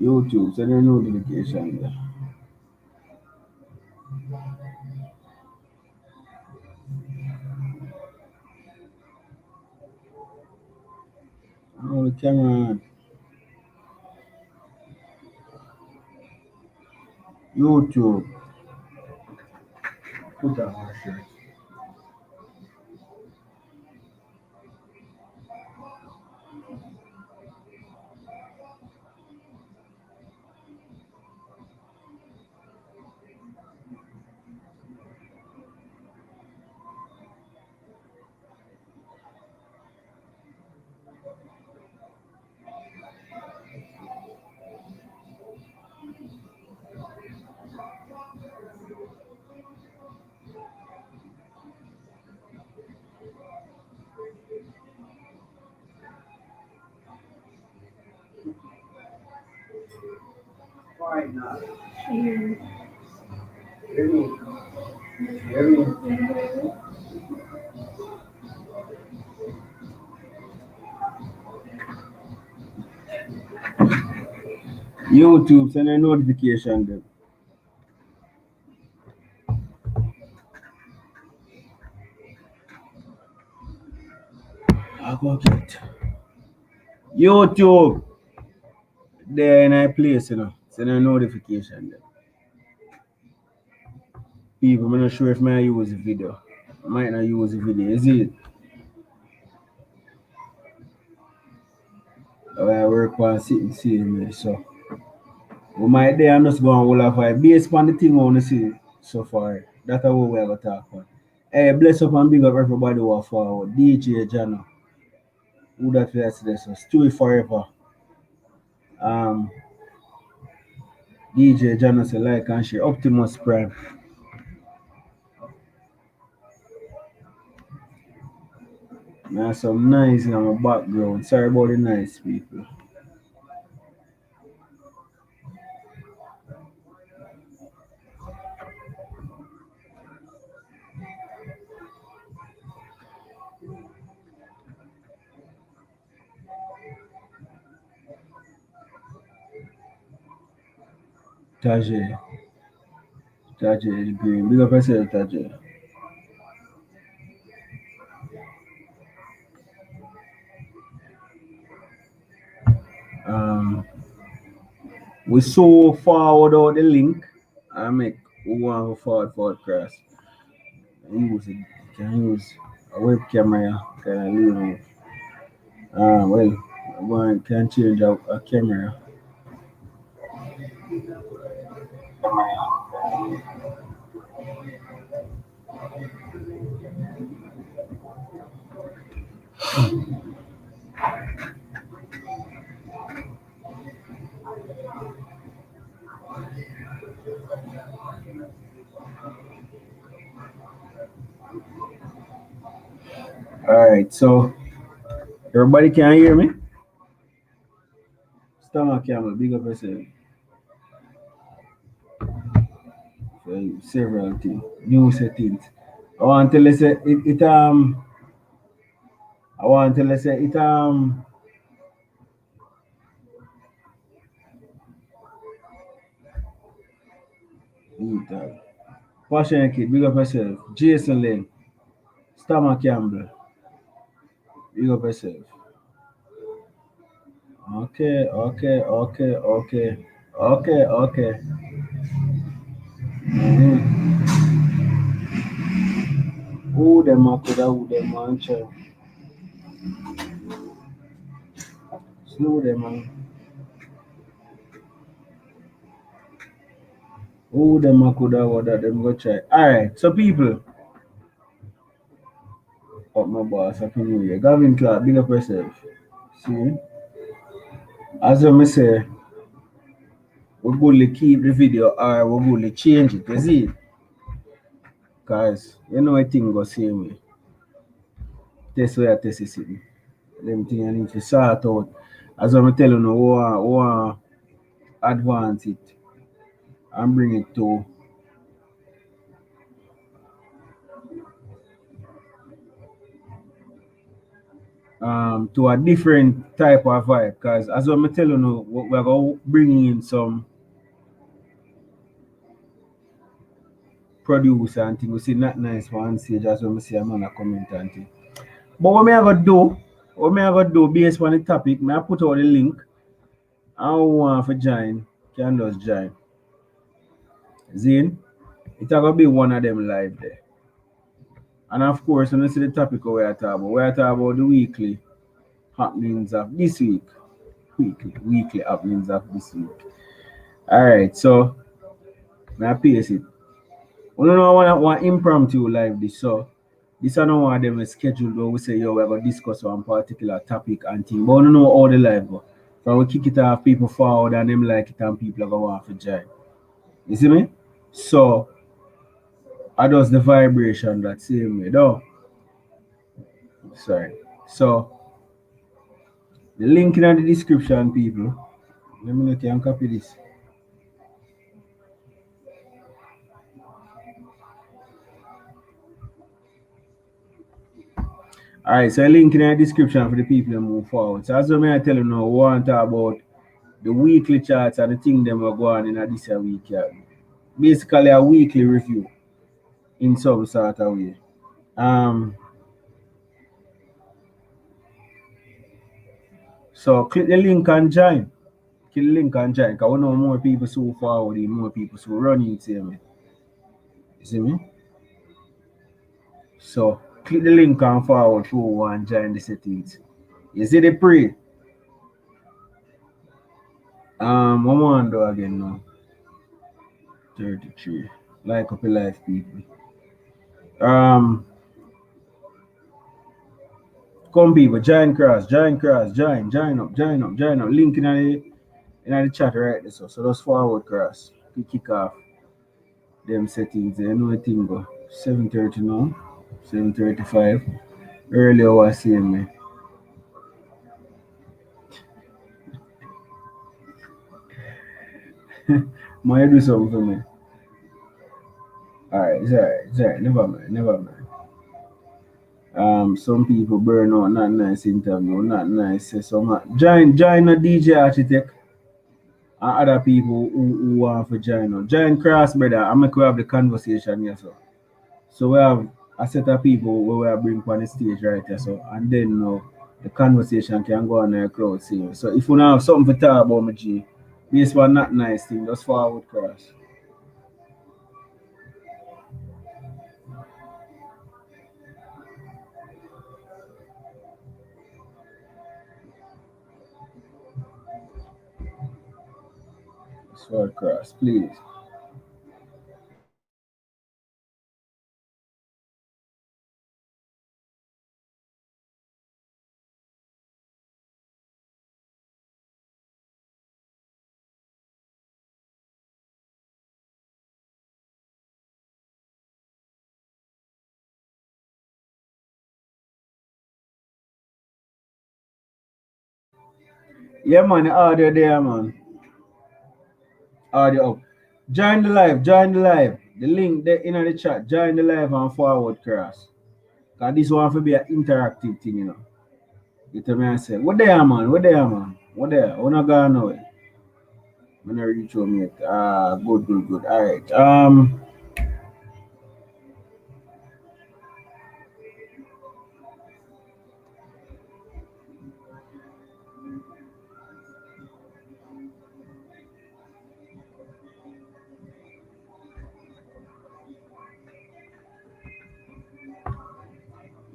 YouTube, send a notification there. Oh, the camera on. YouTube. Put on my shirt. Why not? Hear me. Hear me. YouTube, send a notification there. I go get YouTube. There in a place, Send a notification there. People, I'm not sure if I use the video. I might not use the video, is it? I work on sitting seeing me, so we might there I'm just going all of it. Based on the thing I want to see so far. That's what we are going to talk about. Hey, bless up and big up everybody who are forward. DJ Jano, who that first this so Stewie Forever. Um DJ Jano say like and share Optimus Prime. Now some nice in my background. Sorry about the nice people. Taje. Taje is green. Big up yourself, Taje. Um we so forward out the link. I make we want to forward cross. Use it. Can use a web camera. Can I leave it? Well, one can change a camera. All right, so everybody can hear me. Stomach camera, big up yourself. Several things, new settings. I want to say it. I want to say it. Passion kid, big up yourself. Jason Lane, Stomach Campbell, big up yourself. Okay. Mm-hmm. Who them up with that? Who them man? Slow them man. Who them a coulda woulda them go try. Alright, so people, up my boss, happy new year. Gavin Clark, big up yourself. See, as I say, we're going to keep the video or we're going to change it, you see? Because you know I think go same way. Test where I test is sitting. Them thing I need to sort out. As I'm telling you, we want advance it and bring it to to a different type of vibe. Because as I'm telling you, we're going to bring in some producer and things. We see not nice one stage as when we see a man a comment and thing. But what me I go do based on the topic, me I put out the link and who want to join can just join. Zine, it's gonna be one of them live there. And of course, when you see the topic we are talking about, we are talking about the weekly happenings of this week. Weekly happenings of this week. Alright, so I paste it. We don't know one impromptu live this, so this is not one of them scheduled where we say yo we're gonna discuss one particular topic and thing. But we don't know how the live go. So we kick it off people forward and them like it and people are gonna want to join. You see me? So I does the vibration that same way though. Sorry. So the link in the description, people. Let me know if you can copy this. Alright, so a link in the description for the people to move forward. So as I tell you now, we want to talk about the weekly charts and the thing them are going in this week. Yeah. Basically a weekly review in some sort of way. Um so click the link and join. Click the link and join because we know more people so forward, more people so running it, see me. You see me? So click the link and forward for and join the settings. You see the pre. What want to do again now? 33. Like up a life people. Um Come people, join up. Link in the chat right there. So just forward cross. We kick off them settings. You know the thing go. 7:30 now. 7:35. Earlier was saying me. Might do something for me. Alright, it's alright. Never mind. Some people burn out, not nice interview, not nice. Say some join a DJ architect and other people who want to join us. Join Cross brother and make we have the conversation here. So we have a set of people where we are bring on the stage right here. So and then the conversation can go on in the crowd scene. So if you don't have something to talk about me G, this one not nice thing, just forward cross. Just forward cross, please. Yeah man, the audio there man. Audio up. Join the live. The link there in the chat. Join the live and forward cross. Cause this one for be an interactive thing, you know. You tell me I say, what there man? What there man? What there? We're not going nowhere. I'm not reach home yet. Good. Alright.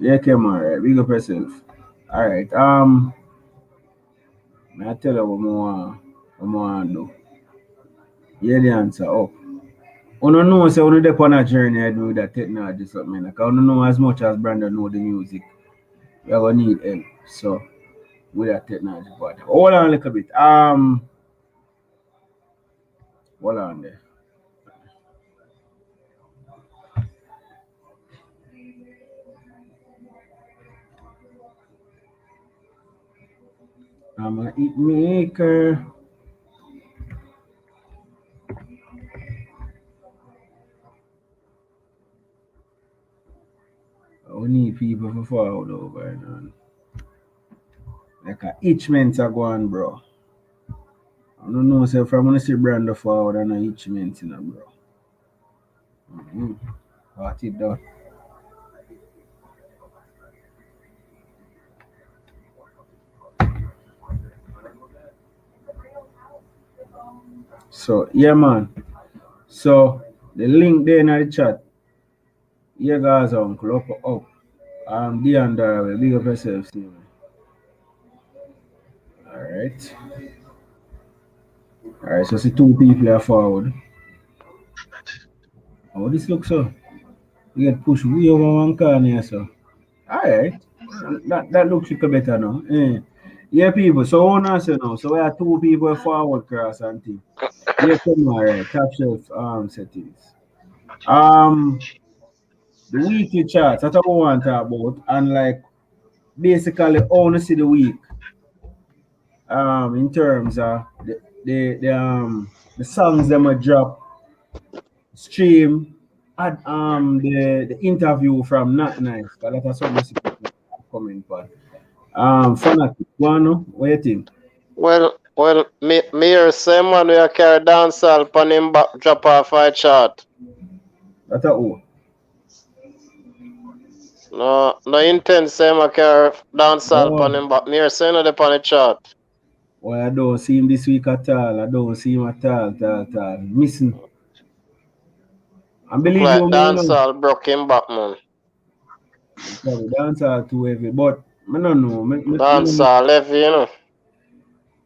Yeah, come on, right. Big up yourself. Alright. I tell you what more do. Yeah, the answer up. You don't know, say you dey on a journey I do with that technology something. Like I don't know as much as Brandon know the music. We're gonna need help. So with that technology part. Hold on a little bit. Hold on there. I'm a hit maker. We need people for forward over, man. Like a itchment are going, bro. I don't know, so from when I see Brando forward, I know itchment, you know, bro. What it done? So, yeah, man. So, the link there in the chat. Yeah, guys, uncle, up. D and big up yourself, see me. Alright. Alright, so see two people are forward. Oh, this looks so. You get pushed way over one corner, so. Alright. That looks like a better now. Eh. Yeah, people. So, what I say now? So, we have two people forward cross and thing. Yeah, come on, right. Top shelf settings. The weekly charts, that's what I want to talk about. And like basically only see the week. In terms of the songs them a drop, stream, and the interview from Not Nice. Cause that's something I see people comment on. Fanatic, one, what you think? Well, me hear same man we a carry dancehall pan him back drop off a chart. That's a who? No intense same a carry dancehall pan Oh, him back. Me hear say no the pan the chart. well, I don't see him this week at all. I don't see him at all. Missing. I Look believe like you, me, you know. dancehall broke him back, man. Probably dance all too heavy, but I don't know. Dancehall heavy, you know.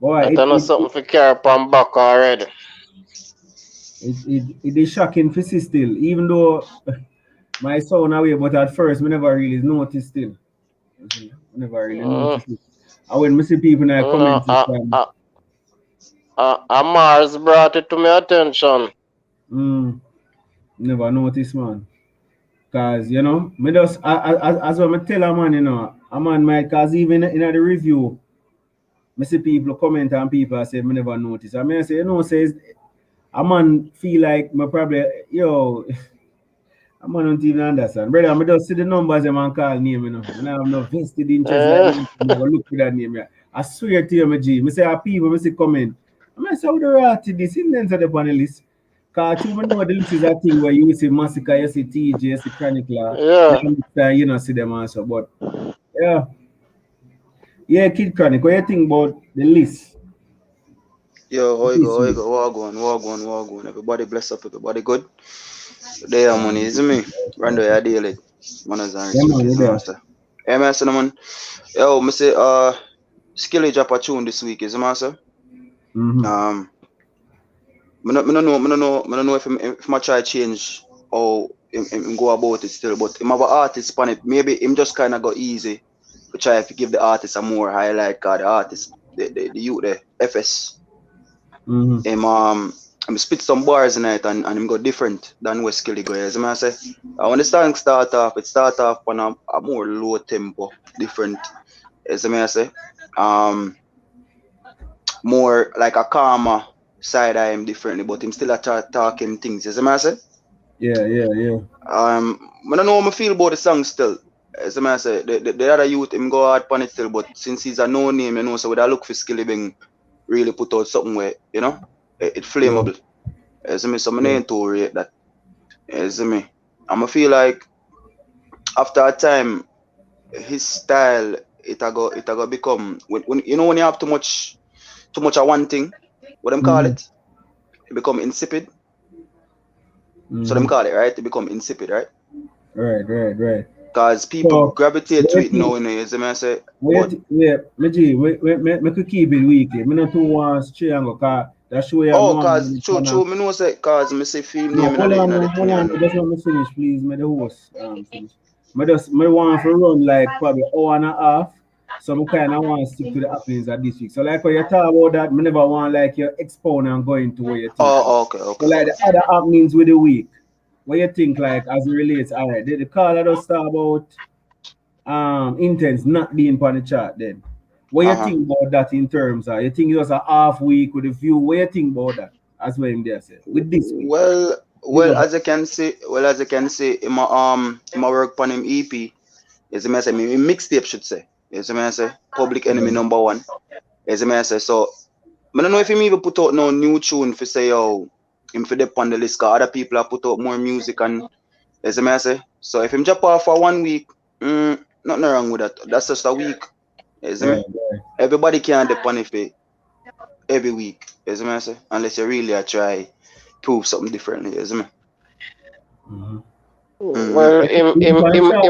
Boy, That I know something for carry pan back already. it is shocking for see still, even though my sound away, but at first I never really noticed still. I never really noticed it. And when I see people in the You know, comments section, Mars brought it to my attention. never noticed, man. Cause you know, me just as well I tell a man, you know, a man might cause even in the review, I see people comment and people say me never notice. I mean I say, you know, says a man feel like me probably yo a man don't even understand. Brother, I just see the numbers a man call name, you know. I don't have no vested interest like Eh? me never look for that name. Yeah. I swear to you, my G. I say people, I say comment. I say how the rat this Intence at the panelist. Cause you know the list is a thing where you see Masicka, you see TJ, you see Chronicler, Yeah. then you know see them also. But yeah. Yeah, Kid Chronic, what you think about the list? Yo, how you This go, how you week? go, walk on. Everybody bless up, everybody good. Today I'm money, is me? Rando ya deal it. Manners and Yeah, respect man, is you the there. master. Hey man, man. Yo, me say Skilly drop a tune this week, is the master. Um I don't know if I try change how him go about it still, but him have an artist on it. Maybe him just kinda go easy to try to give the artist a more highlight card the artist, the youth the FS. Him spit some bars in it and him go different than where Skilly go. As I say, when the song start off, it start off on a more low tempo, different. As I say, um, more like a calmer side of him differently, but him still a talking things. As I say, Yeah. I don't know how I feel about the song still. As I say, the other youth him go hard on it still, but since he's a no name, you know, so with a look for Skillibeng really put out something where you know it flammable. As me, so I ain't too rate that. As me, I'ma feel like after a time, his style it a go become when you know when you have too much of one thing, what them call it? It become insipid. So them call it right. It become insipid, right? Right. Cause people So, gravitate to what it you now, think? you know. As I say, but My G, we could keep it weekly. Me not too want stray and go car. That show you oh, normally cause it's gonna. me know say cause me say film No, name hold on, in no, the hold thing on. and Just let me finish, please. May the host finish. Me want to run like probably hour and a half. So I kind of want to stick to the happenings of this week. So like when you talk about that, me never want like you expound and go into what you think. oh So like the other happenings with the week, what you think like as it relates. All right, the call that us talk about Intence not being on the chart then. What you think about that in terms of you think it was a half week with a view? What you think about that? As well in there say with this week. well as I can say in my work on him EP is a mess. I mean mixtape should say. You see me I say? Public Enemy #1. You see me I say? So I don't know if him even put out no new tune for say yo him for dip on the list, cause other people have put out more music and you see me I say? So if him drop off for 1 week, nothing wrong with that. That's just a week. You see me? Everybody can't depend if it every week. You see me I say? Unless you really try prove something differently, you see me? Well, him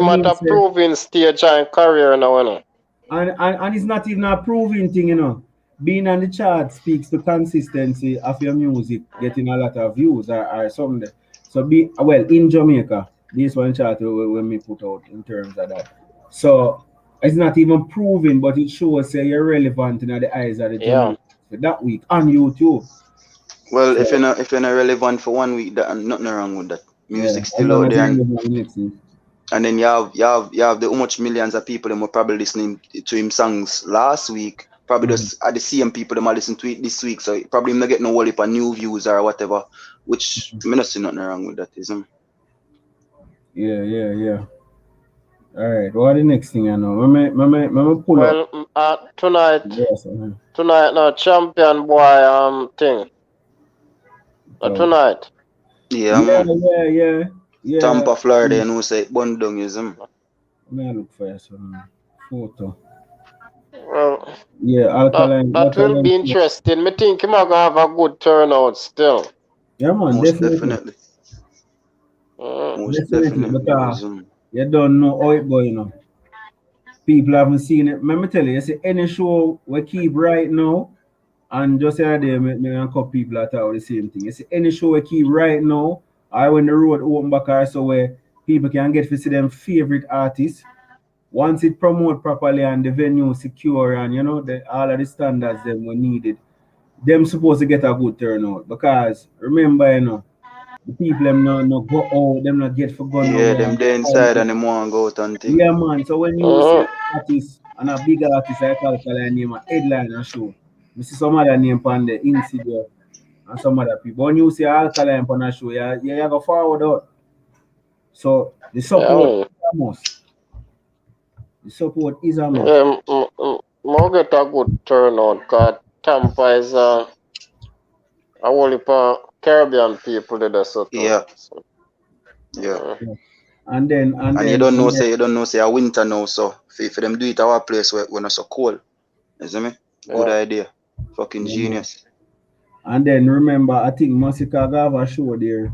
at a proving stage and career now, you know. And it's not even a proving thing, you know. Being on the chart speaks to consistency of your music, getting a lot of views or something. So in Jamaica, this one chart when me put out in terms of that. So it's not even proving, but it shows say you're relevant in the eyes of the Jamaicans for that week on YouTube. Well, so, if you're not relevant for 1 week, that nothing wrong with that. Music still out there. And then you have the how much millions of people that were probably listening to him songs last week. Probably just are the same people that might listen to it this week. So probably not getting no whole heap of new views or whatever. Which I not see nothing wrong with that, isn't it? Yeah. Alright, what the next thing I know? Me pull up. Well, tonight now champion boy thing. Tonight. Yeah. Tampa, Florida, you know, say Bundung is him. May I look for some photo. Well, yeah, Alkaline. That will be interesting. Me think him gonna have a good turnout still. Yeah, man, most definitely. Most definitely. Because you don't know how it going, you know. People haven't seen it. Let me tell you, see any show we keep right now, and just the other day, me and a couple people that talk the same thing. You see any show we keep right now, or when the road open back or so where people can get to see them favorite artists. Once it promote properly and the venue secure and you know all of the standards them were needed, them supposed to get a good turnout. Because remember, you know, the people them no go out, them not get for gun. Yeah, them there inside and them want go out and things. Yeah, man. So when you see artists and a big artist like Alkaline name a headline and show, you see some other name on the Insidia and some other people. When you see Alkaline on a show, you go forward out. So the support is a must. The support is a must. More get a good turnout because Tampa is a whole heap of Caribbean people that are so yeah. And then you don't know say a winter now, so if them do it our place where not so cold. You see me? Good idea. Fucking genius. And then remember, I think Masicka have a show there.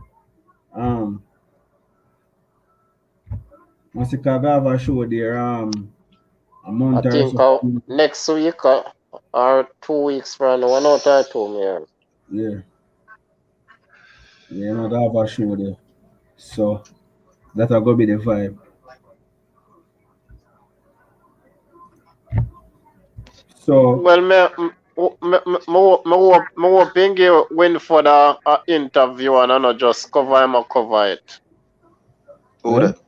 Masicka have a show there. A month I think next week or 2 weeks from now, 1 or 2 years. Yeah. Yeah, no, they have a show there. So that'll go be the vibe. So well, me hoping you win for the interview and not just cover him or cover it. Who that?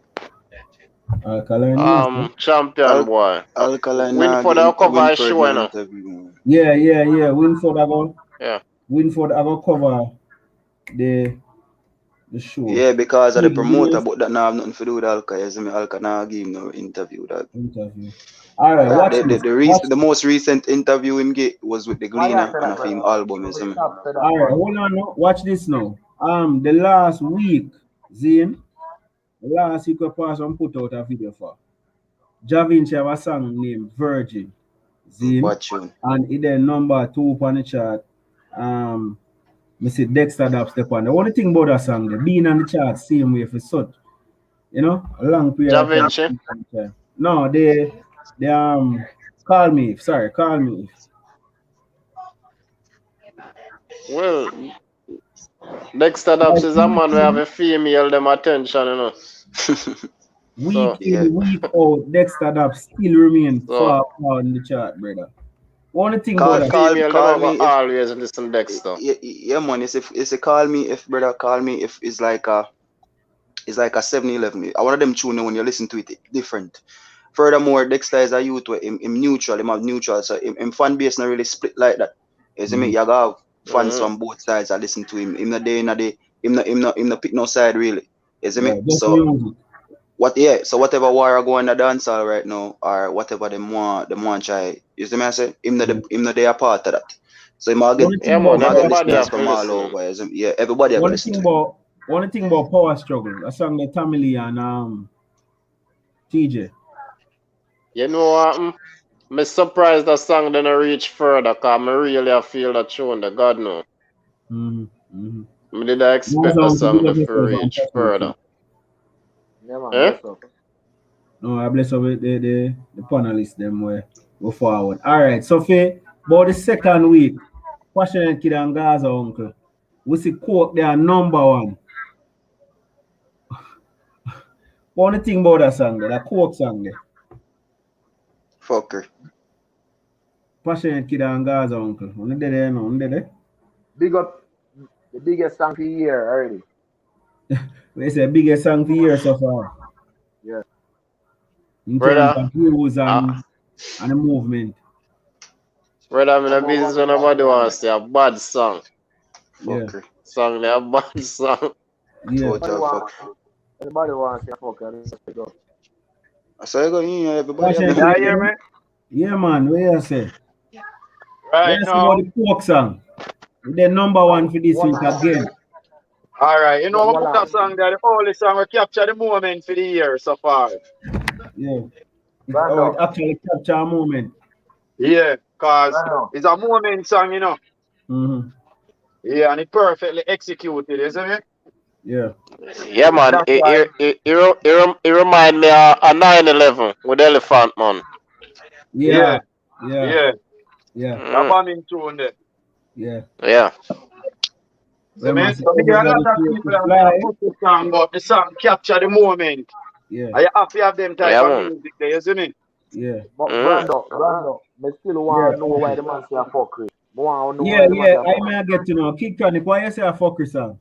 Alkaline. Champion boy. Alkaline. Win for the cover show, you know. Yeah. Winford I go. Yeah. Winford I go cover the show. Yeah, because of the promoter, but that now have nothing to do with Alka. You see me, Alka now give him no interview. Alright, watch the most recent interview him get was with the Gleaner and a film album, you see me. Alright, hold on now. Watch this now. The last week, Zane, last week we passed and put out a video for Javinci have a song named Virgin. Zane. And it then number 2 on the chart. I see Dexter Dab step on. The only thing about that song, the being on the chart same way for such, you know, a long period of time. No, they call me. Well, Dexter Dab is a man who have a female them attention, you know. Week in, week out, Dexter Dab still remain far in the chart, brother. One thing call me always listen Dexter. Yeah, man. It's a call me if it's like a 7-11. I want them tune when you listen to it different. Furthermore, Dexter is a youth where him neutral, him have neutral, so him fan base not really split like that. You see me? You have fans from both sides that listen to him. Him not pick no side really. You see me? So So whatever war go on the dancehall right now, or whatever them want try. You see me I say? Him not they are part of that. So him One get Yeah, thing man, everybody listeners have to from all listen. over. Yeah, everybody have to listen to him. one thing about Power Struggle, a song that Tamili and TJ. You know what? I'm surprised that song didn't reach further, because I really feel that tune, the God know. I did I expect the song to reach further. Yeah, man, Eh? bless up. No, I bless up with the panelists them way go forward. All right, so for about the second week, Passionate Kid and Gaza Uncle, we see Coke there number one. What thing about that song there, that Coke song there? Fucker. Passionate Kid and Gaza Uncle. Only there, no, only there. Big up the biggest song for the year already. We say biggest song for years so far. Yeah. In Brother, terms of views and the movement. brother, I'm in a business when nobody wants to say a bad song. Fucker. Song, they a bad song. Yeah. Everybody wants to say fuck. Let's go. So you go, everybody have Passionate to Kid, hear me? yeah, man, what you say? Right Let's now. about the Coke song. The number one for this week again. All right, you know, we put that song there, the only song we capture the moment for the year so far. Yeah. It actually capture a moment. Yeah, because it's a moment song, you know. Mm-hmm. Yeah, and it perfectly executed, isn't it? Yeah. Yeah, man, it remind me of a 9/11 with Elephant Man. Yeah. That bombing tune there. Yeah. Yeah. So me get a lot of people that put the song, but the song capture the moment. Yeah. And you have to have them type of music there, you see me? Yeah. But Brando, I still want to know why the man say a fuckery. I may get to know. Kick Chronic, why you say a fucker song?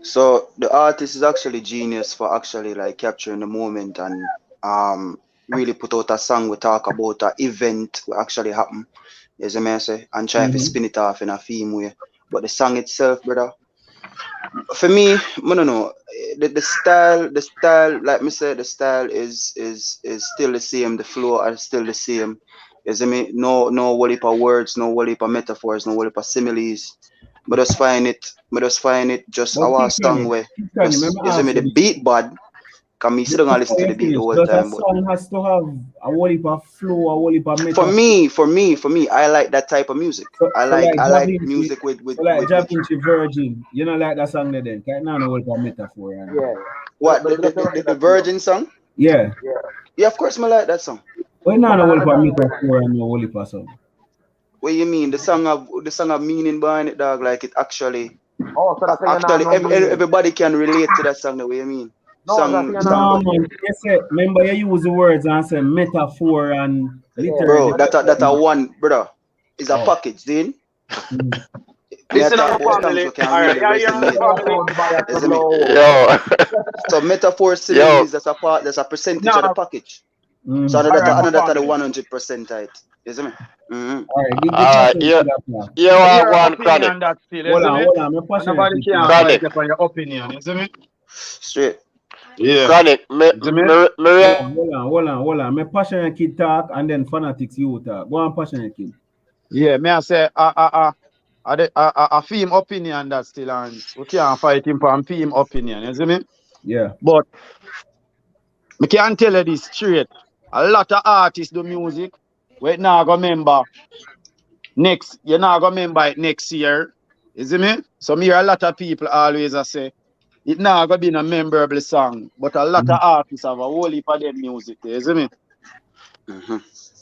So the artist is actually genius for actually like capturing the moment and really put out a song we talk about an event what actually happened. As I say, and try to spin it off in a theme way. But the song itself, brother, for me, I don't know. The style, like me said, the style is still the same. The flow are still the same. You see me? No whole heap of words, no whole heap of metaphors, no whole heap of similes. But just find it just our song way. You see me? The beat bad. Can me sit down and listen to the beat the whole time. But a song has to have a whole heap of flow, a whole heap of metaphor. For me, I like that type of music. I like music with like Da Vinci Virgin. You know, like that song there then. Right now, no whole heap of metaphor. Yeah. What the Virgin song? Yeah. Yeah, of course, I like that song. Well, no whole heap of metaphor and no whole heap of song. What you mean? The song have meaning behind it, dog. Like it actually. Oh, so that's actually everybody can relate to that song. The way you mean. Remember you use the words and say metaphor and literary. Bro, that a one, brother. It's a package, then. Listen up, family. So metaphor similes, that's a percentage of the package. So another 100% right. You see me? One Chronic. Hold on. Nobody can fight upon your opinion, you see me? Straight. Yeah. Chronic. Hold on. Me Passionate Kid talk and then Fanatics you talk. Go on, Passionate Kid. Yeah, me I say a film opinion that still on. We can't fight him for a film opinion, you see me? Yeah. But me can tell you this straight. A lot of artists do music. Wait now I go remember you're not gonna remember it next year. You see me? So me hear a lot of people always say it not gonna be a memorable song, but a lot of artists have a whole heap of them music, you see me?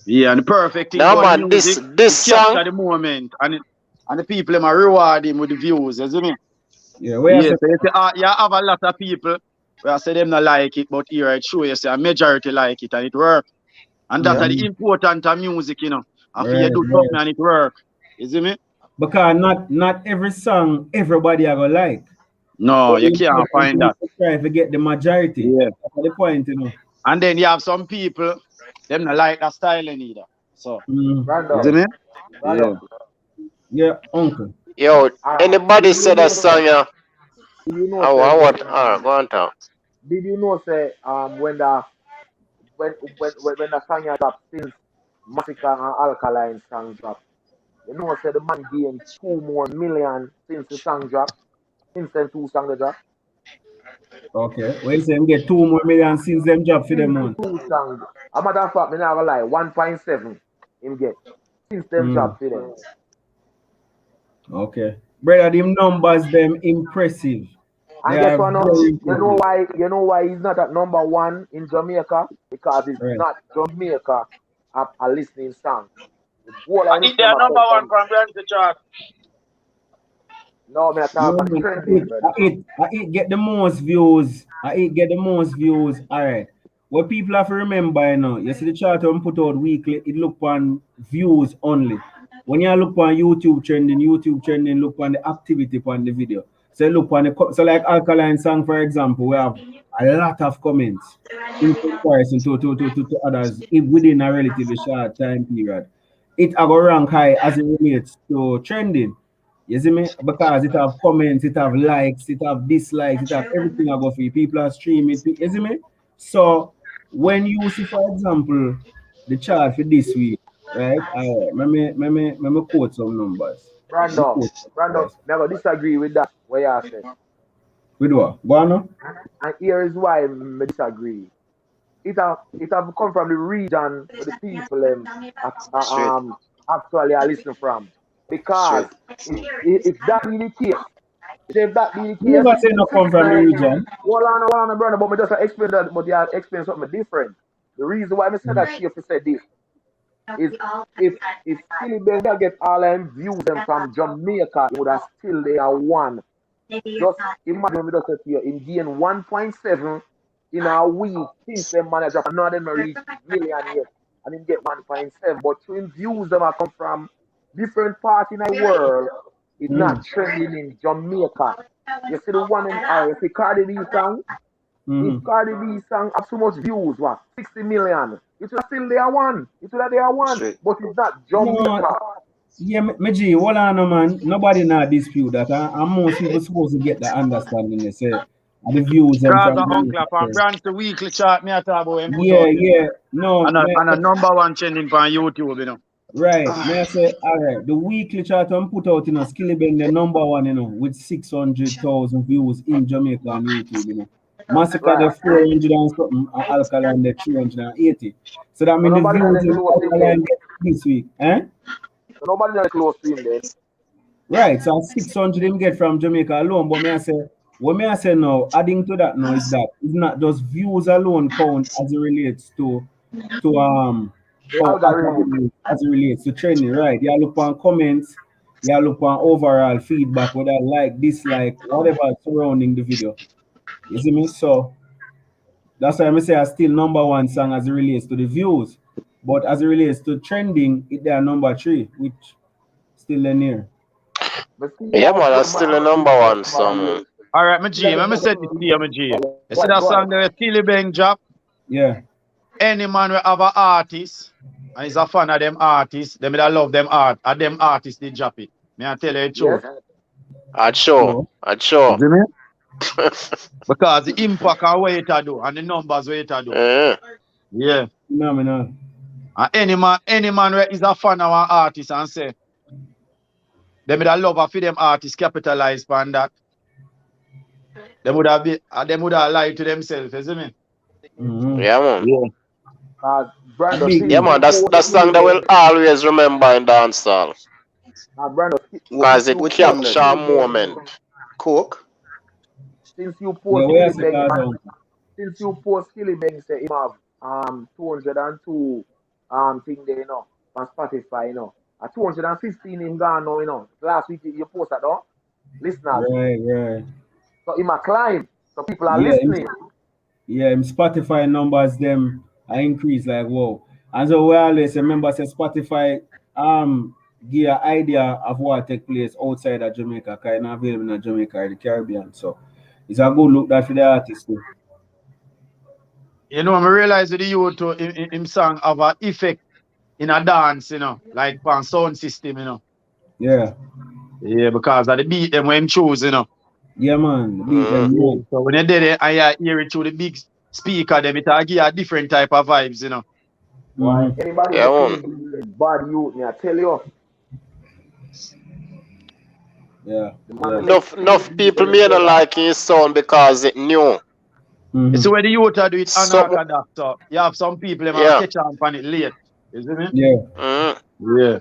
Yeah, and the perfect thing about music, this song capture the moment and the people them are reward him with the views, you see me? Yeah, so you have a lot of people where I say them not like it, but here it show you say a majority like it and it work. And that's the important of music, you know. After you do something and it work. You see me? Because not every song everybody are gonna like. No, you can't find that. Try to get the majority. Yeah. That's the point, you know. And then you have some people, them not like that style either. So you see me? Yeah, uncle. Yo, anybody said that song, yeah? Alright, go on talk. Did you know say when the song you drop since Masicka and Alkaline song drop, you know say the man gained 2 more million since the song drop, since them two songs they drop. Okay. When you say him get 2 more million since them job for them Since the month. two songs. A matter of fact, me not gonna lie, 1.7 him get since them drop for them. Okay. Brother, them numbers them impressive. They And guess are what now? very You impressive. know why he's not at number one in Jamaica? Because it's Right. not Jamaica a listening song. The whole of I the think listening they are number come one from from the chart. no me I talk No, about man, trending, brother. I it get the most views. I it get the most views. All right. What people have to remember, you know, you see the chart when put out weekly, it look on views only. When you look on YouTube trending look on the activity on the video. So look on so like Alkaline Song, for example, we have a lot of comments in comparison to others within a relatively short time period. It a go rank high as it relates to trending. You see me? Because it have comments, it have likes, it have dislikes, it have everything I go for. People are streaming. You see me? So when you see, for example, the chart for this week, right? Let me quote some numbers. Let me Brando, quote some Brando, numbers. never disagree with that what you said. With what? Go on now. And here is why I disagree. It have come from the region where the people Straight, actually are listening from. Because straight. if that be the case, if that be the You case, never say no come from the man, region. hold on, brother, but me just explain that, but you have explained something different. The reason why I said that Chief said this is if Skillibeng get all them views them from Jamaica, it would have still they are one. Just imagine me just say to you, in gain 1.7 in a week since them manager and now them reach million yet. And him get 1.7. But to views them are come from different parts in the world, it's not Mm. trending in Jamaica. You see the one in you see Cardi B song? If Mm-hmm. Cardi B song have so much views, what? 60 million. It will still there one. It will there one. Straight. But it's not No, Jamaica. yeah, me G, hold on, no, man. Nobody not dispute that. And most people supposed to get the understanding. They say, and the views them Cause from the the uncle from branch the weekly chart me I talk about him put yeah, out, you know. yeah. No, And a number one trending on YouTube, you know. right. May I say, all right. The weekly chart I'm put out, you know, Skillibeng, the number one, you know, with 600,000 views in Jamaica on YouTube, you know. Masicka, Right. the 400 and something, and Alkaline, the 380. So that So means the nobody not views that in close to him then. Alkaline get this week, eh? So nobody not close to him then. Right, so 600 him get from Jamaica alone. But may I say, what may I say now, adding to that now is that it's not just views alone count as it relates to The how algorithm. as it relates to trending, right? You look on comments, you look on overall feedback, whether like, dislike, whatever surrounding the video. You see me? So that's why I say I still number one song as it relates to the views. But as it relates to trending, it they are number three, which still in here. But see Yeah, how man, that's Jamaica still a number business one value. song. All right, my G, let me say this to you, my G. You see that Go ahead. song there, Skillibeng drop? Yeah. Any man will have an artist and is a fan of them artists, them will love them art, and them artists they drop it. Me I tell you the Yes. truth. I'd show. So, I'd show. See me? Because the impact and what it a do and the numbers what it a do. Yeah. Yeah. phenomenal. And any man where is a fan of an artist and say them would love for them artists capitalize on that. Them would have lied to themselves, you see me? Mm-hmm. Yeah, man. Yeah. Brando, Big since Yeah, deal. you man, that's post that song that we'll Skillibeng, always remember in dancehall. Brando, Which Cause since it you song post capture then? a Skillibeng, moment. Coke? Yeah, where I say cause Since you post Skillibeng, say him have 202 thing there, you know, on Spotify, you know. 215 him gone now, you know. Last week you post that, no? Listeners. right. So him a climb. So people are Yeah, listening. Spotify numbers them I increase like whoa. And so we always remember say Spotify give an idea of what take place outside of Jamaica, because it's not available in Jamaica or the Caribbean. So it's a good look that for the artist too. You know, I realize with the youth too, him song have an effect in a dance, you know, like on sound system, you know. Yeah. Yeah, because of the beat them when him choose, you know. Yeah, man. The beat them good. So when you did it and you hear it through the big speaker, them it give you a different type of vibes, you know. Why anybody Yeah, who man. feels bad youth, me I tell you. Yeah. The man Enough people may not like his sound because it new. It's where the youth do it Some, unorthodox. So you have some people them yeah. catch on on it late. You see me? Yeah. Yeah.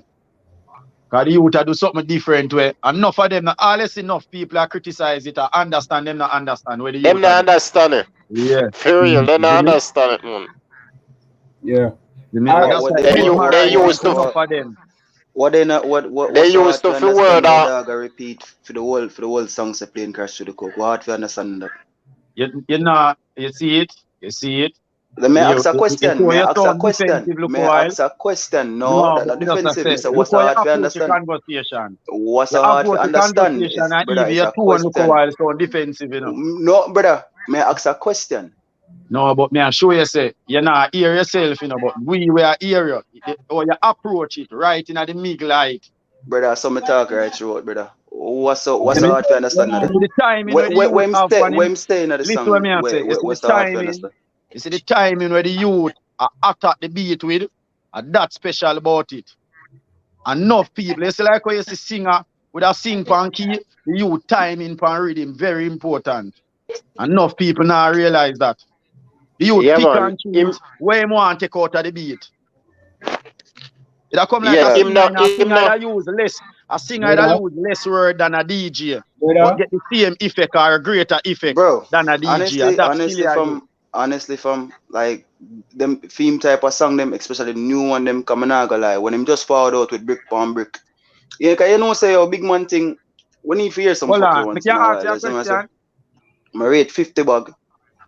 Because the youth do something different way. Enough of them, always enough people are criticize it or understand them not understand where the youth Them not understand it. Yeah. For real, they not understand it, man. Yeah. That's why They used to enough of them. What they not what they so used to hard feel understand word when out. dog a repeat for the whole songs they playing crash to the coke. What hard to understand that? You know, you see it? You see it? Let me ask a question. May May I ask a question? May I ask a question? No, that's not defensive. It's look what's how you hard to approach the understand. conversation. What's You hard to approach the understand conversation is, and brother, even it's your a tone look a question. while so defensive, you know. No, brother, may I ask a question? No, but me I show you say you not hear yourself, you know, but we are hear you. Or you approach it right in the middle light. Brother, so me talk right through, brother. What's so hard to understand that? The timing where the youth have Where on him. I'm staying at the Listen what song, me I say. what's so hard to understand? You see the timing where the youth are attack the beat with, and that's special about it. Enough people, you see like when you see singer with a sing pan key, the youth timing pan rhythm very important. Enough people now realize that. The youth Yeah, pick man. and choose where him want to take out of the beat. It come like Yeah, a singer, and a him singer now. that use less. A singer that use less word than a DJ, but Brother. get the same effect or a greater effect Bro, than a DJ. And that's honestly from like them theme type of song them, especially the new one them coming out lie when him just followed out with brick on brick. Yeah, cause you know say your big man thing we need to hear some Hold fuck on, once can in a I ask while. you a question? My rate 50 bug,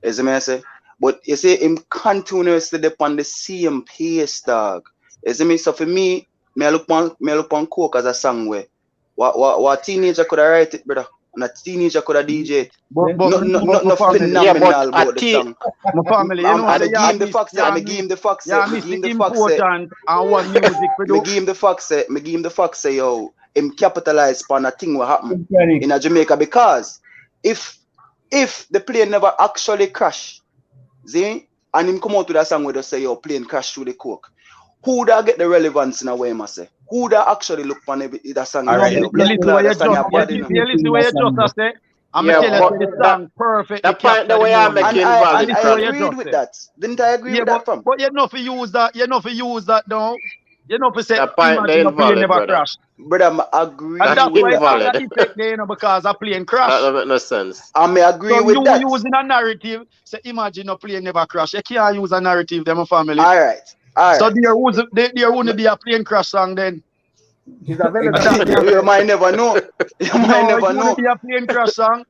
as I say. But you see him continuously upon the same pace, dog. As I mean, so for me I look on coke as a song where what teenager could have write it, brother. And a teenager could have DJ it. But No phenomenal about the song. My family, you know, I give him the facts. I give him the facts. Yeah, miss the important and what music we do. Me give him the facts. Say yo, him capitalize on a thing what happened in a Jamaica because if the plane never actually crash, see, and him come out with a song where they say yo plane crash through the coke, who da get the relevance in a way, I say? Who da actually look for that song? All right, you listen to what you just say. I'm gonna tell you the song perfect. That point the way I'm making valid. And I agreed with that. Didn't I agree with that, fam? But you know if you use that, though. You know if you say that point imagine a plane never brother. crash. Brother, I agree. And that's why invalid. that effect there, you know, because a plane crash. That makes no sense. I may agree so with that. You using a narrative, say imagine a plane never crash. You can't use a narrative, them family. All right. So there wouldn't be a plane crash song then. You might never know. You might never know. Be a plane crash song.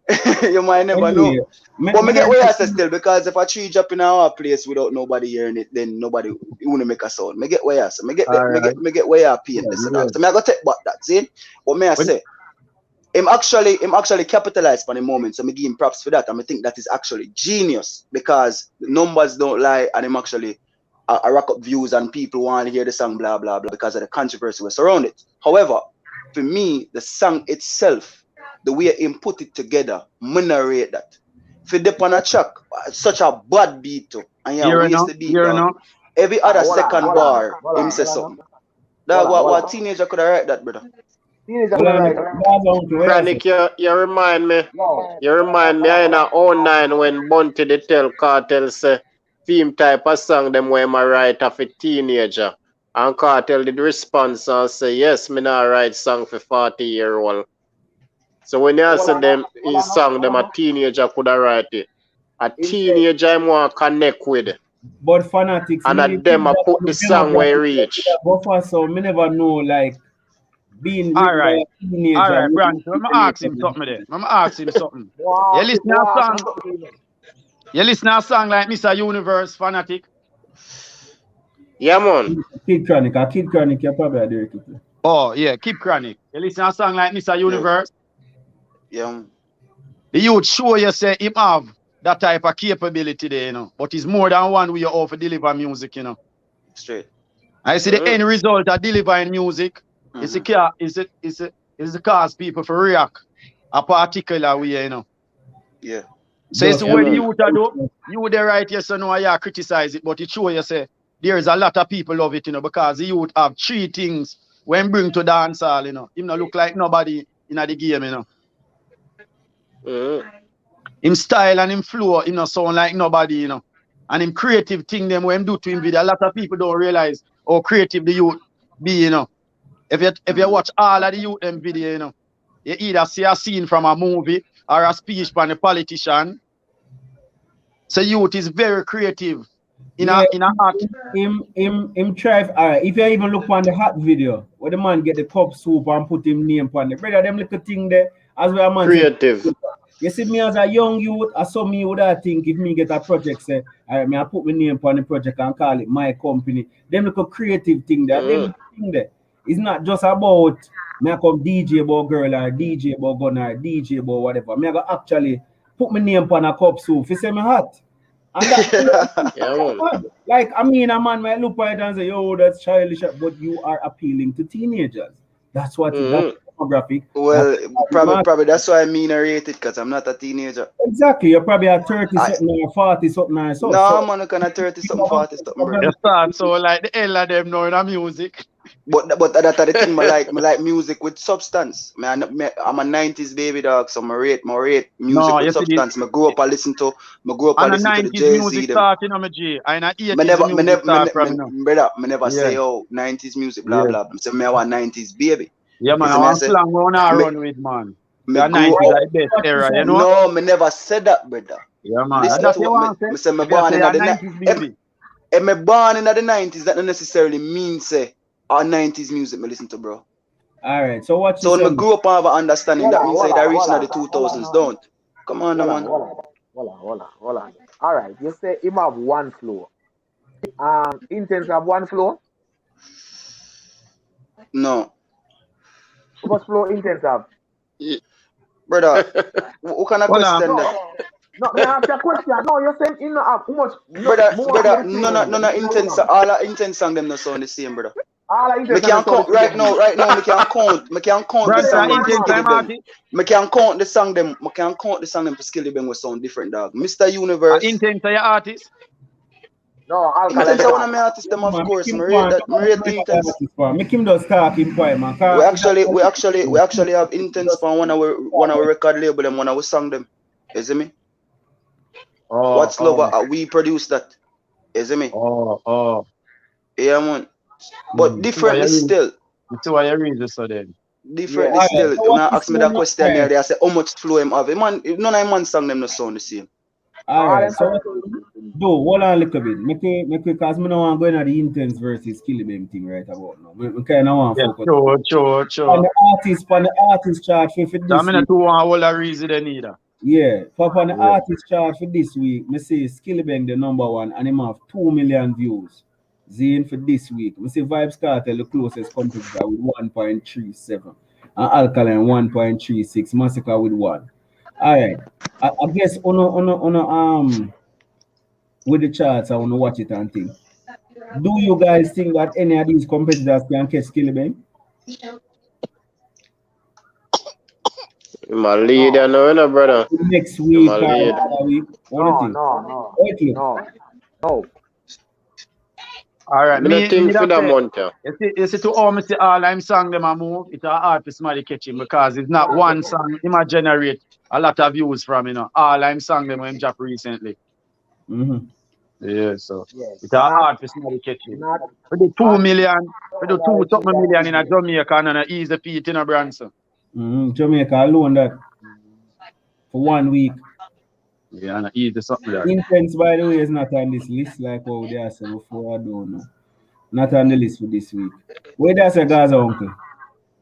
You might never know. But me get where I say still because if a tree drop in our place without nobody hearing it, then nobody won't make a sound. Me get where I say. Me get where I paint this. So me I go take back that. See? What may I say? Him actually capitalized on the moment, so me give him props for that. And I think that is actually genius because the numbers don't lie, and him actually I rack up views and people want to hear the song blah blah blah because of the controversy was around it. However, for me, the song itself, the way him put it together, narrate that. For the on a track, such a bad beat too, and you waste the beat. Every other second bar, him say something. That what teenager could have write that, brother? Chronic, you remind me. You remind me in a 09 when Bunty did tell Kartel say theme type of song them where I write of a teenager. And Kartel did response and say, yes, me not write song for 40-year-old. So when you answer them his song, them a teenager could have write it. A teenager I want connect with. But fanatics and at them I put the song where he reach. So me never know like being all right, teenager. All right, Brand. So I'm gonna ask him something there. You listen to a song. You listen to a song like Mr. Universe, Fanatic? Yeah, man. Kid Chronic, you probably do it. Oh, yeah, Kid Chronic. You listen to a song like Mr. Universe? Yeah. The youth show you say him have that type of capability there, you know. But it's more than one way you offer deliver music, you know. Straight. I see the end result of delivering music is the cause people for react a particular way, you know. Yeah. So it's what the youth do. You there right here, so no, yeah, criticize it, but it show you say there's a lot of people love it, you know, because the youth have 3 things when bring to dance hall, you know. Him not look like nobody in the game, you know. Him style and him flow, him not sound like nobody, you know. And him creative thing them when him do to him video. A lot of people don't realize how creative the youth be, you know. If you watch all of the youth them video, you know, you either see a scene from a movie or a speech from a politician. So youth is very creative in a art. Him try. Alright, if you even look on the hot video where the man get the cup soup and put him name on the brother, them little thing there as well man creative. Say, you see me as a young youth, I saw me would I think if me get a project, say, alright, me I put my name on the project and call it my company. Them little creative thing there, them thing there. It's not just about me I come DJ about girl or DJ about gun or DJ about whatever. Me I go actually put my name on a cup soup. You say me hot. And that, like, I mean, a man might look at it and say, yo, that's childish, but you are appealing to teenagers. That's what that's demographic. Well, probably that's why I mean I rate it, because I'm not a teenager. Exactly. You're probably a 30-something or 40-something or so. No, man, I'm kind of 30-something, 40-something, bro. You start so like the hell of them know in the music. But that's the thing, I like music with substance. I'm a 90s baby dog, so I rate music with substance. I grew up and listen to the Jay-Z. Music start, you know, my G. I never say, oh, 90s music, blah, blah. I say, I want 90s baby. Yeah, man, I want slang we want to run with, man. The 90s are the best era, you know? No, I never said that, brother. Yeah, man. Listen to what I say. I'm born in the 90s. If I'm born in the 90s, that don't necessarily mean, say, our 90s music I listen to, bro. Alright, so what? So when I grew up, I have an understanding that means that reaching the 2000s, don't. Come on, man. Hold on. Alright, you say him have one flow. Intence have one flow? No. What flow Intence have? Brother, what kind of question that? No, I ask a question. No, you're saying in have how much? Brother, no, Intence, all our Intence song them not sound the same, brother. Me can count right now. Me can count the song. Me can count the song them. Me can count the song them for Skillibeng will sound different, dog. Mr. Universe. Intence your artist? No, Intence is one of my artists, them of course. Me rate Intence. Make him just talk in quiet, man. We actually have Intence for one of our record label them, one of our song them. You see me? What's Love? We produced that. You see me? Yeah, man. But differently still. That's why you read this then. Differently still. When I ask me that question there, they say how much flow him have. Man, none of man song them no sound the same. Alright, so hold on a little bit. Make because I don't want to go into the Intence versus Skillibeng thing right about now. I kind of want to focus. Sure. On the artist chart for this week. I'm not too want all the reason they need. Yeah, on the artist chart for this week, I say Skillibeng the #1 and him have 2 million views. Zine for this week. I say Vybz Kartel the closest competitor with 1.37 and Alkaline 1.36, Masicka with 1. Alright. I guess on with the charts I want to watch it and think. Do you guys think that any of these competitors can catch Skillibeng? My leader, no, brother. Next week or another week. No. All right, me think for the month. You see, to all me see all I'm song them a move, it's hard for somebody catch him because it's not one song. Him a generate a lot of views from, you know. All I'm song them when drop recently. Yeah, so it's hard for somebody catch him. For the 2 million, for the 2 million in a Jamaica and an easy feet in a Branson. Jamaica alone that for 1 week. Yeah, and easy something like Intence, by the way, is not on this list like what they said before. I don't know. Not on the list for this week. Where does a Gaza uncle?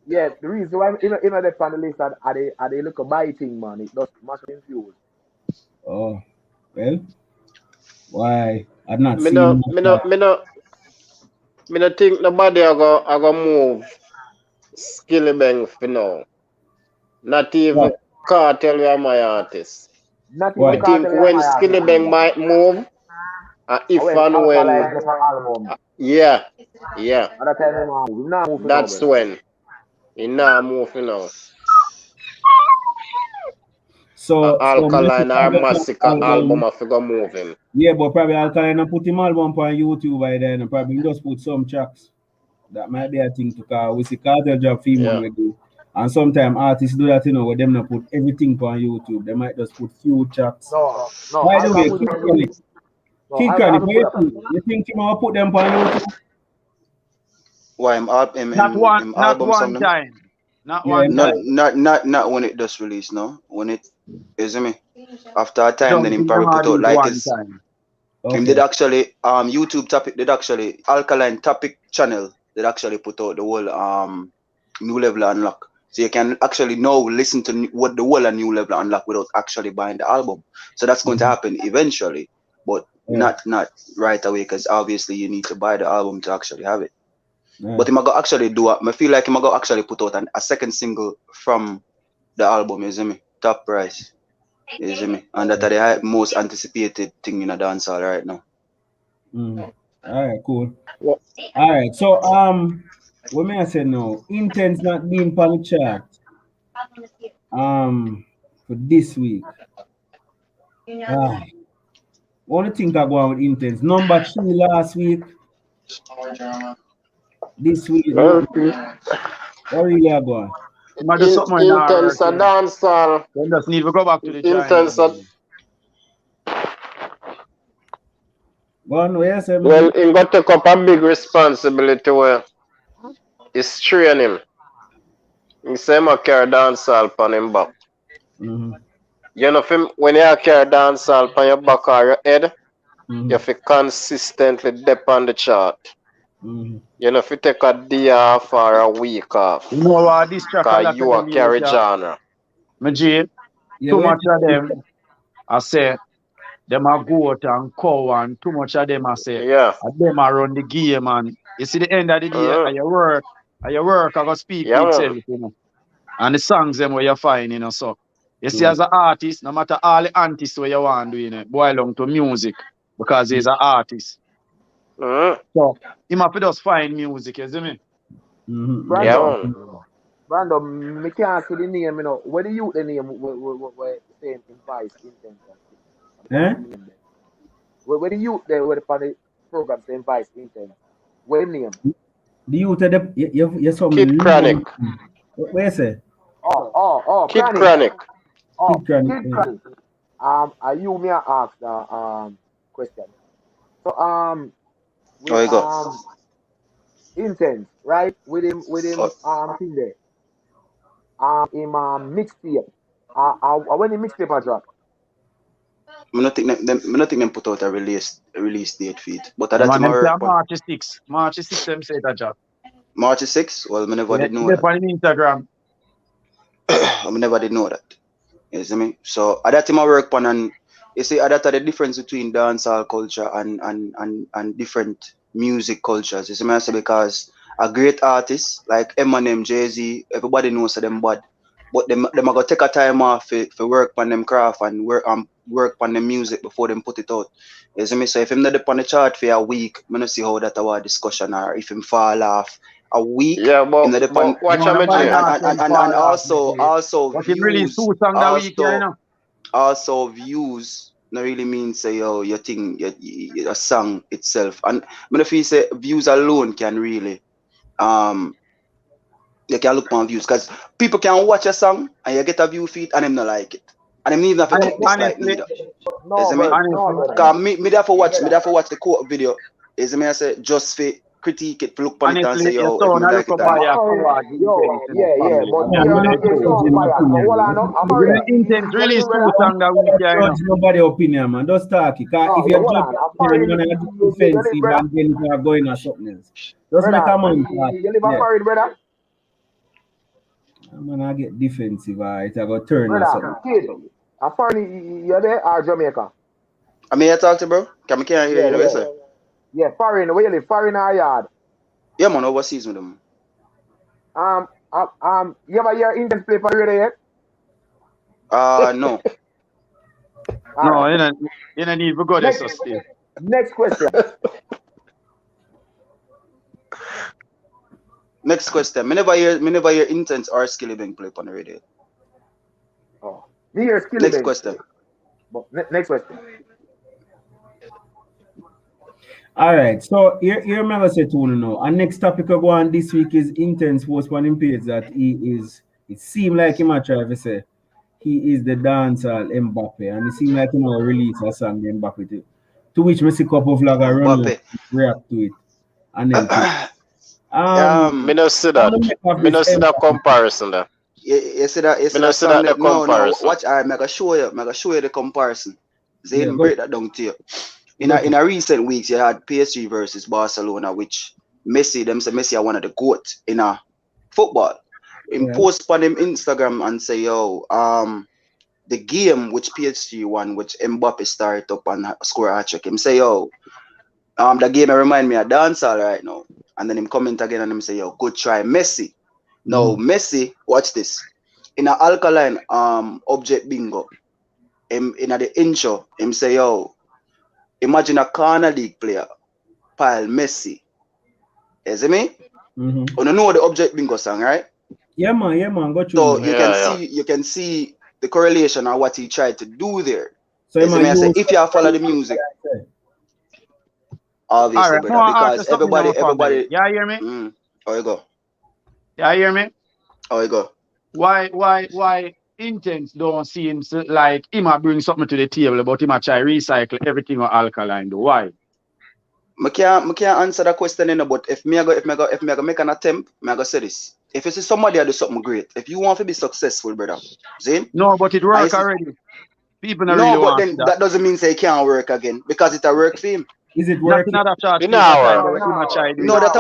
Yeah, the reason why you know they on the list are they look a biting, man. It does much infuse. Oh, well, why? I've not Me seen. Me no think nobody I go move Skillibeng for now. Not even Kartel were my artist. I think when Skillibeng might move, if and when, yeah, that's when he not moving now. So Alkaline or Masicka Masicka album of go moving. Yeah, but probably Alkaline and put him album on YouTube by then, and probably just put some tracks. That might be a thing to call. We see Cartel job female we do. And sometimes artists do that, where them not put everything on YouTube. They might just put few tracks. No, By the way, album Kid will Chronic. Kid Chronic, what you think him will put them on YouTube? Why not one time. Not when it does release, no. When it is me. After a time, then him probably put out like his. Him did actually YouTube topic did actually Alkaline topic channel did actually put out the whole New Level Unlock. So you can actually now listen to what the whole New Level Unlock without actually buying the album. So that's going to happen eventually, but not right away, because obviously you need to buy the album to actually have it. But him go actually do it. I feel like him go actually put out a second single from the album, you see me? Top Price. You see me? And that's the most anticipated thing in a dancehall right now. Alright, cool. Alright, so what may I say now? Intence not being on the chart. For this week. Only thing I go on with Intence. Number 3 last week. This week. What really I go on? Intence a dancehall. Then just need to go back to the Intence well, he got to take up a big responsibility where he's training him. He say him carry dancehall on him back. You know, when you carry dancehall on your back or your head, you have to consistently dip on the chart. You know, if you take a day off or a week off, you know what this track you are carry genre. Too much of them, I say, them are goat and cow, and too much of them, I say, them are run the game, and you see the end of the day, and your work, I go speak for itself, you know. And the songs them where you find, you know, so. You see, as an artist, no matter all the antics where you want to do, you know, boil down to music, because he's an artist. So, he might just find music, you see me? Brandon, me can't see the name, you know. Where the youth the name where saying Vybz Intence? Where the youth there where the program saying Vybz Intence? Where the name? The youth of the you saw Kid Chronic. Where you say? Kid Chronic. Kid Chronic. You may ask the question. So Intence, right? With him thing there. In mixtape. When the mixtape a drop? I don't think them put out a release date for it. But that's March 6. March 6 them say that job. March 6? Well, I never did know that. On Instagram. I never did know that. You see me? So that time I work on, and you see that's the difference between dancehall culture and different music cultures. You see me? I say because a great artist like Eminem, Jay-Z, everybody knows them bad. But them are gonna take a time off for work on them craft and work on them music before them put it out. You see me? So if him not on the chart for a week, I don't see how that our discussion, or if him fall off a week. Yeah, but watch and also but views, release 2 songs a week, you know? Also views not really mean say your thing, a song itself. And I feel say views alone can really you can look on views, because people can watch a song and you get a view feed and them not like it. And them even have to click dislike neither. Because me therefore watch the quote video. Is me I say just for critique it, look on it and say yo, but Intence release 2 songs that week, judge nobody opinion, man. Just talk it. If you're judging, you're gonna be defensive and then you are going or something else. Just make a man talk. You live married, brother? I'm gonna get defensive, it's a go turn or something. Kid, a foreign, you're there or Jamaica? I mean, I talk to bro. Can hear you? What you say? Yeah, foreign. Where you live? Foreign or yard? Yeah, man, overseas with them. You ever hear Intence play for radio yet? No. No, you don't need to go there, so still. Next question. Next question. Me never hear Intence or Skillibeng play on the radio. Me hear Skillibeng. Next question. Next question. All right, so here remember say to now. Our next topic I go on this week is Intence post on him page that he is. It seemed like him a try to say he is the dancehall Mbappe, and it seemed like him will release a song the Mbappe to which Masicka Vybz run react to it, and then me no see that. Me no see that comparison there. You see that? You see that song? No. Watch. I'm gonna show you. I'm gonna show you the comparison. Zayn, break that down to you. In a recent weeks, you had PSG versus Barcelona, which Messi, them say Messi are one of the GOAT in a football. Him post on him Instagram and say, yo, the game which PSG won, which Mbappe started up and score a hat-trick. Him say, yo, the game remind me of dancehall right now. And then him comment again and him say, yo, good try, Messi. Now, Messi, watch this. In a alkaline object bingo, in the intro, him say, yo, imagine a corner league player, pile Messi. You see me? You know the object bingo song, right? Yeah, man, got you. So you can see the correlation of what he tried to do there. So you see me? I say, if you follow the music, obviously, right, brother, because everybody. Yeah, you hear me? How you go? Yeah, you hear me? How you go? Why Intence don't seem like him a bring something to the table, but him a try recycle everything on alkaline though? Why? I can't answer that question, but if me go make an attempt, I go say this. If you see somebody that do something great, if you want to be successful, brother, Zane? No, but it work already. People don't no, really but want then that doesn't mean say it can't work again because it a work for him. Is it working? No, that I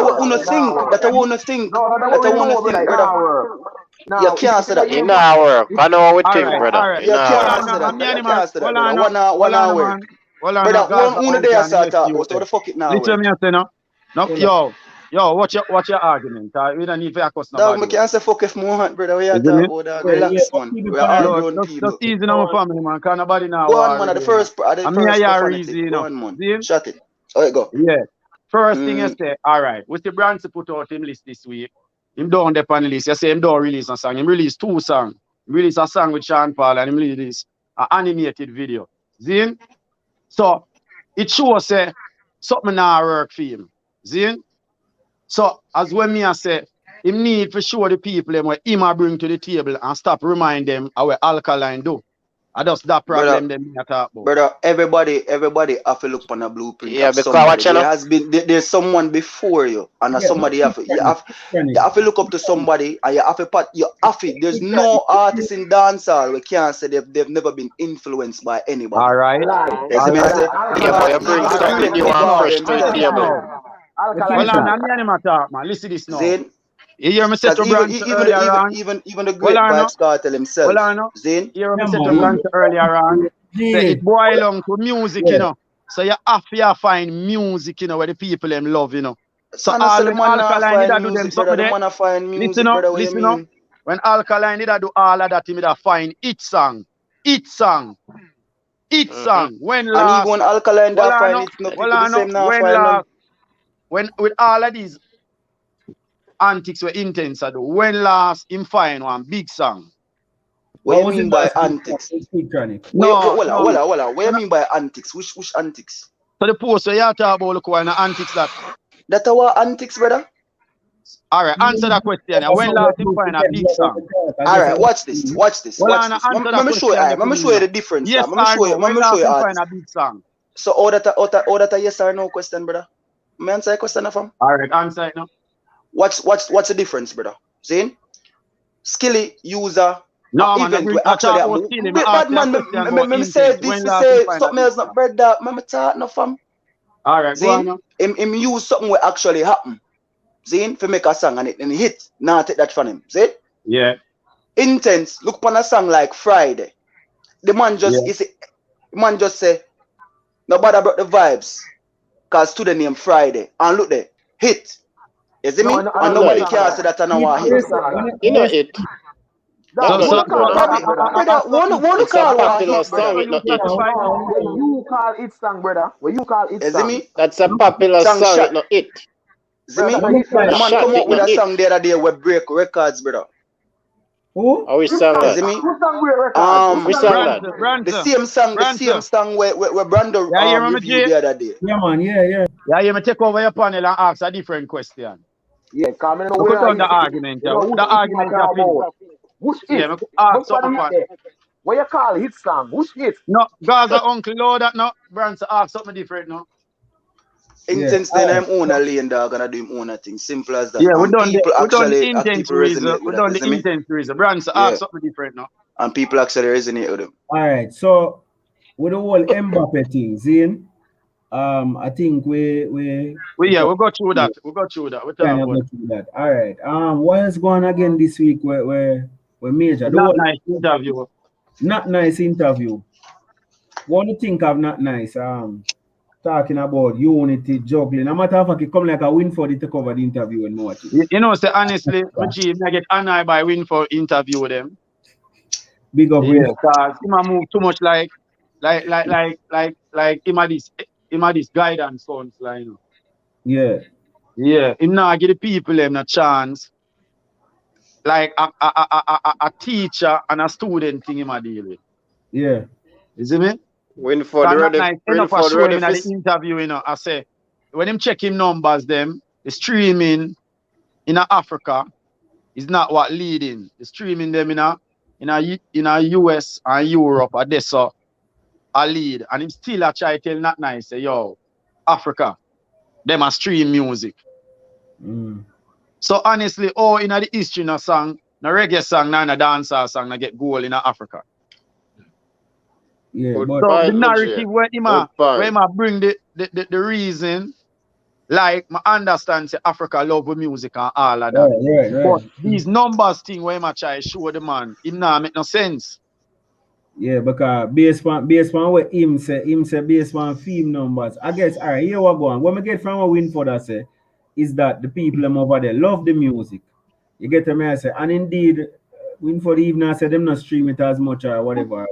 wanna think. That I wanna think, brother. You can't say that. It not work. I know what we think, brother. You can't say that. You can't say that, brother. One hour. Brother, one day I start talking. What the fuck it now? Listen me, say no. No, yo, what's your argument? We don't need to accuse nobody. Dog, I can't say fuck if more, brother. We are talking about that. Relax, man. We are all grown people. Just easy on my family, man. Can't nobody now. Go on, man. The first go on, man. Shut it. All right, go. Yeah. First thing you say, all right, with the brands to put out him list this week, him don't the pan list. You say him don't release a song. Him release 2 songs. He release a song with Sean Paul and him release an animated video. See? So it shows say something now work for him. See? So as when me I say, him need for sure the people them what him a bring to the table and stop remind them how what alkaline do. I just that problem them I talk about. Brother, everybody have to look on a blueprint. Yeah, because there's someone before you, and somebody you have to look up to somebody, and you have to there's no artist in dancehall we can't say they've never been influenced by anybody. All right. You bring something you want fresh to the table. Hold on, man. Listen this now. Zane, you hear me say to Branch even the great Vybz Kartel himself. Zane, you hear me say to Branch earlier on. Say it boil down to music, you know. So you have to find music, you know, where the people them love, you know. So alkaline did do them something there. Listen up. When alkaline did do all of that, he did find each song. When last, and even alkaline that find it's not the same now. When with all of these antics were intense, when last him find one big song. What do you mean by antics? No. What do you mean by antics? Which antics? So the post where you talk about look what antics that. That our antics, brother? Alright, answer that question. When last him find a big song? Alright, watch this. Let me show you the difference. Yes, let me show you find a big song. So all that a yes or no question, brother? Me answer a question of him? Alright, answer it now. What's the difference, brother? See? Skilly user. No, man, event actually. Bad man, me say this, say something else not brother. Me talk no fam. Alright, go on now. Him use something what actually happen. See? For make a song and it hit. Now take that from him. See? Yeah. Intence, look upon a song like Friday. The man just say, nobody brought the vibes. Cause to the name Friday. And look there. Hit. You see me? And nobody can say that I know what hit. You know it. Brother, one call popular song, it not it. When you call it song, brother. When you call it song. Me? That's a popular song, it not it. See me? The man come up with a song the other day with break records, brother. Who? How we sang that? Who sang great record? We sang that. The same song where Brando reviewed the other day. Yeah, man, yeah. Yeah, you may take over your panel and ask a different question. Yeah, come in We put on the argument. The argument you finish. Which Yeah, hit? me ask something. What you call hit song? Which hit? No, Gaza Uncle Low that no. Brands ask something different no. Intence then I'm own a lane dog and I do him own a thing. Simple as that. Yeah, we and done people the and intense people reason. resonate We with done that, the isn't it? intense reason. Brands ask something different now. And people actually resonate with them. All right, so with the whole Mbappe thing, Zane, I think we go through that. We go through that. We talk about that. All right. What is going on again this week? Where major? Not nice interview. Not nice interview. What do you think of not nice? Talking about unity, juggling. No matter if it come like a win for the take over the interview and watch it. You know, say honestly, I get annoyed by win for interview with them. Big up win. Because he might move too much like him at this guidance sounds like, you know. Yeah. Yeah. Him now give the people them a chance. Like a teacher and a student thing him a deal with. Yeah. You see me? Winford ready. Winford ready for the interview, you know. I say when him check him numbers, them the streaming in Africa is not what leading. The streaming them in a US and Europe are this so a lead, and him still a try tell not nice say yo Africa, them a stream music. So honestly, in the history no song, no reggae song, no dancehall song, no get goal in Africa. Yeah, so but the narrative where he bring the reason, like I understand say Africa love music and all of that. Right. But these numbers thing where he try show the man, it not make no sense. Yeah, because based on what him say based on film numbers. I guess all right, here we go on. What we get from a Winford I say is that the people them over there love the music. You get me I say, and indeed Winford even I say them not stream it as much or whatever.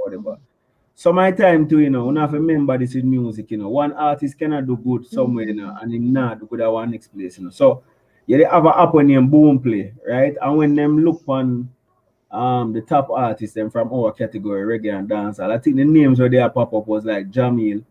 So my time too, you know, we have to remember this in music, you know. One artist cannot do good somewhere, you know, and him not do good at one next place, you know. So yeah, they have an app named Boom Play, right? And when them look on the top artists them from our category, reggae and dancehall, I think the names where they pop up was like Jamil,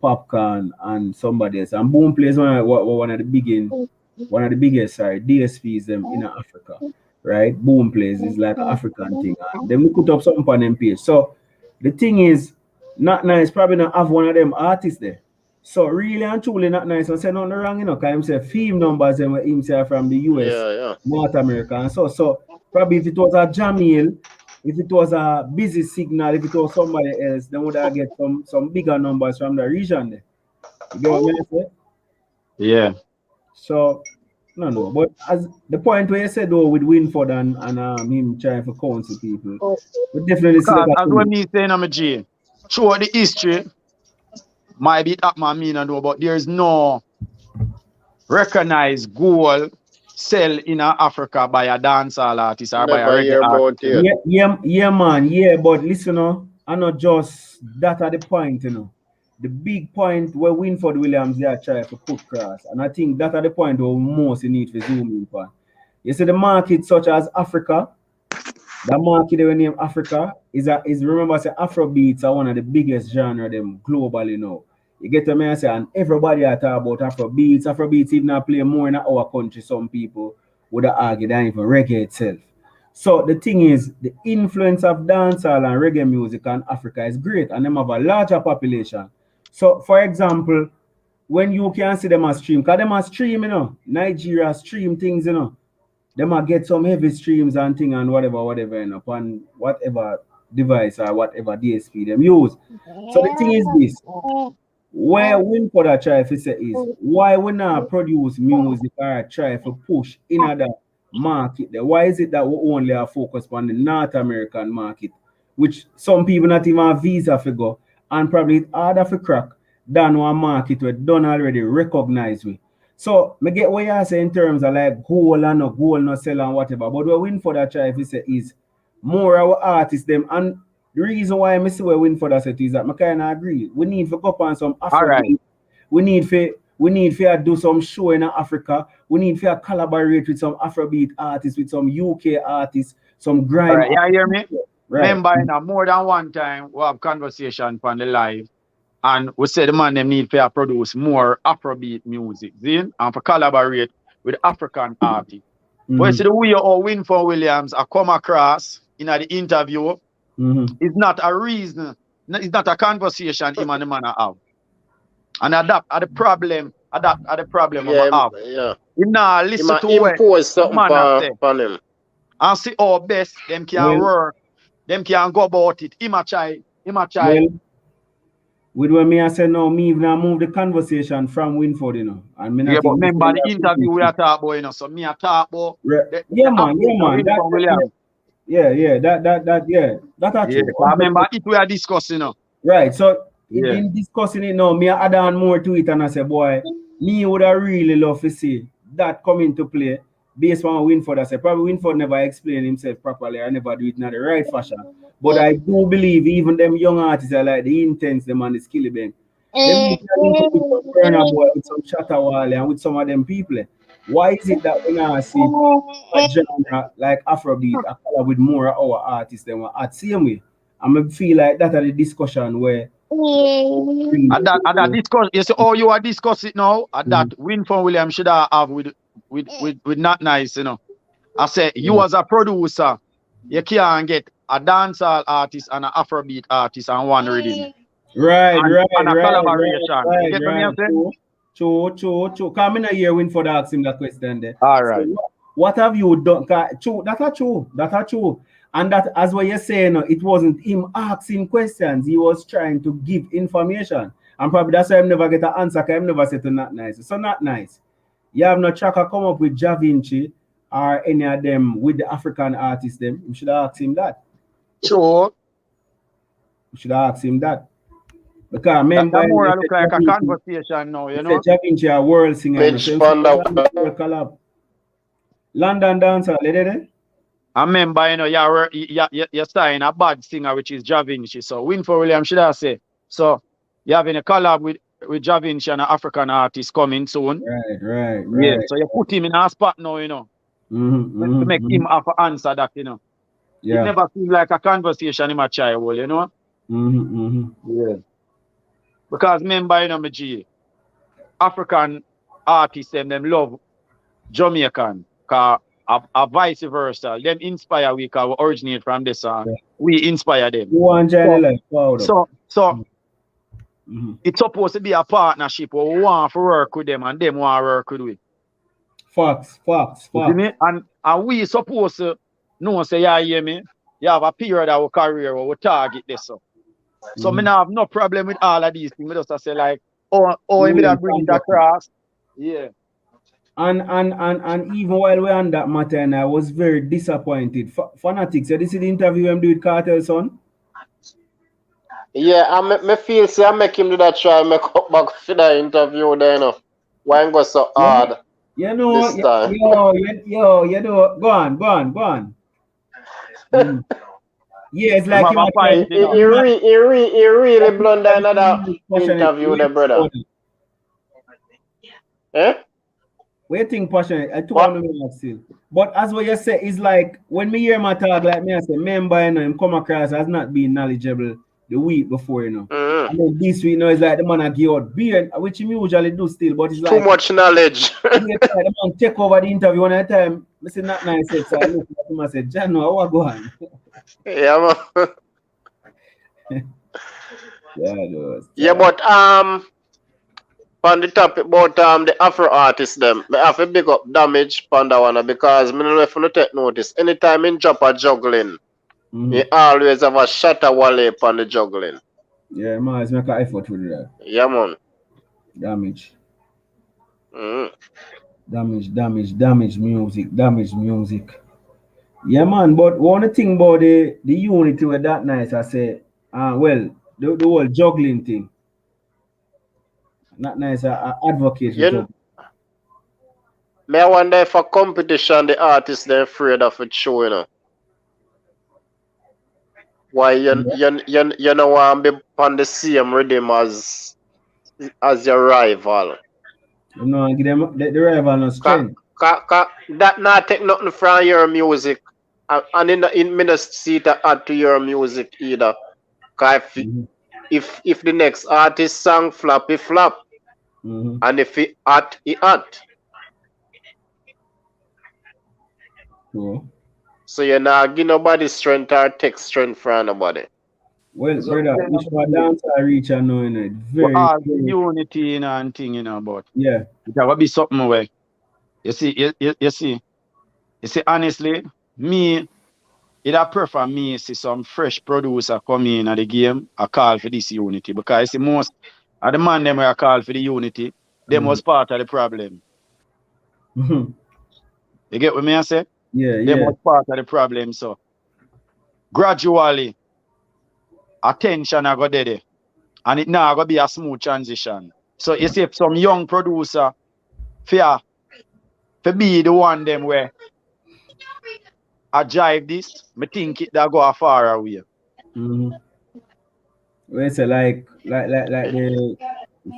Popcorn, and somebody else. And Boom Play is one of the biggest DSPs them in Africa, right? Boom Plays is like an African thing. And then we put up something on them page. So the thing is, Not Nice probably not have one of them artists there. So really and truly Not Nice, I say nothing wrong, you know, because him say film numbers and him say from the US, North America and so probably if it was a Jamil, if it was a Busy Signal, if it was somebody else, then would I get some bigger numbers from the region there. You get what I say? Yeah. So no. But as the point where you said though with Winford and him trying to counsel people, we definitely see that. As when me saying I'm a G, throughout the history, might be that man mean and do, but there's no recognized goal sell in Africa by a dancehall artist or by a reggae artist. Yeah, man. Yeah, but listen, I not just that at the point, you know. The big point where Winford Williams they are trying to put cross, and I think that at the point where most you need to zoom in for. You see the market such as Africa, the market they name Africa is remember say Afrobeats are one of the biggest genre them globally now. You get to me I say, and everybody are talk about Afrobeats. Afrobeats even not play more in our country. Some people would argue than even reggae itself. So the thing is, the influence of dancehall and reggae music in Africa is great, and them have a larger population. So, for example, when you can see them as stream, because them are stream, you know, Nigeria stream things, you know, them are get some heavy streams and thing and whatever, you know, upon whatever device or whatever DSP them use. So the thing is this, where Winford try to say is, why we not produce music or try to push in other market there? Why is it that we only are focused on the North American market, which some people not even have visa for go, and probably it's harder for crack than one market we don't already recognize we. So me get what you say in terms of like goal no sell and whatever, but what Winford try to say is more our artists them, and the reason why I see where Winford said is that I kind of agree. We need to go up on some Afrobeat. Right. We need to We need to do some show in Africa. We need to collaborate with some Afrobeat artists, with some UK artists, some grime. Right, you hear me? Right. Remember, more than one time we have conversation on the live, and we say the man them need to produce more Afrobeat music, and for collaborate with African artists. But you see the way how Winford Williams I come across in the interview is not a reason, it's not a conversation him and the man have. And adapt at the problem, we have. Yeah. He now listen to what the man say. Him. And see how best them can work, them can go about it. Him a try. Well, with when me I say no, me even move the conversation from Winford, you know. And me yeah, but remember the interview we are talking about, you know. So me a talk about man. That actually. I remember it we are discussing, you know. Right. So in discussing it now, me add on more to it and I say, boy, me would have really love to see that come into play based on Winford. I say probably Winford never explained himself properly. I never do it in the right fashion. But I do believe even them young artists are like the Intence, them and the Skillibeng. Them with some Shatawale and with some of them people. Why is it that when I see a genre like Afrobeat, I color with more of our artists than what at same way? I feel like that are the discussion where and that discuss, you see, you are discussing now, that Winford Williams should have with Not Nice, you know. I say you as a producer, you can't get a dancehall artist and an Afrobeat artist and one reading. Right. And a collaboration. You get what I'm saying? True. Come in a year Winford ask him that question there. All right. So, what have you done? That's true. And that, as what you're saying, it wasn't him asking questions. He was trying to give information. And probably that's why I never get an answer, because I never said to Not Nice. So Not Nice. You have no tracker come up with Da Vinci or any of them with the African artists them. You should have asked him that. Sure. You should have asked him that. Because remember, that more look like a conversation now, you know. Da Vinci a world singer. Collab. London dancer, lady. I remember, you know, you're starting a bad singer, which is Da Vinci. So Winford Williams should have said. So you're having a collab with Da Vinci and an African artist coming soon. Right. Yeah. So you put him in a spot now, you know. To make him have to answer that, you know. Yeah. It never seemed like a conversation in my child, you know. Yeah. Because remember, you know, my G, African artists them love Jamaican. Cause a vice versa. Them inspire we can originate from this song. We inspire them. So it's supposed to be a partnership where we want to work with them and them want to work with we. Facts. And we supposed to know, say, yeah, hear me? You have a period of our career where we target this. So me not have no problem with all of these things. Me just say like, me that bring it across. Yeah. And even while we're on that matter, and I was very disappointed. Fanatics, you see the interview I'm doing with Kartel, son? Yeah, I feel say I make him do that try make up back for that interview there, you know. Why it go so hard? You know, this time. you know, go on. Yeah, it's like he really blunder another interview there, brother. Eh? Waiting passionate. I told him still. But as what you say, it's like when me hear my talk like me, I say, member, you know, him come across as not being knowledgeable the week before, you know. And then this week, you know, it's like the man I give out beer, which him usually do still, but it's like too much knowledge. The man take over the interview one at a time. I say Not Nice, so I look at him and say, Jano, how I go on? Yeah, man. Yeah, but on the topic about the Afro artists them, I have a big up Damage on that one because I don't know if you take notice. Anytime in drop a juggling, he always have a Shatawale on the juggling. Yeah, man, it's make an effort to do that. Yeah, man. Damage music. Yeah, man, but one thing about the unity with That Nice, I say, well, the whole juggling thing. Not Nice, advocate. May I wonder if a competition the artists they're afraid of it show, you know. Why you know want to be on the same rhythm as your rival. You know, and give them the rival no strength. That not take nothing from your music. And in me not see that add to your music either. Cause if the next artist song flop, it flop. And if it hot, it hot. Cool. So you're not give nobody strength or take strength from nobody. Well, brother, which one dance I reach and know, you know, very, all very unity, you know, and thing, you know, but yeah. it will be something where you see, honestly, me, it I prefer me see some fresh producer come in at the game, I call for this unity. Because I see most of the man them where I call for the unity, them was part of the problem. You get what me I say? Yeah, Them yeah. was part of the problem. So gradually attention I go there. And it now gonna be a smooth transition. So you see if some young producer fear to be the one them where I drive this, me think it that go far away. Well, it's like the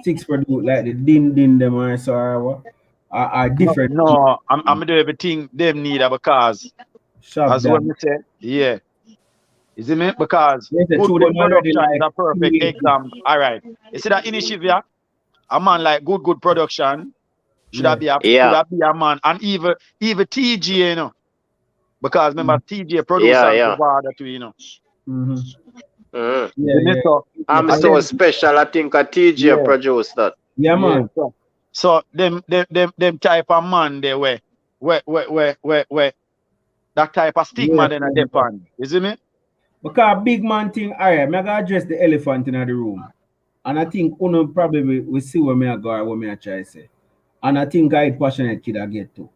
six produce like the din them or so are different. No, I'm do everything them need because Shop as what down. me say, yeah. Is it me? Because Yes, good them already production is like a perfect example. All right. You see that initiative, a man like good production should Yeah. be a man, and even TG, you know. Because remember TG producer is harder to, you know. I'm so special. I think a TJ produced that. Yeah, man. So them type of man they where that type of stigma then a depend. You see me? Because big man thing, alright, I'm gonna address the elephant in the room. And I think Uno probably will see where me I go or what me I try to say. And I think I passionate kid I get to.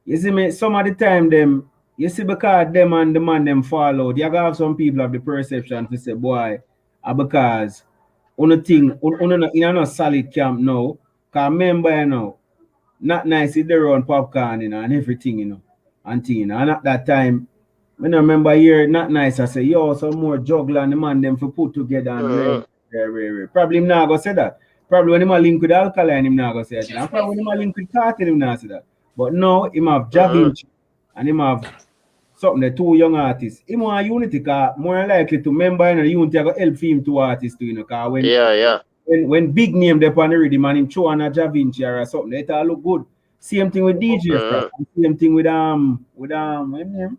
You see me, some of the time them, you see because them and the man them fall out, you have some people have the perception to say, boy, because Uno thing, Uno in a solid camp now. Cause remember, you know, not nice if they run popcorn, you know, and everything, you know, and thing, you know. And at that time, I remember here, not nice. I say, yo, some more juggler and the man them for put together and Probably him not gonna say that. Probably when him a link with Alkaline, him not gonna say that. And probably when him a link with Kartel, him not say that. But now him have Javinci and him have something the two young artists. Him want unity cause more likely to member in the unity go help him two artists too, you know. Cause when big name they on the rhythm and him show on a Javinci or something, it all look good. Same thing with DJ same thing with what name?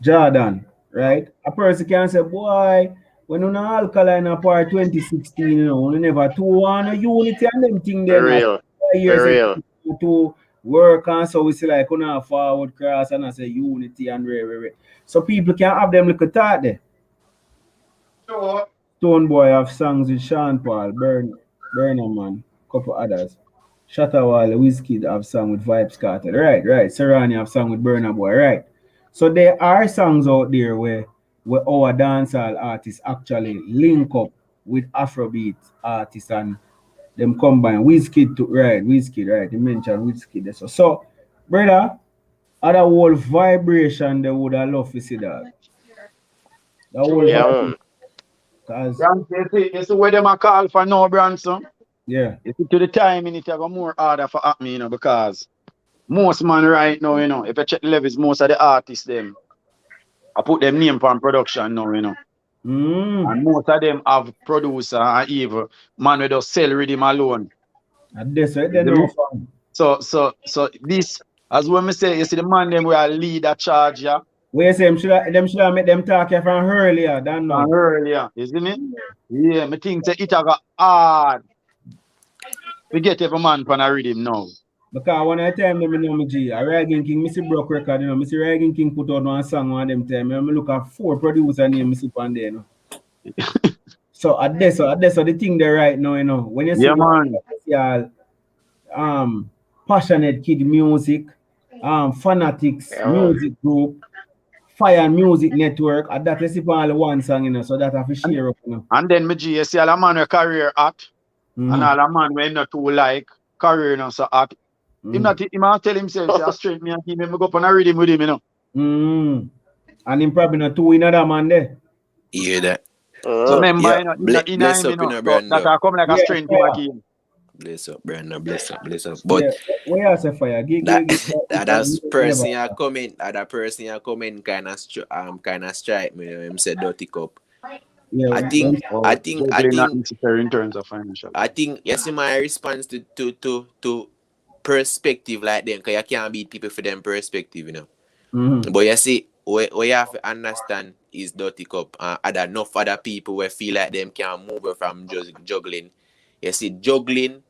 Jordan, right? A person can say, boy, when on Alkaline apart 2016, you know, we never two on a unity and them thing then years to work and so we see like on a forward cross and I say unity and so people can have them little thought there. Sure. Stone Boy have songs with Sean Paul, Burner Man, couple others. Shatterwall, Whiskey have song with Vybz Kartel, right. Serrani have song with Burner Boy, right. So there are songs out there where our dancehall artists actually link up with Afrobeat artists and them combine. Whiskey, right? You mentioned Whiskey there. So, brother, other whole vibration they would have loved to see that. The whole vibration. You see where them a call for no Branson? Yeah. You see to the time in it go more harder for me, you know, because most man right now, you know, if I check the levels, most of the artists them, I put them name on production now, you know. And most of them have producer and even man with just sell rhythm alone. And that's right, they know fun. So this, as when me say, you see the man them will lead a charge, yeah. Where say them should have make them talk here from earlier than now. From earlier, you see me? Yeah, me think that it got hard. We get every man from a rhythm now. Because one of the time them know me G, a Ragging King, Missy broke record, you know, Missy Ragging King put out one song one of them time. I look at 4 producer name Missy on there, you know. So at this the thing there right now, you know. When you see passionate kid music, fanatics music group, Fire Music Network, and that is only one song, you know, so that have to share up, you know. And then me G, you see all the man with career at and all the man when not too like career, you know, so at him not tell himself, say, straight me and him go up on a rhythm with him, you know. And him probably not two in other man there. You hear that? So remember, you know, in him, you know, so that are coming like a strength to him. Bless up, Brandon. Bless up, bless up. But yeah, we are say fire. that's person you comment. That person you comment kind of strike me. Him say dirty cup. Yeah, I think not necessary in terms of financial. I think yes, my response to perspective like them, because you can't beat people for them perspective, you know. Mm-hmm. But you see, what you have to understand is dirty cup. Enough other people where feel like them can move from just juggling. You see, juggling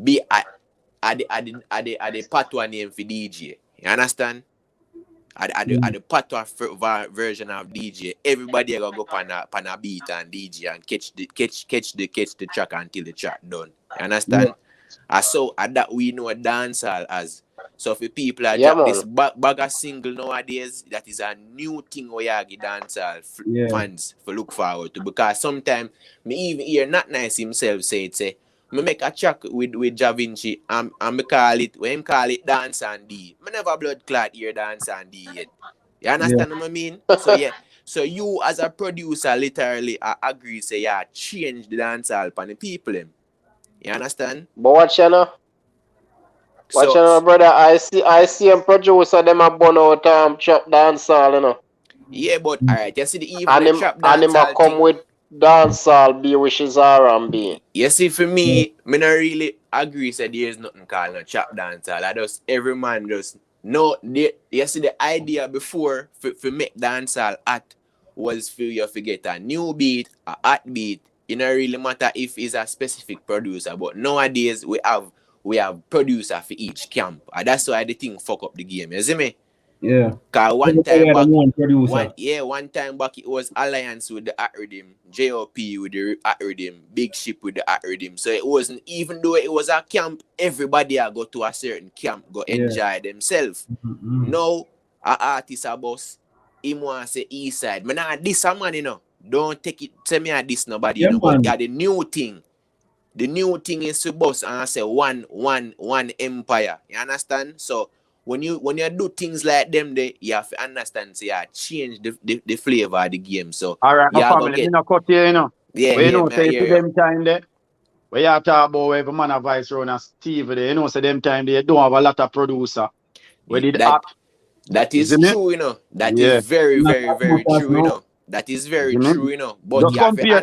be at the patois name for DJ. You understand? At the patois version of DJ, everybody gonna go pan a beat and DJ and catch the track until the track done. You understand? So at that we know a dancehall as. So for people that drop this bag of single nowadays, that is a new thing where you dancehall fans for look forward to, because sometimes me even hear Not Nice himself say me make a track with Ja Vinci and me call it, when him call it Dance and D. Me never blood clot hear Dance and D yet. You understand what I mean? So yeah. So you as a producer literally agree say change the dancehall for the people. You understand? But watch you know. Watch you know, brother. I see a producer them a burn out trap dancehall, you know. Yeah, but alright, you see the even the trap dancehall and him a come with dancehall be wishes R&B. You see, for me, me not really agree say there is nothing called no trap dancehall. I just every man just know you see the idea before for make dancehall hot was for you to get a new beat, a hot beat. It don't really matter if it's a specific producer, but nowadays we have producer for each camp. And that's why the thing fuck up the game. You see me? Yeah. Cause one time back it was alliance with the At Rhythm, JOP with the At Rhythm, Big Ship with the At Rhythm. So it wasn't, even though it was a camp, everybody go to a certain camp, go enjoy themselves. Now a artist a boss, him want say east side. Man, nah, this a man, you know. Don't take it, say me a this nobody, you know, but the new thing. The new thing is to boss and I say one empire. You understand? So when you do things like them, you have to understand. So change the flavor of the game. So alright, my family, not cut here, you know. Yeah, but you know, say to them time there, where you talk about every man a vice runner Steve there, you know, say them time they don't have a lot of producer. Where did that is true, you know. That is very, very, very true, you know. That is very true, you know. But just compare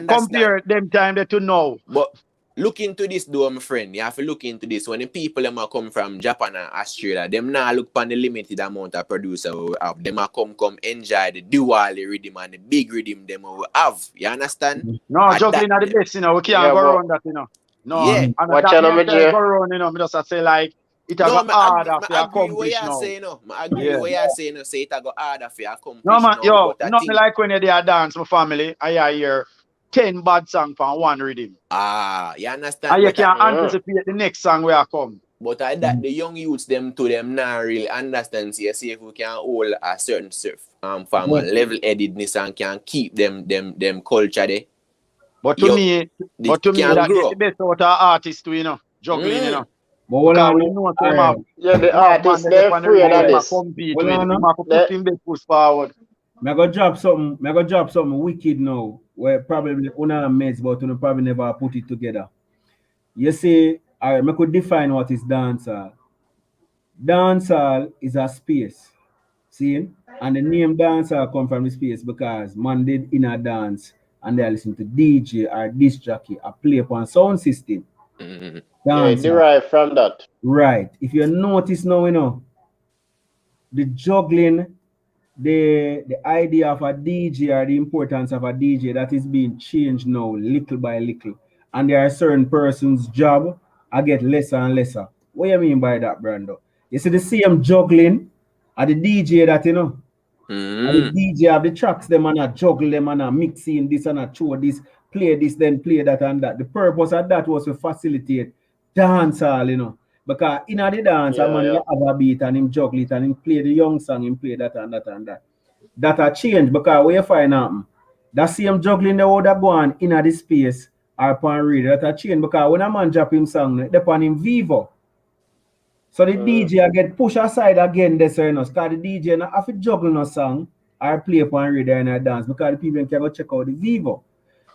them time there to now. But look into this though, my friend. You have to look into this. When the people them come from Japan and Australia, them now look on the limited amount of producer we have. Them come enjoy the dual rhythm and the big rhythm them we have. You understand? No, juggling are the best, you know. We can't go around that, you know. No, yeah. And watch out, go around, you know. Me just say like it has got harder for you accomplish now. I agree what you're saying. No, say it has got harder for you accomplish. No man, yo, nothing like when you there dance, my family. I hear 10 bad songs from one rhythm. You understand? And you can anticipate the next song where I come. But that the young youths them now really understand. So you see if we can hold a certain form of level-headedness and can keep them culture there. But to me, that the best out of artists too, you know, juggling, you know. But the artists they're free of this. I go drop something wicked now, where probably una mates, but una probably never put it together. You see, I could define what is dancehall. Dancehall is a space. See? And the name dancehall come from the space because man did in a dance and they listen to DJ or disc jockey or play upon sound system. Yeah, derived from that. Right. If you notice now, you know, the juggling, the idea of a DJ or the importance of a DJ, that is being changed now little by little. And there are certain persons' job I get lesser and lesser. What do you mean by that, Brando? You see the same juggling at the DJ that, you know, and the DJ have the tracks them and I juggle them and I mix in this and I show this, play this, then play that and that. The purpose of that was to facilitate dancehall, you know. Because in the dance, a man have a beat and him juggle it and him play the young song, him play that and that and that. That a change because where you find out that same juggling they would have gone in the space or upon radio. That a change because when a man drop him song, they upon him vivo. So the DJ get pushed aside again this you know, because the DJ not have to juggle no song or play upon radio and a dance because the people can go check out the vivo.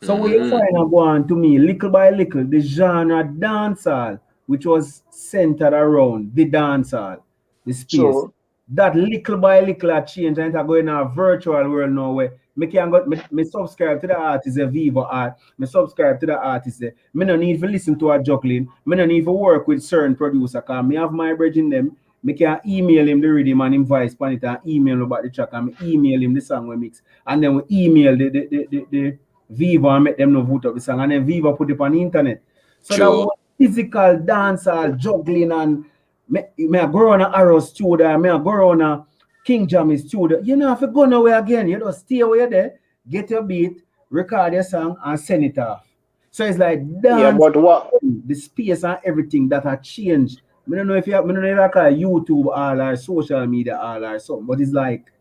So we find a go on to me, little by little, the genre dancehall, which was centered around the dancehall, the space. Sure. That little by little a change and it go in a virtual world now where me can go me subscribe to the artist Viva art, me subscribe to the artist. Me no need to listen to a juggling, me no need to work with certain producer because me have my bridge in them. Me can email him the rhythm and him voice pan it and email about the track and me email him the song we mix. And then we email the Viva and make them know vote up the song and then Viva put it on the internet. So that was physical dancehall juggling and me go on a Arrow studio, me go on a King Jammy studio. You know, if you go nowhere again, you just stay where you're there, get your beat, record your song, and send it off. So it's like dance, but what the space and everything that has changed. I don't know if you have, I don't know if I call YouTube all or social media all or something, but it's like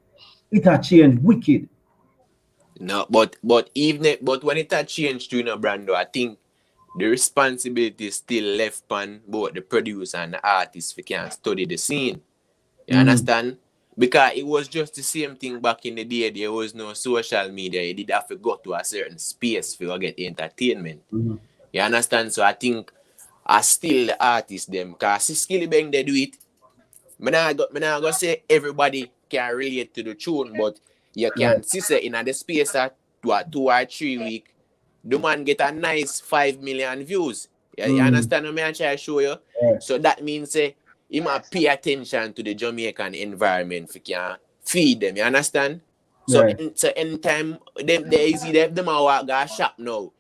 it has changed wicked. No, but even but when it has changed to Brando, I think the responsibility is still left on both the producer and the artist if you can study the scene. You understand? Because it was just the same thing back in the day. There was no social media. You did have to go to a certain space for get entertainment. You understand? So I think I still the artists them. Because Skillibeng they do it. I'm not going to say everybody can relate to the tune, but you can see say in the space of 2 or 3 weeks, the man get a nice 5 million views. You understand what I'm trying to show you? So that means he might pay attention to the Jamaican environment if you can feed them. You understand? So anytime them walk go shop now,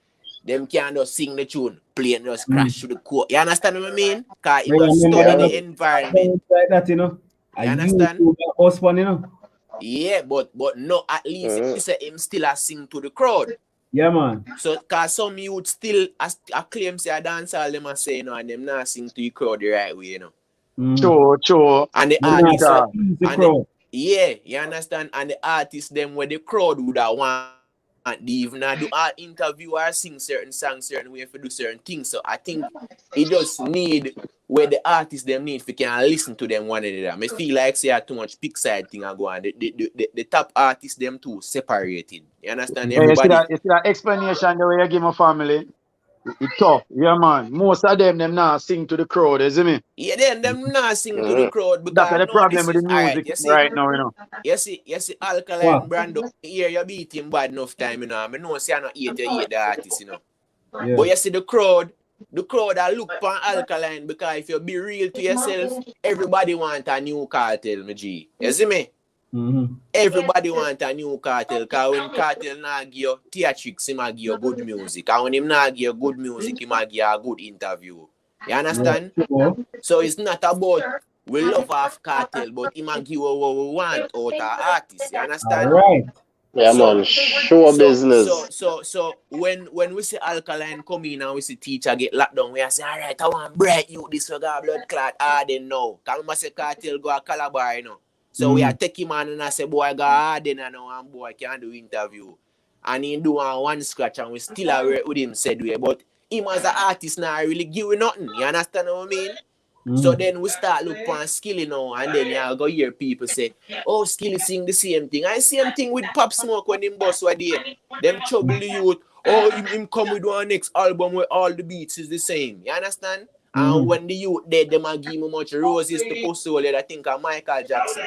them can just sing the tune, play and just crash to the core. You understand what I mean? Because it must study the environment. Like that, you know. You understand? One, you know. Yeah, but no, at least him still a sing to the crowd. Yeah, man. So, cause some youth still claim say a dance all them a say, you know, and them not sing to the crowd the right way, you know. Sure. And the artists, you understand? And the artists them where the crowd would have want even do art interview or sing certain songs certain way for do certain things. So I think it just need where the artists them need if you can listen to them one another. I feel like say too much pick side thing I go on. The top artists them too separated. You understand? Everybody. You see that explanation the way you give my family. It's tough, yeah, man. Most of them not sing to the crowd, you see me? Yeah, them not sing to the crowd because that's the problem with the music right now, you know. You see, Alkaline Brando, here you beat him bad enough time, you know. I know say I not hate the artist, you know. Yeah. But you see the crowd I look for Alkaline because if you be real to yourself, everybody want a new cartel, my G. You see me? Everybody want a new cartel because when cartel not give you theatrics, he might give you good music. And when him not give you good music, he might give you a good interview. You understand? So it's not about we love half cartel, but he might give you what we want out of artists. You understand? Right. Yeah, man. Show business. So when we see Alkaline come in and we see teacher get locked down, we say, all right, I want bright you this for blood clot. They know. Because we say cartel go a Calabar, you know. So we are taking man and I say, boy, go hard then and one boy can do interview. And he do one scratch and we still are with him said way. But him as an artist now really give you nothing. You understand what I mean? So then we start look for Skilly now and then you go hear people say, oh, Skilly sing the same thing. And same thing with Pop Smoke when him boss were there. Them trouble the youth. Oh, him come with one next album where all the beats is the same. You understand? And when the youth dead, them a give me much roses to post all that I think of Michael Jackson.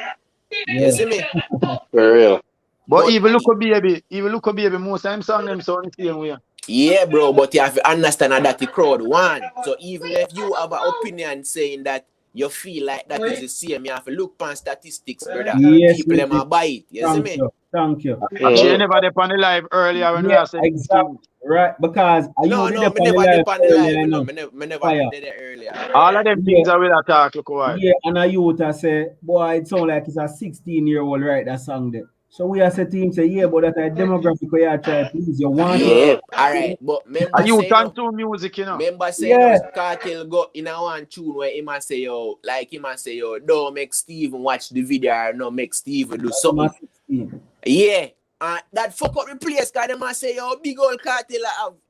You see me? For real. But even look at baby, most of them song them sound the same way. Yeah, bro, but you have to understand that the crowd want. So even if you have an opinion saying that you feel like that is the same, you have to look on statistics, brother. Yes, people them a buy it. You see me? Thank you. Actually, you never did on the live earlier when we are saying exactly. Right, because me never did on the live. No, me never did it earlier. All of them things are with attack, look why. Yeah, and a youth say, boy, it sounds like it's a 16-year-old right that song there. So we are saying to him, say, yeah, but that's a demographic where you try, please, you want it. All right, but remember you can do music, you know. Remember saying Cartel go in a one tune where he must say, yo, don't make Steven watch the video or no make Steven do something. Yeah. That fuck up the place, because they must say, yo, big old Cartel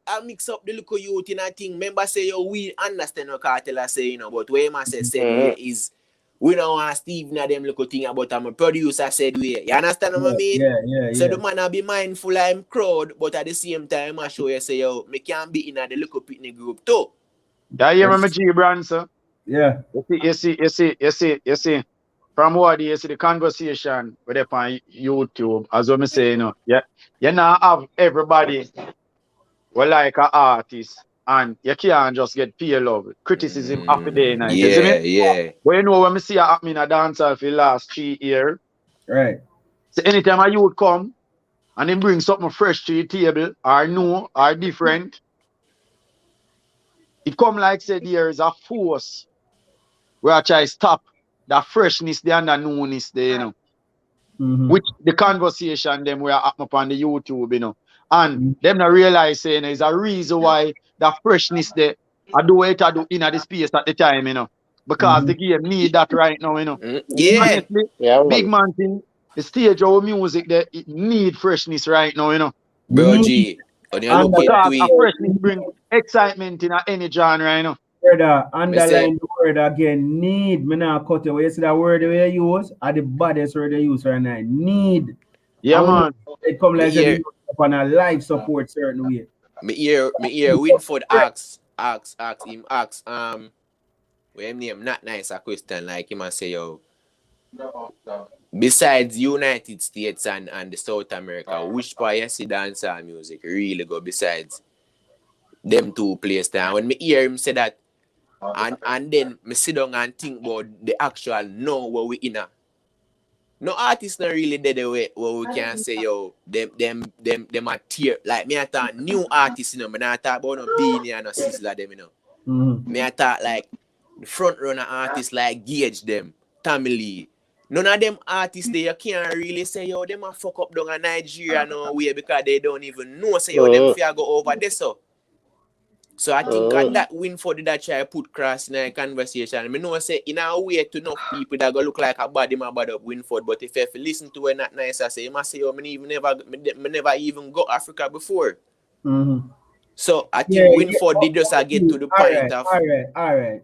I mix up the local youth in a thing. Remember say, yo, we understand what Cartel are saying, you know, but where he must say is We don't want Steve na them little thing about I'm a producer said we. You understand what I mean? Yeah. So the man be mindful of him crowd, but at the same time I show you say yo, me can't be in the little pitney group too. Yeah, you remember G Brand, sir? Yeah. You see. From what you see the conversation with up on YouTube, as I'm saying, you now have everybody who like an artist and you can't just get peer love. Criticism after day night. You see me? Yeah. But you know when me see it happening in a dancehall for the last 3 years. Right. So anytime a youth come and him bring something fresh to your table or new or different, it come like say there is a force where I try to stop the freshness there and the newness there, you know. Which the conversation them were up on the YouTube, you know. And them not realize saying there's a reason why the freshness there I do it I do in the space at the time, you know. Because the game need that right now, you know. Yeah. Honestly, big man thing, the stage of music there, it need freshness right now, you know. Bro G, when you look Because into a it, freshness bring excitement in any genre, you know. Brother, underline the word again. Need. Me not cut it. When you see that word we use, are the baddest word they use right now. Need. Yeah, man. It come like a on a life support certain way. Me hear Winford ask him where him name not nice a question like him and say yo. Besides United States and the South America, which part you see dancehall music really go besides them two places there? When me hear him say that and then me sit down and think about the actual know where we in a. No artists not really dead away where we can say yo them are tier like me I thought new artists, you know, me not talk about no Beanie and no Sizzla them, you know. Me I thought like the front runner artists like Gage them, Tommy Lee. None of them artists there you can't really say yo them a fuck up down in Nigeria no way because they don't even know say yo them fear go over there so. So I think that Winford did that try put cross in a conversation. I know say in a way to enough people that go look like a body man bad up Winford, but if you listen to it not nice, I say you must say yo me never even go Africa before. So I think Winford did just get to the point of all right.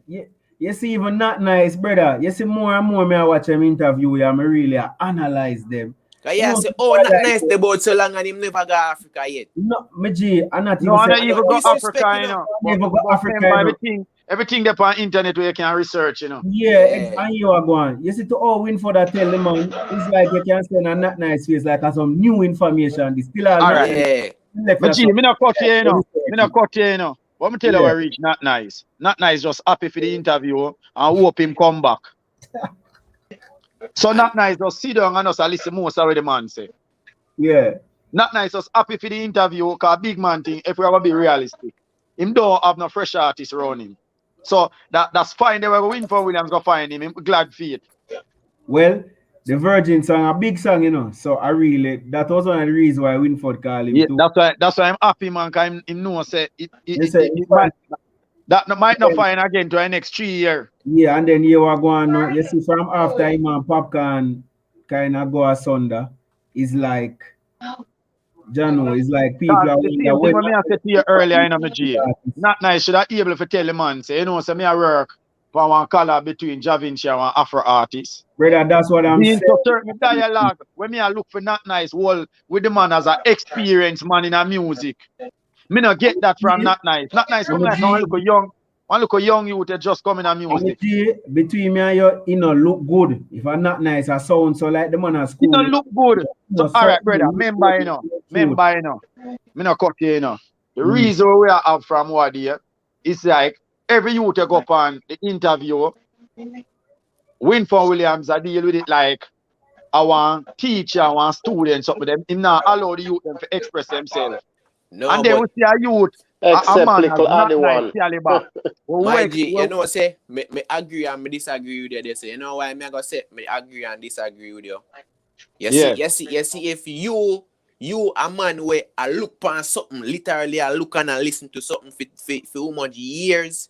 You see even not nice, brother. You see more and more me I watch them interview and me really analyze them. Yeah, say, oh, not nice they about so long and him never go Africa yet. No, Meji, I'm not even saying even go Africa, you know. Never go Africa. Everything there on internet where you can research, you know. Yeah. And you are going. You see to all Winford that tell the man, it's like you can send a not nice face like some new information. This still all right. Meji, me not cut here, you know. Me not cut here, you know. What me tell you what reach not nice. Not nice, just happy for the interview and hope him come back. So not nice, just sit down and just listen most of what the man say. Yeah. Not nice, just happy for the interview, because big man thing, if we ever be realistic, him don't have no fresh artist around him. So that's fine. They were win for Williams go find him. I'm glad for it. Well, the Virgin song, a big song, you know. So I really that was one of the reasons why Winford called him too. That's why I'm happy, man, because him know say that might not find again to the next 3 years. Yeah, and then you were going, you see, from after him and Popcorn kind of go asunder, it's like, Jano, it's like people are when I said to you earlier, you know, G, not nice, should I be able to tell the man, say, you know, say me I work for one collab between Javinci and one Afro artist. Brother, that's what I'm saying. So certain dialogue, when me I look for not nice, well, with the man as an experienced man in a music. Me not get that from not nice. Not nice come like one look a young youth that just come in a music. Between me and you, it no look good. If I'm not nice, I sound so like the man at school. It don't look good. So, all right, brother, remember, you know. Me not cut you know. The reason we have from what here is like every youth go up on the interview. Winford Williams, I deal with it like I want teacher, I want students up with them. Him not allow the youth them to express themselves. No, and then we see a youth, except a man little not anyone. nice caliber. My G, you know say me agree and me disagree with you. They say, you know why me I go say me agree and disagree with you. You see, if you a man where I look on something, literally I look and I listen to something for how much years,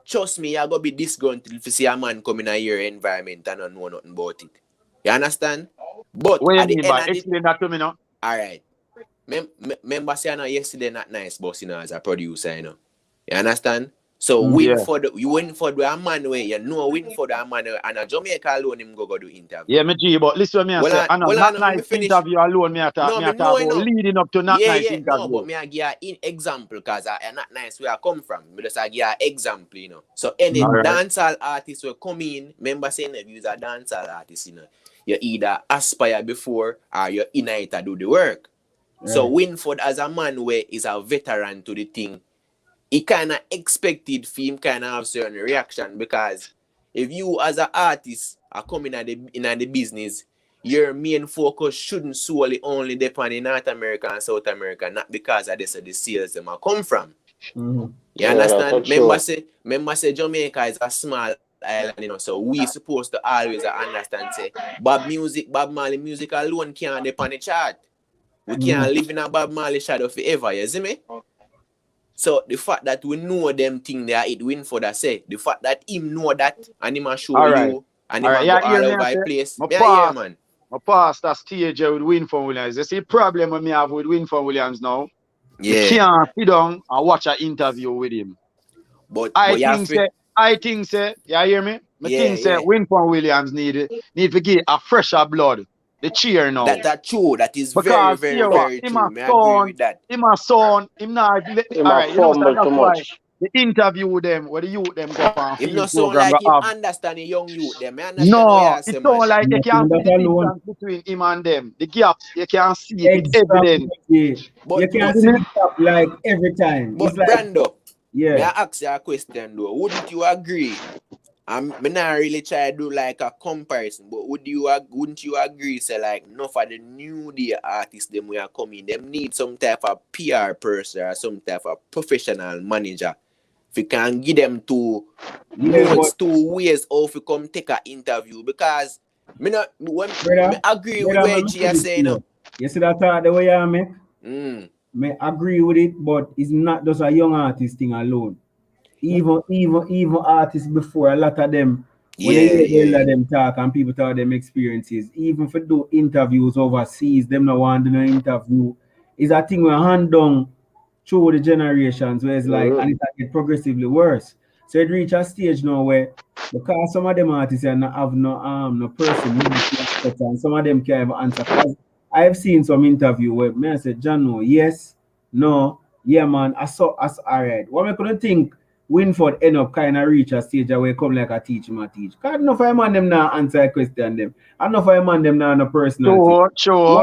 trust me, I go be disgruntled if you see a man come in a your environment and don't know nothing about it. You understand? But what at the you mean end by explain that to me now? Alright. Remember say I know yesterday not nice boss, you know, as a producer, you know. You understand? So Yeah. Winford with a man where you know Winford a man and a Jamaica alone him go do interview. Yeah, me G, but listen to me, I say, I know not nice interview alone, me about leading up to not nice interview. No, but me I give an example because I not nice where I come from. Me just I give an example, you know. So any dancehall artist will come in, remember saying if you're a dancehall artist, you know, you either aspire before or you're in it to do the work. Yeah. So Winford as a man where is a veteran to the thing, he kind of expected for him kind of have certain reaction because if you as an artist are coming in the business, your main focus shouldn't solely only depend in North America and South America, not because of this the sales them come from. Mm-hmm. You understand? Remember say Jamaica is a small island, you know, so we supposed to always understand say Bob Marley music alone can't depend on the chart. We can't live in a Bob Marley shadow forever, you see me? So the fact that we know them thing there, it win for that say. The fact that him know that and him show you and him go all over the place. Man. My past that stage with Winford Williams. You see the problem with me have with Winford Williams now. Yeah. You can't sit down and watch an interview with him. I think say, you hear me? I think say Winford Williams need to give a fresher blood. The cheer now. That's true. That is because very true. I agree with that. Him a son, him not alright, you know, so that's why the interview with them, where the youth them go on. Him not sound like him understand the young youth them. No, it sound like they can't see the difference between him and them. The gap, you can't see it, it's evident. But you can't see the gap like every time. But like, Brando, may I ask you a question though? Wouldn't you agree? I'm not really try to do like a comparison, but wouldn't you agree? Say like enough of the new day artists them we are coming, them need some type of PR person or some type of professional manager. If you can give them two ways of you come take an interview because me agree with what you are saying. You see that the way I make? Me agree with it, but it's not just a young artist thing alone. Even artists before, a lot of them, when they hear them talk and people tell them experiences, even for do interviews overseas, them not want to do no interview. It's a thing we hand down through the generations where it's like, and it get progressively worse. So it reach a stage now where, because some of them artists have no person and some of them can't even answer. Because I've seen some interview where me I said, John, no, yes, no, yeah, man, I saw us all right. What I couldn't think Winford end up kind of reach a stage where come like a teach. Because enough of man them now answer a question them. Enough of man them now no personality. Sure.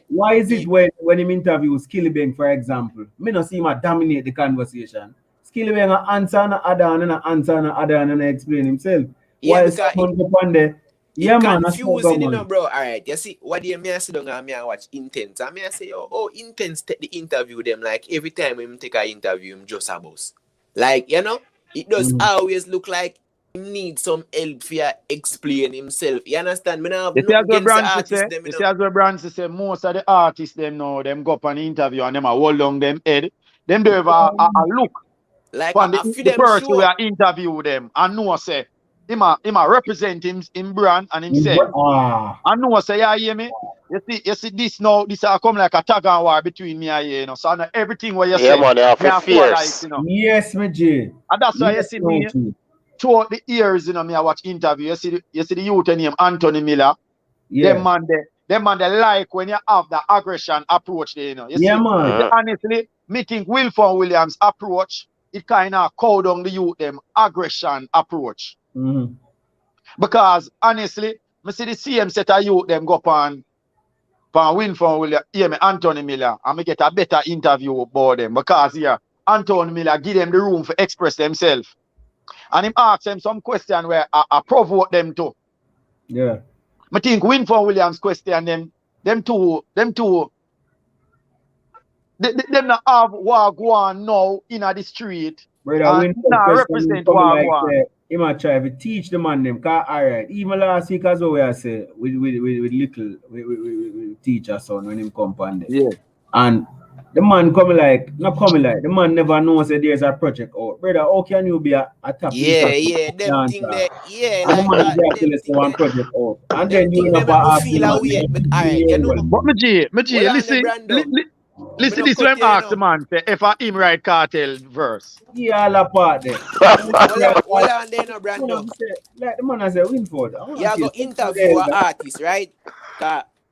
Why is it when him interview Skillibeng, for example, me not see him dominate the conversation. Skillibeng answer and other and explain himself. Yeah, while someone go on there. Yeah, man, confusing, you know, bro. All right, you see, what do you mean? I sit down and I watch Intence. I mean, I say, Intence take the interview them like every time him take an interview, him just a boss. Like, you know, it does always look like he needs some help for explain himself. You understand? Me now, you see as well Brands say most of the artists them know them go up an interview and them a hold on them head. Them do have a look like from the person who interview them and know say him a represent him brand and himself. And know say, yeah, hear me? You see this now, this come like a tag and war between me and you, you know. So I know everything what you say. Man, they are fierce. You know. Yes, my G. And that's why you see me throughout the years, you know, me I watch interview. You see the youth name Anthony Miller. Yeah. Them man they like when you have the aggression approach there, you know. You see, man. Honestly, me think Winford Williams approach, it kind of cow down the youth them aggression approach. Because honestly, I see the same set of youth them go on Winford Williams, Anthony Miller, and I get a better interview about them because Anthony Miller give them the room to express themselves. And him ask them some question where I provoke them to. Yeah. I think Winford Williams question them two them not have what go on now in the street. Brother, represent what go on. He might try to teach the man them. Cause alright, even last week as well, we say with little teacher son when him come on there. Yeah. And the man the man never knows that there's a project out. Brother, how can you be a top? Them thing that and the man just one project out. And then you know feel away. Alright, you know. But me G, Listen, this when ask the man say if him write Kartel verse. Yeah, all apart there. Well, on there, no, Brando. Like the man has a Winford. You go interview an artist, right?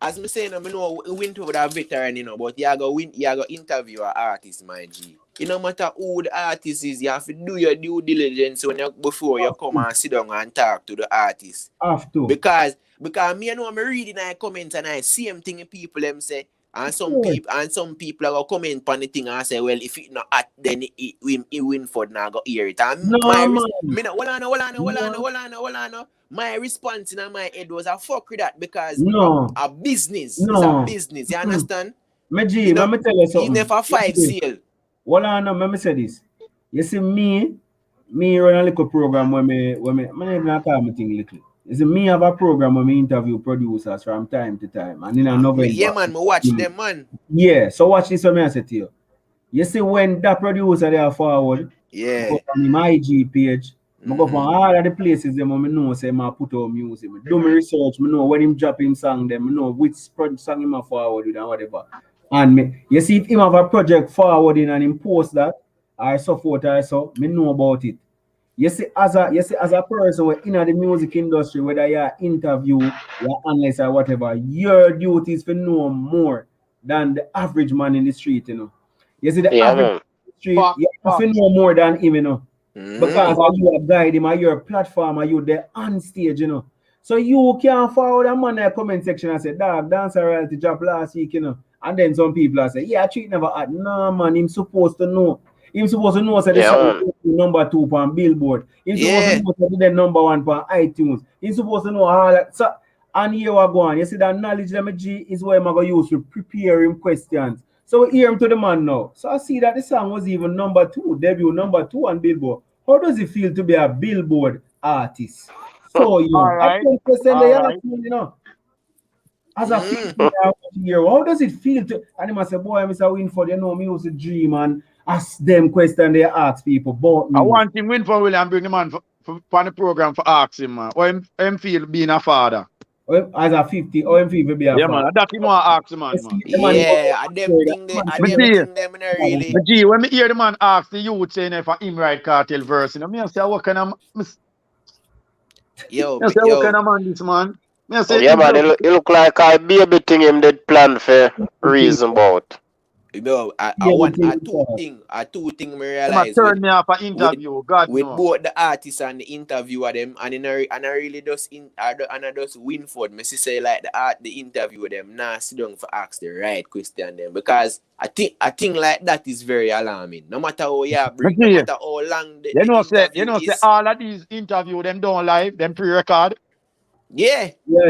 As me saying, I know Winford a veteran, you know, but you go interview an artist, my G. It no matter who the artist is, you have to do your due diligence before you come and sit down and talk to the artist. Have to. Because me, I know I'm reading my comments and I see same thing people them say. And some people are comment on the thing and say, well, if it not at, then it Winford now go hear it. And no, my response in my head was a fuck with that because a business. No. It's a business. You understand? Me G, let me tell you something. Even for 5 sale. Hold on, let me say this. You see, me run a little program where me not call me thing little. You see, me have a program where me interview producers from time to time. And in a November. Yeah, man, me watch them, man. Yeah, so watch this what I say to you. You see, when that producer they are forward, go on my IG page, I go from all of the places them I know say I put out music. I do my research, I know when him drop him song them, I know which song him a forward with and whatever. And you see if him have a project forwarding and him post that, I support I know about it. You see, as a person in the music industry, whether you interview, you analyst or whatever, your duty is to know more than the average man in the street, you know. You see, the average man in the street, you have to know more than him, you know. Because you guide him, or your platform, or you there on stage, you know. So you can forward a man in the comment section and say, dog, dancer royalty drop last week, you know. And then some people are say, yeah, treat never had. No, man, him supposed to know. He's supposed to know that the song number 2 on Billboard. He's supposed to know that number 1 on iTunes. He's supposed to know all that. So, and here we go on. You see that knowledge that G is what I'm going to use to prepare him questions. So we hear him to the man now. So I see that the song was even number 2, debut number 2 on Billboard. How does it feel to be a Billboard artist? So you know, I think you know, as a 50-year-old, how does it feel to? And he must say, boy, Mr. Winford, you know, me used to dream and ask them questions they ask people about me. I want him Winford William bring the man for the program for ask him, man. How him feel being a father? As a 50, how him feel be a father? Man, that's him want to ask the man. Yeah, I them think them really. But G, when me hear the man ask the youth saying if him write Kartel verse, you know, me I say, what kind of what kind of man this man? Yeah, man, it look like I baby thing him did plan for reason about. You know, two things me realize. Turn me off an interview, God with no. both the artists and the interviewer them, and I really just Winford. Me say like the interviewer them now sit down for ask the right question them because I think like that is very alarming. No matter how you bring, no matter how long you know say all of these interview them don't live, them pre-record. Yeah. So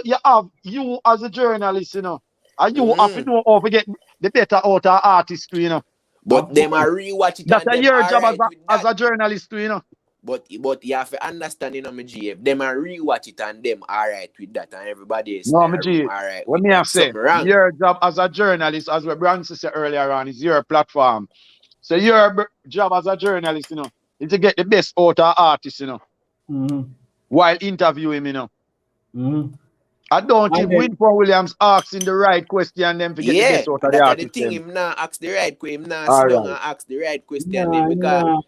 you have you as a journalist, you know. And you have to know how to get the better out of artists, you know. But them are rewatch it. That's your job as a journalist, you know. But you have to understand, you know, my G. Them are rewatch it and them alright with that, and everybody is no, my G. Alright. What me have say, your job as a journalist, as what Branson said earlier on, is your platform. So your job as a journalist, you know, is to get the best out of artists, you know, while interviewing, you know. I don't think Winford Williams asking the right question them to get the best out of the artist. The thing him now ask the right question, him now sit down and ask the right question then because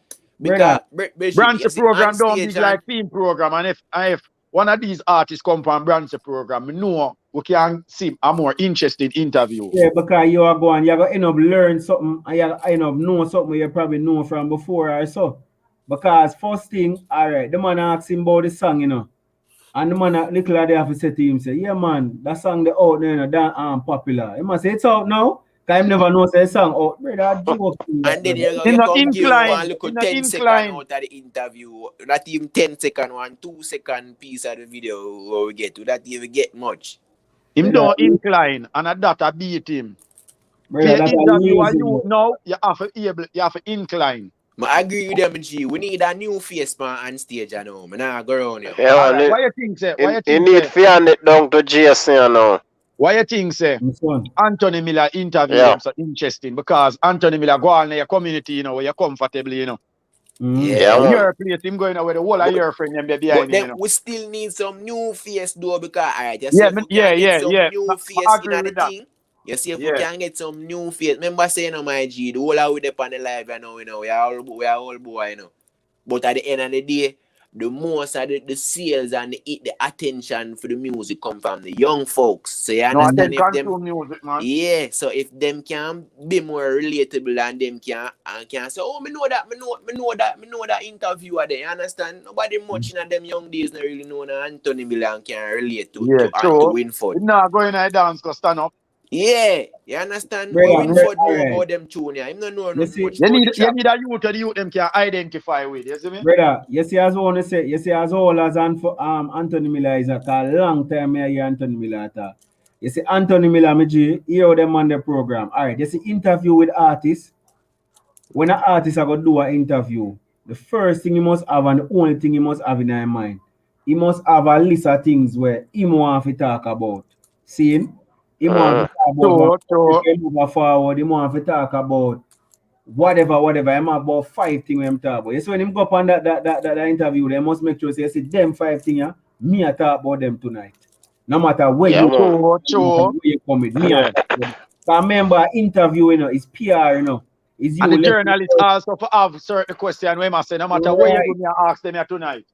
branch program don't be like team program, and if one of these artists come from branch program, we know we can see a more interesting interview. Yeah, because you are going to end up learn something and you end up know something you probably know from before or so. Because first thing, alright, the man asks him about the song, you know. And the man little they have to say to him, say, yeah man, that song they out there, you know, that popular. He must say it's out now. Cause him never know say song out. Brother, and then you come give one look 10 seconds out of the interview. Not even 10 seconds, 1 2 second piece of the video where we get to that even get much. Him don't incline and at that I beat him. Brother, interview and you now you have to incline. I agree with them, G. We need a new face man on stage, you know. Man, I go around here. Yeah, right. Why you think, say? You need to hand it down to Jason, you know. Why you think, say? Anthony Miller interview them so interesting because Anthony Miller go on in your community, you know, where you're comfortable, you know. Yeah, man. Your place, him going away the whole of your friend them there behind But then him, we still need some new face though, because alright, you see Yeah, if we can get some yeah. new I face agree in the with that. thing. You see if we Yeah. can get some new face. Remember saying on my G, the whole of we up on the live, you know, we are all boy, you know. But at the end of the day, the most of the sales and the attention for the music come from the young folks. So you No, I understand think if them consume music, man. yeah, so if them can be more relatable and them can say, oh, me know that interviewer there, you understand? Nobody much in them young days not really know that Anthony Milan can relate to Yeah, true. Winford. Him not going to dance go stand up. Yeah, you understand? Brother, But Winford know alright. about them tune, yeah. Him not know You see, much You about need the trap. a youth to the youth them can identify with, you see me? brother, you see as I want to say, you see as old as Anthony Miller is a long time I hear Anthony Miller talk. You see Anthony Miller, me G, hear them on the program. Alright, you see interview with artists. When an artist are going to do an interview, the first thing he must have and the only thing he must have in his mind, he must have a list of things where he want to talk about. See? He want to talk about True. move forward, he want to talk about whatever. I'm about 5 things him talk about. You see when him go up on that interview, they must make sure say, see them 5 things, yeah, me I talk about them tonight. No matter where Yeah, you man. no matter True. where you come with, me Yeah. I talk about them. 'Cause remember, interview, you know, is PR, you know. Is you And the let journalists also have certain questions where I say, no matter where you go, me ask them here tonight.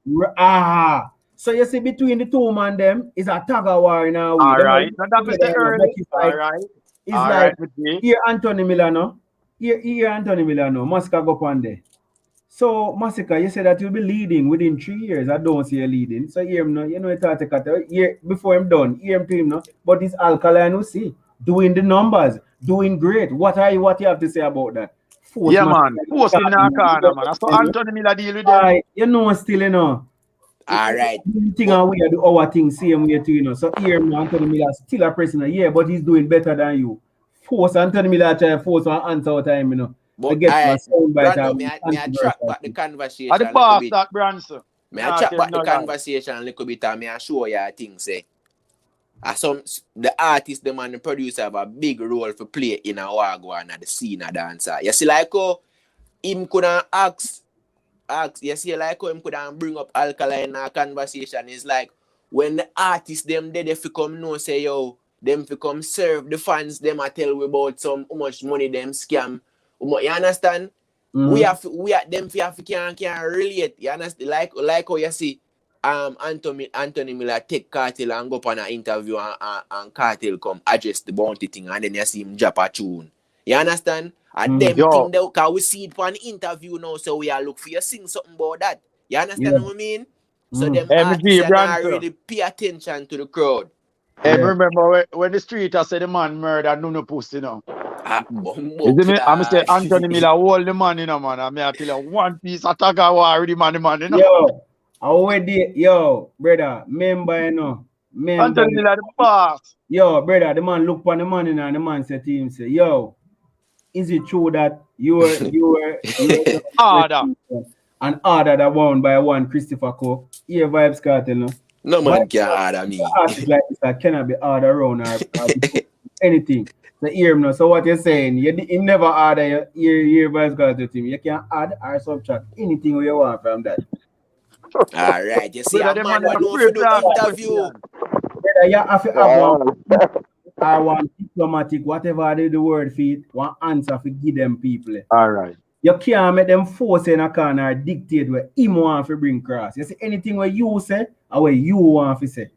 So you see between the two man them is a tag of war in a way. All Them right. are And that is the early. but it's like, All right. it's All like right with me. here Anthony Milano. Here Anthony Milano. Masicka go on there. So Masicka, you said that you'll be leading within 3 years. I don't see you leading. So here him no, you know it take a year before him done. Here him to him no. But it's Alkaline we see. Doing the numbers, doing great. What you have to say about that? Force Yeah, Masicka. man. Force him in the corner, man. That's how Anthony Miller deal with them. Alright, you know still, you know. Alright. Thing and we do our thing same way too, you know. So here Anthony Miller still a person, yeah, but he's doing better than you. Force Anthony Miller try to force one answer out time, you know. But Get my sound bite Brando, and me I track back the conversation At the a little boss, bit. that Branson. Me I track back the conversation a little bit and me I show you a thing say. The artist, the man, the producer have a big role for play in a wagwan and the scene a dancer. You see like how him could ask, you see like how him could bring up Alkaline in a conversation. It's like when the artists them they fi come know say yo, them fi come serve the fans, them a tell we about how much money them scam. You understand? Mm-hmm. We are them fi have can relate. You understand? Like how you see Anthony Miller take Kartel and go up on an interview and Kartel come address the bounty thing and then you see him drop a tune. You understand? And them thing that can we see it on the interview now, so we are look for you sing something about that. You understand what I mean? So them artists are really pay attention to the crowd. And remember when the street I said the man murdered no pussy, you know. Isn't it? I'm say Anthony Miller hold the man, you know, man. I mean I tell you one piece attack I war the man, you know. Yo, already, yo, brother, member, you know. Anthony Miller the boss. Yo, brother, the man look on the man and the man said to him, say, yo, is it true that you were order and order that won by one Christopher Cook? Here Vybz Kartel, no? No man can order me. Artists like this that cannot be ordered around or anything. So hear him now. So what you're saying, you never order your Vybz Kartel team. You can add or subtract anything you want from that. Alright, you see a man who know to do interview. Brother, you have to have one diplomatic, whatever the word feed, one answer for give them people. All right. You can't make them force in a corner or dictate where him want to bring cross. You see anything where you say or where you want to say.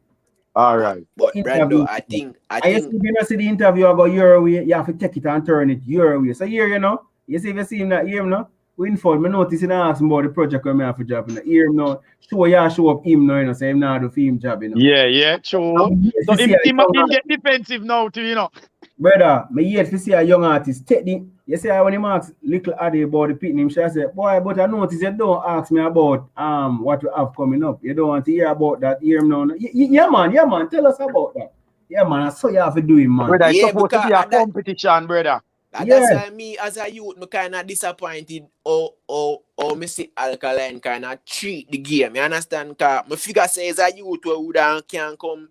All right. But Brando, I think if you see the interview I go your way, you have to take it and turn it your way. So here, you know, you see if you see him that here, you know, we inform me notice and ask him about the project where I have to job. You know, here him now, show up him now, you know, say him now do film job, you know. Yeah, true. So him get defensive now too, you know. Brother, me yet to see a young artist take the. You see when him ask little Addy about the pit him, she say, boy, but I notice you don't ask me about what you have coming up. You don't want to hear about that. Hear him now. Yeah, man, tell us about that. Yeah, man, I saw you have to do it, man. Brother, it's supposed to be a competition, brother. That's why me as a youth, me kind of disappointed how me see Alkaline kind of treat the game. You understand? Because me figure say as a youth who can come.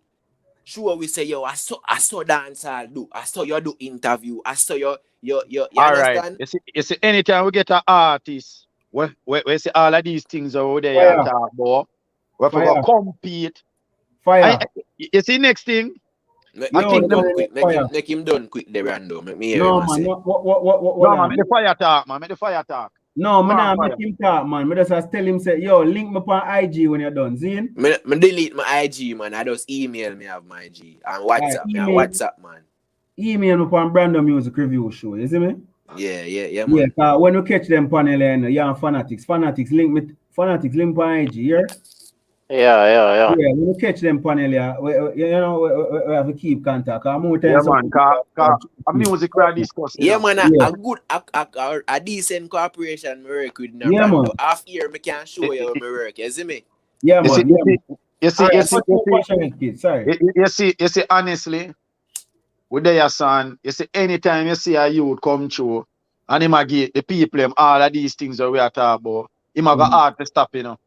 Sure, we say, yo, I saw dance I'll do. I saw you do interview. I saw you All understand? Right. You see, anytime we get an artist we see all of these things over there Fire. you talk about. We have to Fire. go compete. Fire. You see next thing? Make I him think done no, quick. fire. Make him done quick, the Brando. Make me hear No, him man. say. No, what, No, man, on? make the fire talk, man. Make the fire talk. No, Come man, on, nah fire. make him talk, man. Me just tell him, say, yo, link me on IG when you're done. See? Me delete my IG, man. I just email me have my IG. And WhatsApp, me. email. WhatsApp, man. Email me on Brando Music Review Show. You see me? Yeah, man. Yeah, when you catch them panel, yeah, Fanatics. Fanatics link me on IG, yeah? Yeah. Yeah, when you catch them panel, yeah, we have to keep contact. More Yeah, times, man. A music we are discussing. Yeah, man, Yeah. a good, a decent corporation me work with. Yeah, man. Half year, me can show you how me work. You see me? Yeah, You man. see, honestly, with their son, you see, anytime you see a youth come through, and him a give the people them all of these things that we are talking about, him a go hard to stop, you know.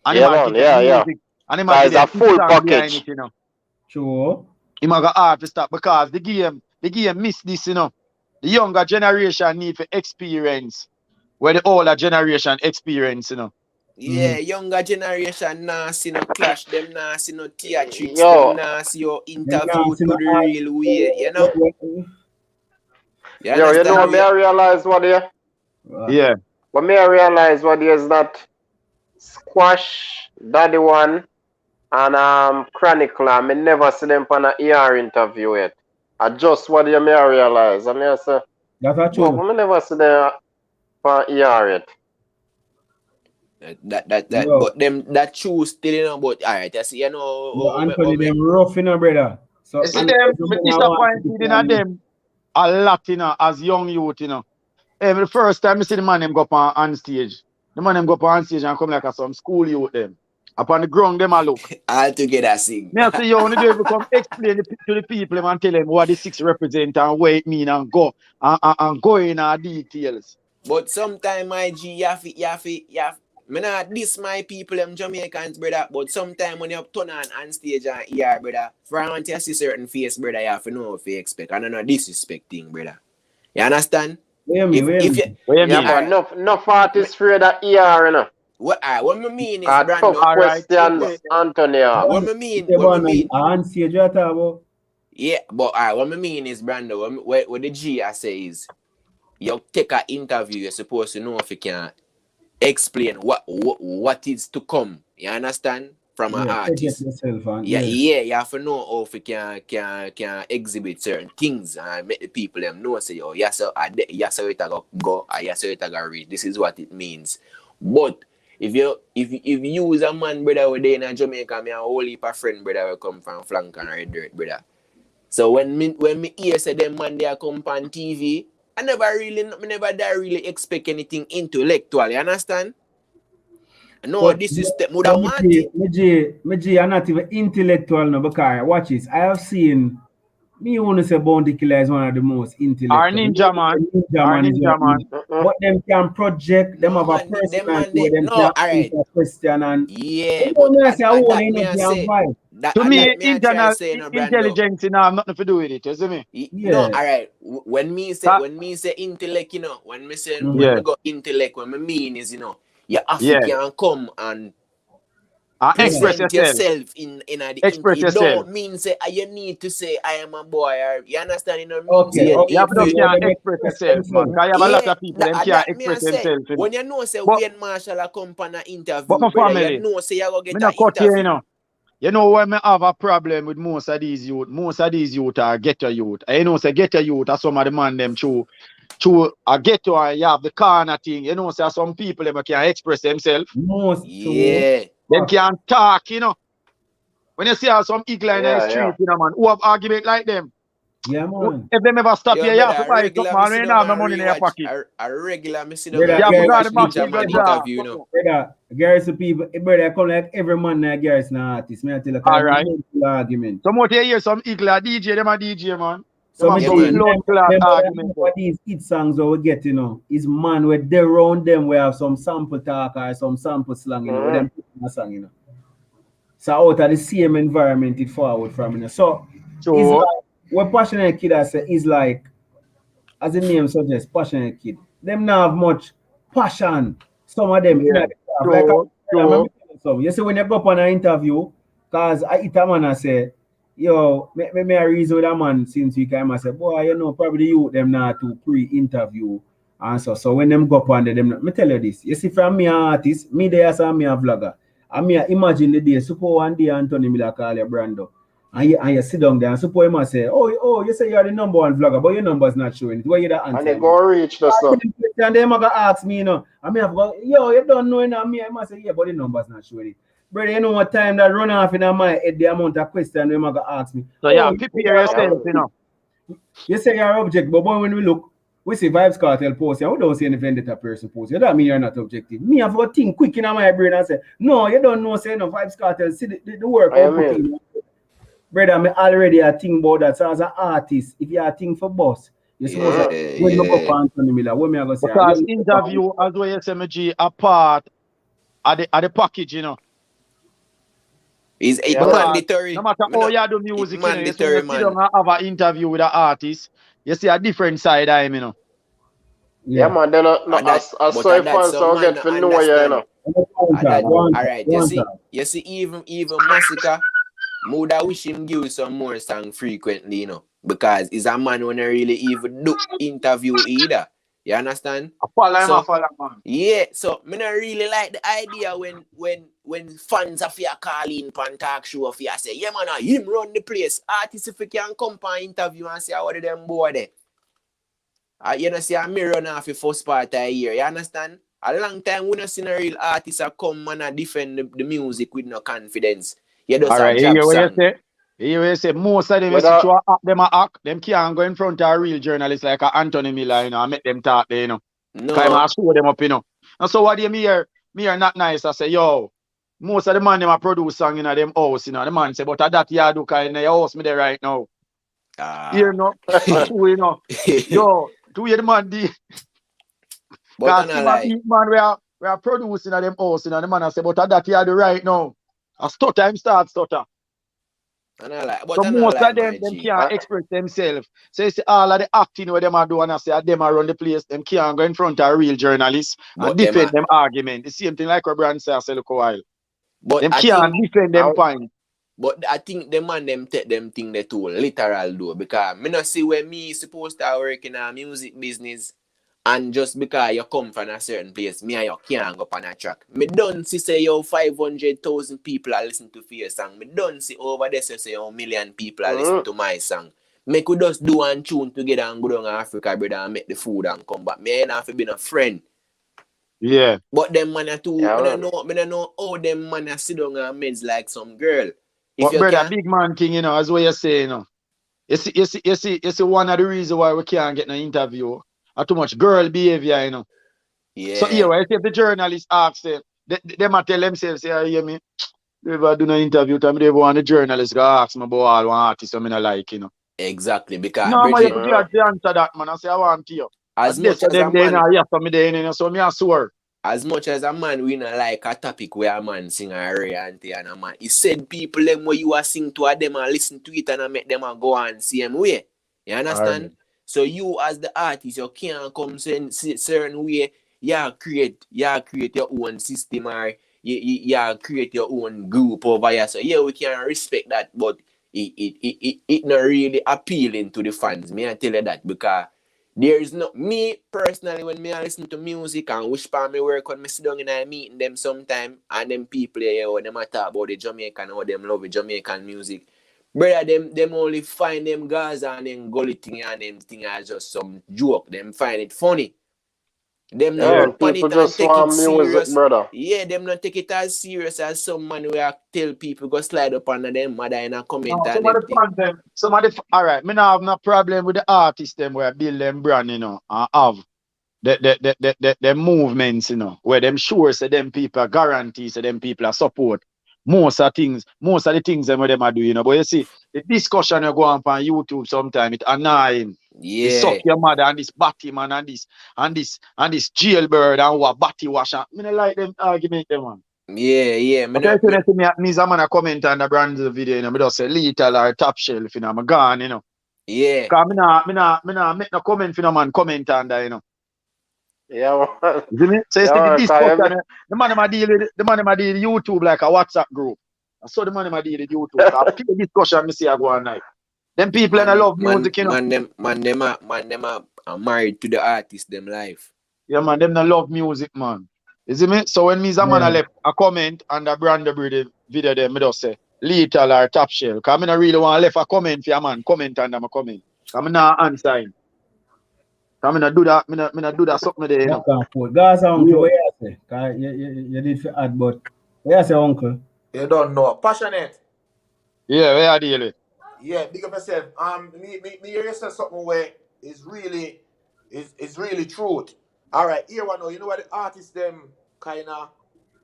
And Yeah, him a man, give them yeah. music, and him a give That is a them full songs behind package. it, you know. Sure. Him a go hard to stop because the game miss this, you know. The younger generation need for experience, where the older generation experience, you know. Yeah, younger generation nah see no clash, them nah see no theatrics, Yo. them nah see your interview to the real way, you know? Yo, you know what me I realize what here? Yeah. What me I realize what here is that Squash, Daddy One, and Chronicle, I never see them on an ER interview yet. I just what you may I realize. I mean I say, That's but true. me never see them on ER yet. But them that choose still, you know, but alright, I see, you know, Anthony, them rough, you know, brother. So, You see them, disappointed in them a lot, you know, as young youth, you know. The first time you see the man them go up on stage, the man them go up on stage and come like a some school youth them. Upon the ground, them a look. all together sing. Me I say, you only do it come explain to the people them and tell them what the 6 represent and what it mean and go in details. But sometimes my G, you have me not diss my people, them Jamaicans, brother, but sometimes when you turn on stage and hear, brother, for want to see certain face, brother, you have to know what you expect. And no disrespect thing, brother. You understand? What you mean? But no artists afraid of ER, you know. What I mean is, tough questions, Antonio. What I mean? Yeah, but what I mean is, Brando, what the G I say is, you take an interview, you're supposed to know if you can explain what is to come. You understand? From an artist. You have to know how you can exhibit certain things and make the people them know, say, oh, yes, sir, it go, yes, sir, it go read. This is what it means. But if you use a man, brother, over there in Jamaica, me a whole heap of friend, brother, will come from Flank and Red Dirt, brother. So when me hear say them man they come on TV, I never really expect anything intellectual, you understand? No, this is the more than want it. I'm not even intellectual no, because watch this. I have seen me want to say Bounty Killer is one of the most intellectual. Our Ninja Man. But them can project, them have a personality, them can answer a question and yeah, but to me, internal intelligence, you know, have nothing to do with it, you see me? Yeah. No, alright. When me say intellect, you know, when me say when me go intellect, what me mean is, you know, you can come and express yourself in the express yourself. Don't mean say you need to say I am a boy, or you understand? You know, you have to express yourself, man. Because you have a lot of people that can't express themselves. When you know say Wayne Marshall a come on an interview, but brother, you know say you go get an interview. You know why I have a problem with most of these youth? Most of these youth are ghetto youth. And you know, say ghetto youth are some of the man them to a ghetto and you have the corner thing. You know, say some people them can express themselves. Them can talk, you know. When you see some eagle in the street, you know, man, who have argument like them. Yeah, man. If they never stop you, you have to buy something, man. You don't have no money in your pocket. A regular, me see them. interview, no. Brother, Garrison people, brother, come like every man now, Garrison artist. Me I tell you, all right. Argument. Some more hear some eagle DJ, them a DJ, man. So these hit songs that we get, you know, is man where they around them we have some sample talk or some sample slang, you know, with them a song, you know. So out of the same environment it forward from, you know. So it's like, what passionate kid I say is like, as the name suggests, passionate kid. Them not have much passion. Some of them, Yeah. like True. you see when you go up on an interview, cause I hit a man and say, yo, me a reason with a man since we came and say, boy, you know, probably the youth them not to pre-interview and so when them go up on them, me tell you this. You see, from me an artist, me there as me a vlogger. And me imagine the day, suppose one day Anthony Miller call you Brando. And you sit down there and suppose him say, oh, you say you're the #1 vlogger, but your number's not showing it. Where you the answer? And they go reach the stuff. And they gonna ask me, you know, I mean, I've got, yo, you don't know, and me, I must say, yeah, but the number's not showing it. Brother, you know what time that run off in my head, the amount of question they're gonna ask me. So yeah, prepare yourself, you know. You say you're object, but when we look, we see Vybz Kartel post, we don't see any vendetta person post. You don't mean you're not objective. Me, I've got think quick in my brain and say, no, you don't know, say no, Vybz Kartel, see the work I put in. Brother, me already a think about that. So as an artist, if you are think for boss, you're supposed to when you go for Anthony Miller, what me I go say? Because interview as well as SMG a part of the package, you know. It's mandatory. No matter how you do music, you know, you sit down and have an interview with an artist, you see a different side of him, you know. Yeah, man, then I saw if fans don't get to know you know. Alright, you see, even Masicka, I wish him give some more song frequently, you know, because he's a man who don't really even do interview either. You understand? I follow man. Yeah, so I don't really like the idea when fans of you call in pan talk show of you say, yeah man, him run the place. Artists if you can come for interview and say what them boy there. You know, see a me run off the first part of the year, you understand? A long time we don't see a real artist come and defend the music with no confidence. You just alright, you say most of them is to act them a act, them can't go in front of a real journalist like a Anthony Miller, you know, and make them talk there, you know. No. Because I show them up, you know. And so what do you mean here not nice? I say, yo, most of the man them a produce song in them house, you know. The man say, but that you do because in your house me there right now. You know, you know. Yo, do you the man the because man we are producing at them house, you know, the man say, but that you do right now. A stutter him start stutter. And I like, so most of them can't express themselves. So you see all of the acting where them are doing and say them are run the place, them can't go in front of a real journalist and defend them argument. The same thing like our brand say a look a while. But them can't defend them point. But I think the man them take them thing they too literal though, because me not see where me supposed to work in a music business and just because you come from a certain place, me and you can't go on a track. Me don't see say yo 500,000 people are listening to your song. Me don't see over there say yo 1 million people are listening to my song. Me could just do one tune together and go down to Africa, brother, and make the food and come back. Me ain't have to be a friend. Yeah. But them man are too, I don't know how them man are sit down and meds like some girl. But brother, big man thing, you know, as what you say, you know. You see one of the reasons why we can't get an interview. Too much girl behavior, you know. Yeah. So here, if the journalist asks them, they might tell themselves, say, you hear me? If I do an interview, they want the journalist to ask me about all one artist I like, you know. Exactly, because no, man, you have to answer that, man. I say I want to you. As much as them a man, so me I swear. As much as a man, we not like a topic where a man sing a royalty and a man. He said people them where you are sing to them and listen to it and make them go on same way. You understand? Right. So you as the artist, you can't come certain way. You create your own system or you create your own group over here. So yeah, we can respect that, but it not really appealing to the fans. Me I tell you that because there is no me personally when me I listen to music and wish for me work when me sit down and I meeting them sometime and them people here when them talk about the Jamaican or them love the Jamaican music. Brother, them only find them Gaza and them gully thing and them thing as just some joke. Them find it funny. Them not put it and take it serious. Brother. Yeah, them not take it as serious as some man where tell people go slide up under them mother in a comment. Somebody all right, me not have no problem with the artists them where build them brand, you know, and have the movements, you know, where them sure say them people guarantee say them people are support. Most of the things them where them are doing, you know. But you see, the discussion you go on YouTube sometimes, it annoying. Yeah. They suck your mother and this batty man and this jailbird and what batty washer. I don't like them argument them man. Yeah. Me a man a comment on the brand video, you know, me just say lethal or top shelf, you know, I'm gone, you know. Yeah. Cause me not make no comment for no man comment on that, you know. Yeah, man. You see me? So you Yeah, see the man, discussion, the man them a deal with YouTube like a WhatsApp group. I saw the man them a deal with YouTube. I pick the discussion me see I go on night. Them people and I love music, you know. Man them are married to the artist them life. Yeah, man, them not love music, man. You see me? So when me a man a left a comment on the brand video there, me just say lethal or top shell. Cause I not really want to left a comment for a man. Comment under my comment. Cause I not answer him. Cause I not do that. Me not do that something there, you know. Gaza uncle, what you say? 'Cause you did for add, but what you say, uncle? You don't know. Passionate. Yeah, where I deal with. Yeah, big up yourself. Me hear you say something where is really truth. Alright, here one know. You know what the artists them kinda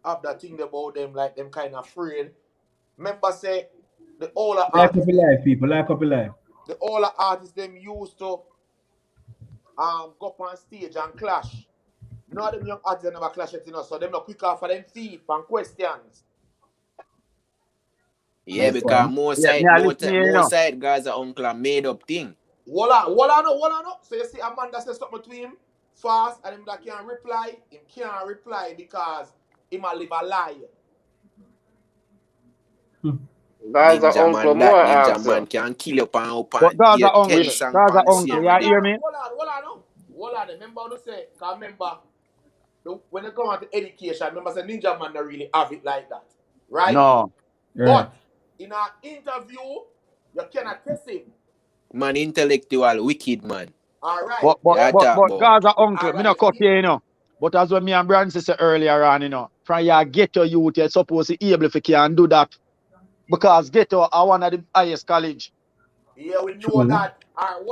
have that thing about them, like them kinda afraid. Remember say the older Like artists, up your life, people. Like up your life. the older artists them used to go up on stage and clash. Now them young artists never clash it, you know, so them not quick off for them feet from questions. Yeah, That's because fine. more Yeah, side Gaza uncle a made up thing. Voila, no. So you see a man that says something to him fast and him that can't reply, him can't reply because him a live a lie. Gaza Ninja uncle man, more that ninja ask man you. can kill you pan But Gaza uncle, 10 song pan you hear me? Hold on. Remember what I say? Because remember, when it comes to education, remember say ninja man don't really have it like that. Right? No. Right. But in an interview, you cannot test him. Man intellectual, wicked man. Alright. But Gaza uncle, Alright, me not cut here, you know. But as when me and Branson said earlier on, you know, from your ghetto youth, you're supposed to be able to can do that. Because ghetto are one of the highest college. Yeah, we know True. that.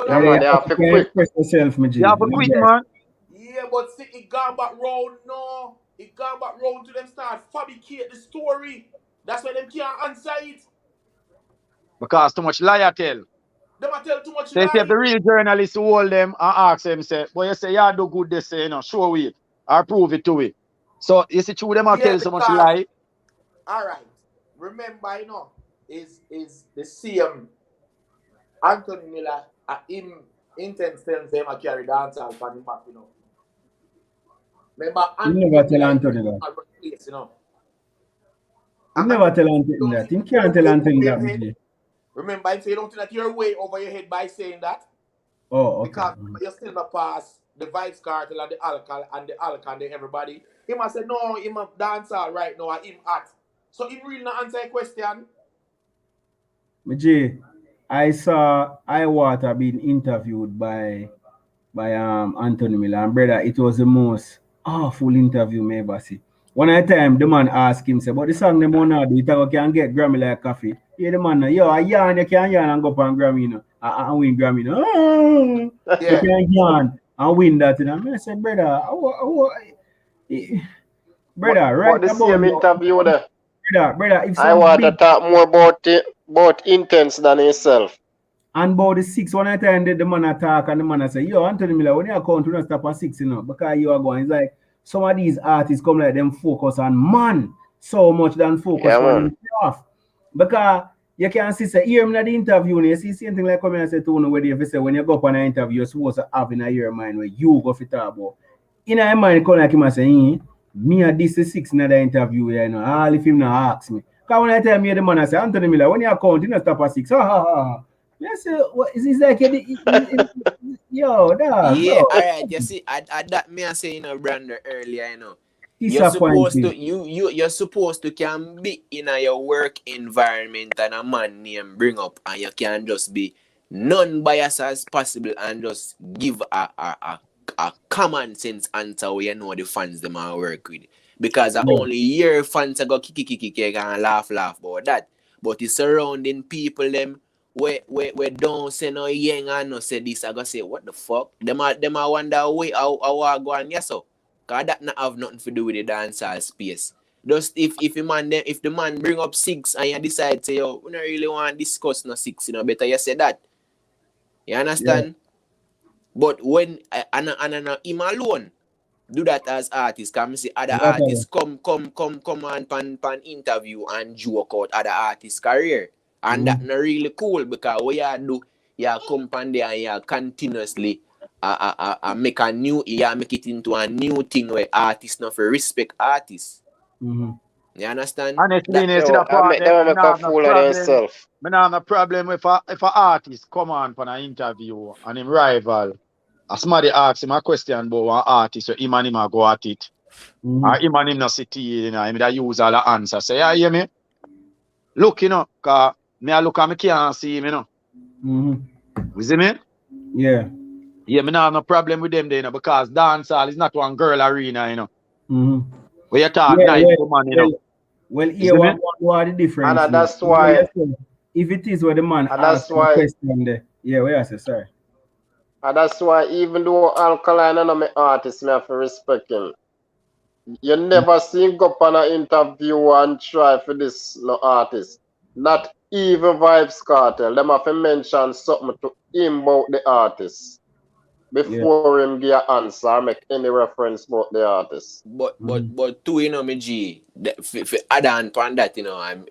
Yeah, man, they have to quick. Express yourself, my G. You have to quick, man. Yeah, but see, it gone back round, no. It gone back round to them start fabricate the story. That's why them can't answer it. Because too much liar tell. Them a tell too much So if lie. the real journalist to hold them and ask them, say, but you say, yeah, do good, they say, you know, show it or prove it to it. So you see, true them are tell so much lie. Alright. Remember, you know, is the same Anthony Miller at him Intence tells them I carry dance on him back, you know. Remember, You never tell Anthony that. Place, you know. You never tell Anthony that. You can't tell Anthony that, my G. Remember, I say you don't think that you're way over your head by saying that. Oh, okay. Because you still not pass the Vybz Kartel and the alcohol and everybody. He must say, no, him a dancer right now, him at. So he really not answer a question. My G, I saw Iwater being interviewed by Anthony Miller, and brother, it was the most awful interview me ever see. One time the man asked him, say, but the song them wanna do, you can get Grammy like coffee. Yeah, the man, yo, I yarn, you can yarn and go up on Grammy, you know, and win Grammy, you know. You can yarn and win that, you know. I said, brother, brother, right But the same interview there. Brother, if I want to talk more about Intence than himself. and about the 6, one time the man attack and the man say, yo, Anthony Miller, when you count, you don't stop at 6, you know, because you are going. It's like some of these artists come like them focus on man so much than focus on himself. Because you can see, say, hear me in the interview, and you see same thing like come here and say to you, where they say when you go up on an interview, you're supposed to have in your mind where you go for talk about. In your mind, come like him and say, me and this is 6 in the interview, you know, all if him not ask me. Because when I tell me the man, I say, Anthony Miller, when you count, you don't stop at 6. Yes, it's like yo, dog. Yeah, alright. You see, I that me I say, you know, Brandon earlier, you know. You're supposed to can be in your work environment and a man name bring up, and you can just be non-biased as possible and just give a common sense answer where you know the fans them are work with. Because only your fans are go kiki and laugh about that. But the surrounding people them we don't say no yang and no say this, I go say what the fuck? Them a wonder how I go on yes so. Cause that not have nothing to do with the dancehall space. Just if the man bring up 6 and you decide say yo, we don't really want to discuss no 6, you know, better you say that. You understand? Yeah. But when and him alone do that as artist, come see other artists come on pan interview and joke out other artists' career. And that not really cool because what you do, you come pan there and you continuously make a new, make it into a new thing where artists not for respect artists. You understand? Honestly, you see Yo, the part they them, make a fool of themselves. me not have a problem if a artist come on for an interview and him rival. Somebody ask him a question about one artist, so him and him a go at it. Or him and him not sit here, you know, him that use all the answers. Say, yeah, hear me? Look, you know, cause me I look and me can't see him, you know. You see me? Yeah. Yeah, me not have no problem with them there, you know, because dancehall is not one girl arena, you know. Where you talk nice to man, you know. Well, here what the difference And is. that's why. If it is where the man And asks that's why. question there. Yeah, where I say, sorry. And that's why even though Alkaline and my artist, me have to respect him. You never see him go up on an interview and try for this no artist. Not even Vybz Kartel. Them have to mention something to him about the artist before him give an answer or make any reference about the artist. But too, you know, me G, for add on upon that, you know, and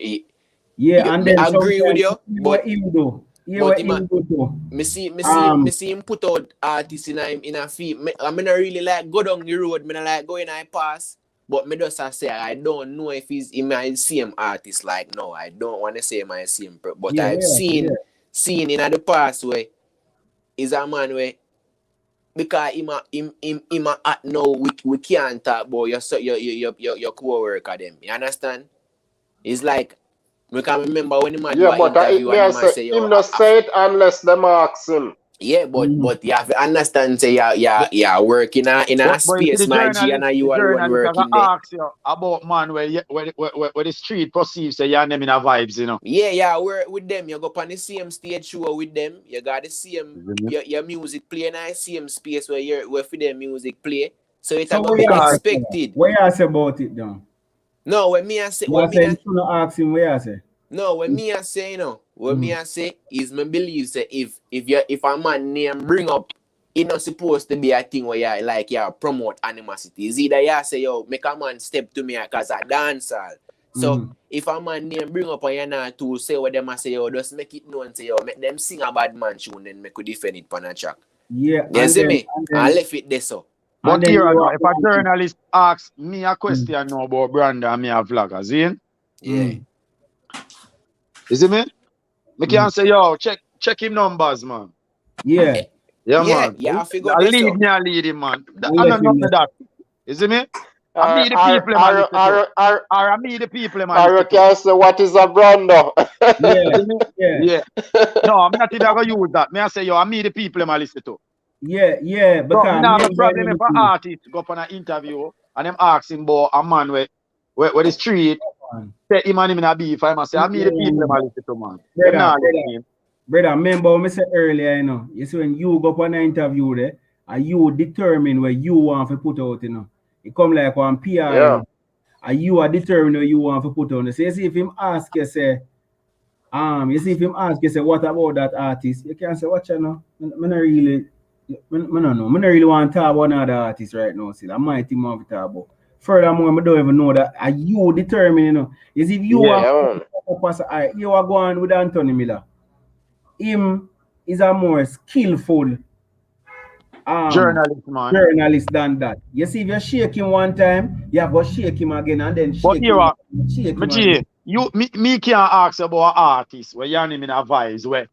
then I agree with you, but him do. Me see him put out artists in a feed. I not really like go down the road. Me not like go in I pass. But me just say I don't know if he's in my same artist. Like no, I don't want to say my same. But I've seen in the past where is a man where because him at now we can't talk about your co-worker them. You understand? It's like. I can remember when the man do an interview and the man say, him not say it unless them ask him. Yeah, but you have to understand, say you're working in a space, my G, and you are one working there. Ask you about man where the street perceives say you're them in a vibes, you know. Yeah, work with them. You go on the same stage show with them. You got the same your music play in the same space where for them music play. So it's going to be expected. What you say about it, Don? No, when me I say, ask him where I say. No, when me I say, you know, what me I say is me believe say if a man name bring up, it's not supposed to be a thing where you promote animosity. It's either you say yo make a man step to me because I dance all. So if a man name bring up and you not to say what them I say yo, just make it known say yo, make them sing a bad man tune then make we defend it on a track. Yeah, you see me? I left it there so. But here, if a journalist asks me a question now about Branda and me a vlogger, see? Yeah. You see me? Me can't say, yo, check him numbers, man. Yeah. Yeah, man. Yeah, I figure I lead him, man. I don't know that. You see me? I meet the people, man. I meet the people, man. I can say, what is a Branda? Yeah. No, I'm not even going to use that. Me I say, yo, I meet the people, man, listen to. Yeah, because I have a problem if an artist go up on an interview and them ask him about a man where the street say him and him in a beef. I must say, I meet the people I listen to, man. Brother, remember what I said earlier, you know, you see when you go up on an interview there and you determine where you want to put out, you know. It come like one PR, you know, and you are determined where you want to put on. So you see if him ask you say, what about that artist? You can say, what you know? I don't know. I don't really want to talk about another artist right now. See, I might think of it about. Furthermore, I don't even know that. Are you determined, you know? Is if you you are going with Anthony Miller. Him is a more skillful journalist than that. You see, if you shake him one time, you have to shake him again and then shake him again. Me can't ask about an artist where you're in a vibes where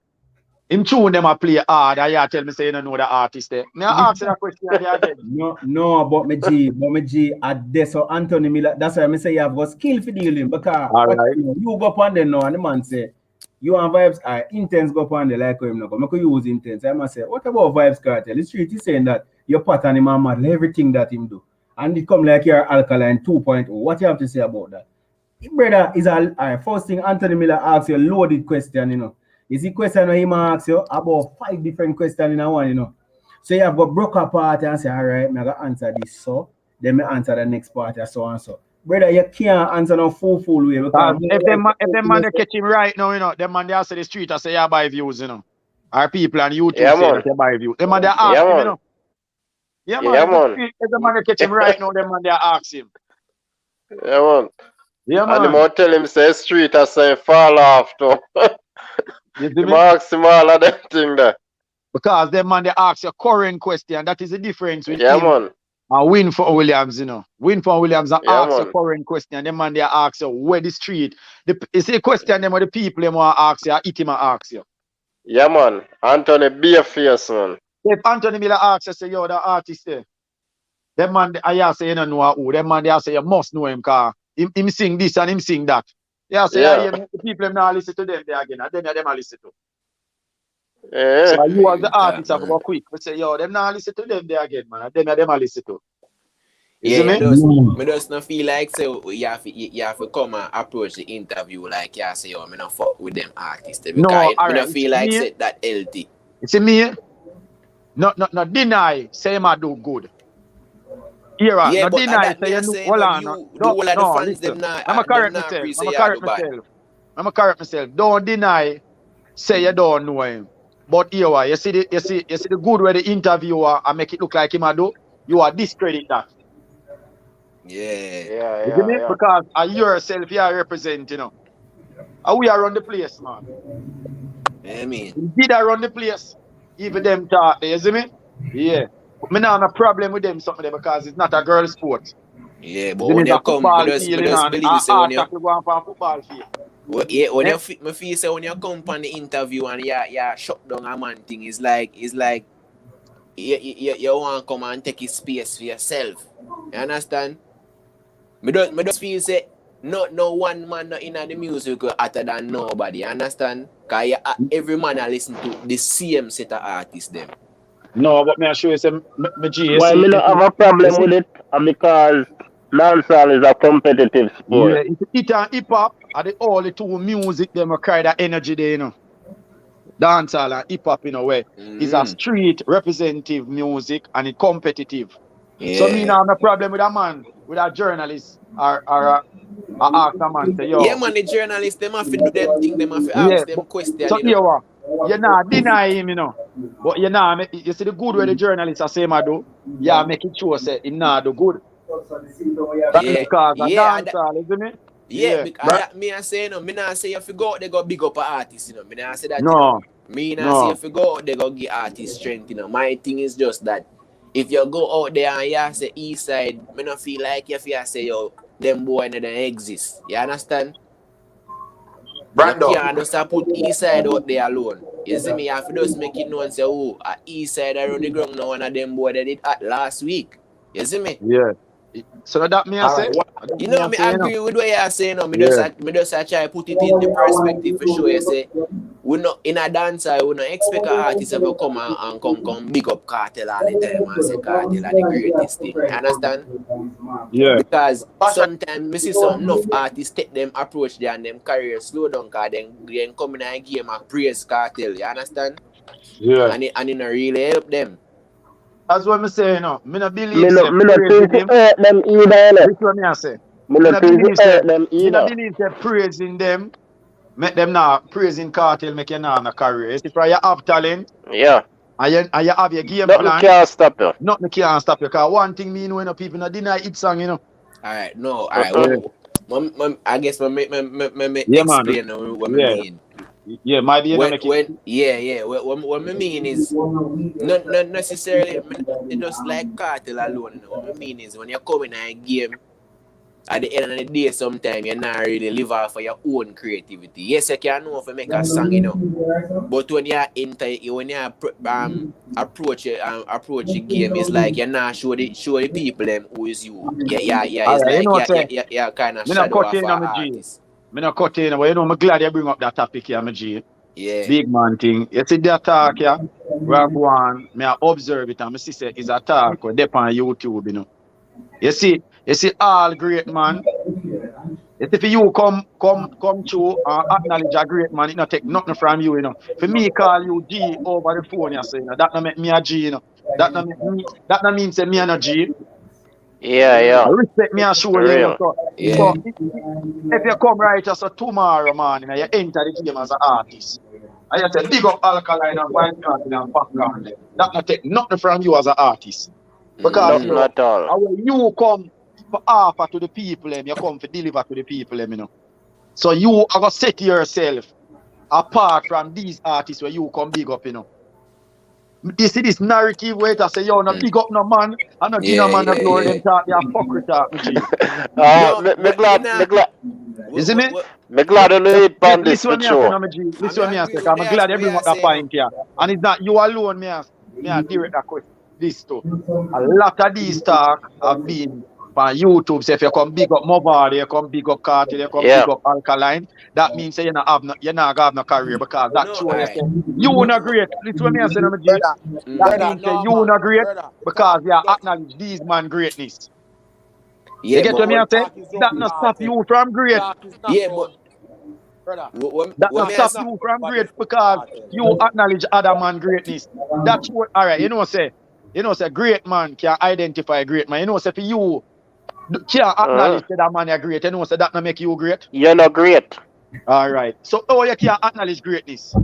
him tune them a play hard and you tell me say you don't know the artist there. Me ask that question again. No, but me G at this so Anthony Miller. That's why I say you have got skill for dealing because you go up on there now and the man say you and Vybz are Intence go up on there like him now. I could use Intence. I must say, what about Vybz Kartel? The street is saying that your pattern him and model everything that him do. And it come like your Alkaline 2.0. What you have to say about that? Brother, is first thing Anthony Miller asks you a loaded question, you know. Is the question where he asks you about 5 different questions in one, you know. So you have got broke apart and say, all right, I'm going to answer this so. Then I answer the next part and so and so. Brother, you can't answer no full way. Because if them man they catch him right now, you know, them man they ask the street and say, yeah, buy views, you know. Our people on YouTube say that they buy views. Them man they ask him, you know. Yeah, man. If the man they catch him right now, them man they ask him. Yeah, man. Yeah, man. And the man tell him say street I say fall off too. You ask him all of that thing there. Because them man they ask a current question. That is the difference with Yeah, him man. and Winford Williams, you know. Winford Williams Yeah, ask a man. current question. Them man they ask you where the street. You see the question them or the people them want ask you, it him ask you. Yeah, man. Anthony Beerface, man. If Anthony Miller asks you, say, yo, the artist there. Them man, I say you don't know who. Them man, they say you must know him, cause him sing this and him sing that. Yeah, say Yeah. the people them now listen to them there again, and then them I listen to. Yeah. So you as the Talk, artist have to man. go quick. We say, yo, them now listen to them there again, man. And then them I listen to. You Yeah, see me? me just not feel like so you have to come and approach the interview like you say, oh, me not fuck with them artists. Because No, me alright. not feel like say that LT. You see me? No deny, say him I do good. Here, Yeah, no but deny, that say me you I know, say, hold no, on. you No, all of the no, fans listen. them not I'ma correct them myself. say I'ma you correct do bad. myself. I'ma correct myself. Don't deny, say you don't know him. But here, you see the good where the interviewer I make it look like him I do, you are discredit that. Yeah. You see me? Because yourself you are representing, you know. And we are on the place, man. I mean. We did run the place. Even them talk there, you see me? Yeah. But me not have a problem with them something there because it's not a girl sport. Yeah, but Then when it's you a come, football me field, just and believe say when you tackle go on for a football field. when you me feel say when you come on the interview and you shut down a man thing, it's like you want to come and take his space for yourself. You understand? Me just feel say no one man not in the music other than nobody. You understand? Cause every man I listen to the same set of artists them. No, but me I show you some me G. Why me not have a problem with it? Because dancehall is a competitive sport. Yeah, it and hip hop are the only two music them carry that energy there, you know. Dancehall and hip hop in a way. It's a street representative music and it's competitive. Yeah. So me now have no problem with a man, with a journalist or ask a man say, yo. Yeah, man, the journalists them have to do them thing, them have to ask them question, So you know. here what? You not deny him, you know. But you not make you see the good way the journalists are saying I do. Yeah, make it sure say he not do good. That's because a dancehall, isn't it? Yeah, because me I say no, me not say if you go out they go big up an artist, you know. Me not say that. No. You know. Me not say if you go out they go give artist strength, you know. My thing is just that if you go out there and you say east side, me not feel like if you say yo, them boy don't exist. You understand? Brando. You can't just put east side out there alone. You see me, you have to just make it known say, oh, east side around the ground now one of them boy that did at last week. You see me? Yeah. So that me I say. You know, me agree with what you're saying. No, me just try to put it into perspective for sure. You say, we not in a dancer, we not expect an artist ever come and come big up Kartel all the time and say Kartel are the greatest thing. You understand? Yeah. Because sometimes me see some enough artists take them approach there and them career slow down because then come in a game and praise Kartel. You understand? Yeah. And it not really help them. That's what me say, you know. Me not believe Me not think to hurt them either. That's what me I say. Me not think to hurt them either. Me not believe that praising them make them now praising Kartel make you now have a career. If you have talent, yeah, and you have your game nothing plan, can't stop you. nothing can stop you. Because one thing me know, you know, people not deny it song, you know. Alright, no, alright. I guess me explain what I mean. Yeah, might be when I mean is not necessarily just like Kartel alone. You know? What I mean is when you come in a game, at the end of the day, sometimes you not really live off of your own creativity. Yes, you can know if you make a song, you know. But when you approach the game, it's like you're not show the people them who is you. Yeah. It's like you kind of shadow off an artist. Me not cut in, but you know, I'm glad you bring up that topic here, my G. Yeah. Big man thing. You see that talk here, where I go on, me I observe it, and me see say it's a talk or dep on YouTube, you know. You see all great man. If you come through and acknowledge a great man, it not take nothing from you, you know. For me call you G over the phone, you say, you know, that not make me a G, you know. That not mean say me and a G. Yeah. Respect me and show you, you know. So if you come right just tomorrow morning and you enter the game as an artist, and you say big up Alkaline and Wild Kartel and Popcorn, that not take nothing from you as an artist. Because not at all. When you come for offer to the people, you come for deliver to the people, you know. So you are going to set yourself apart from these artists where you come big up, you know. You see this narrative where it say, yo, no big up no man, and no give no man no glory, them talk, they are fuck with talk, me G. Me glad. You see me? Me glad on the hit on this Listen what bit me I say, show. no, me G. Listen what me I say, I'm glad they bring up that point here. And it's not you alone, me I direct that question. This too. A lot of these talk have been on YouTube. Say if you come big up Mobile, you come big up Kartel, you come big up Alkaline. That means say you're not have no career because that show you say you not great. Listen what me I say, no, me G. That means say you not great because you acknowledge these man greatness. Yeah, You get what me I say? That not stop you from great. Yeah, but That not stop you from great because you acknowledge other man greatness. That's what. All right, you know, say great man can identify great man. You know, say for you can't acknowledge that man is great. You know, say that not make you great. You're not great. All right. So you can't acknowledge greatness.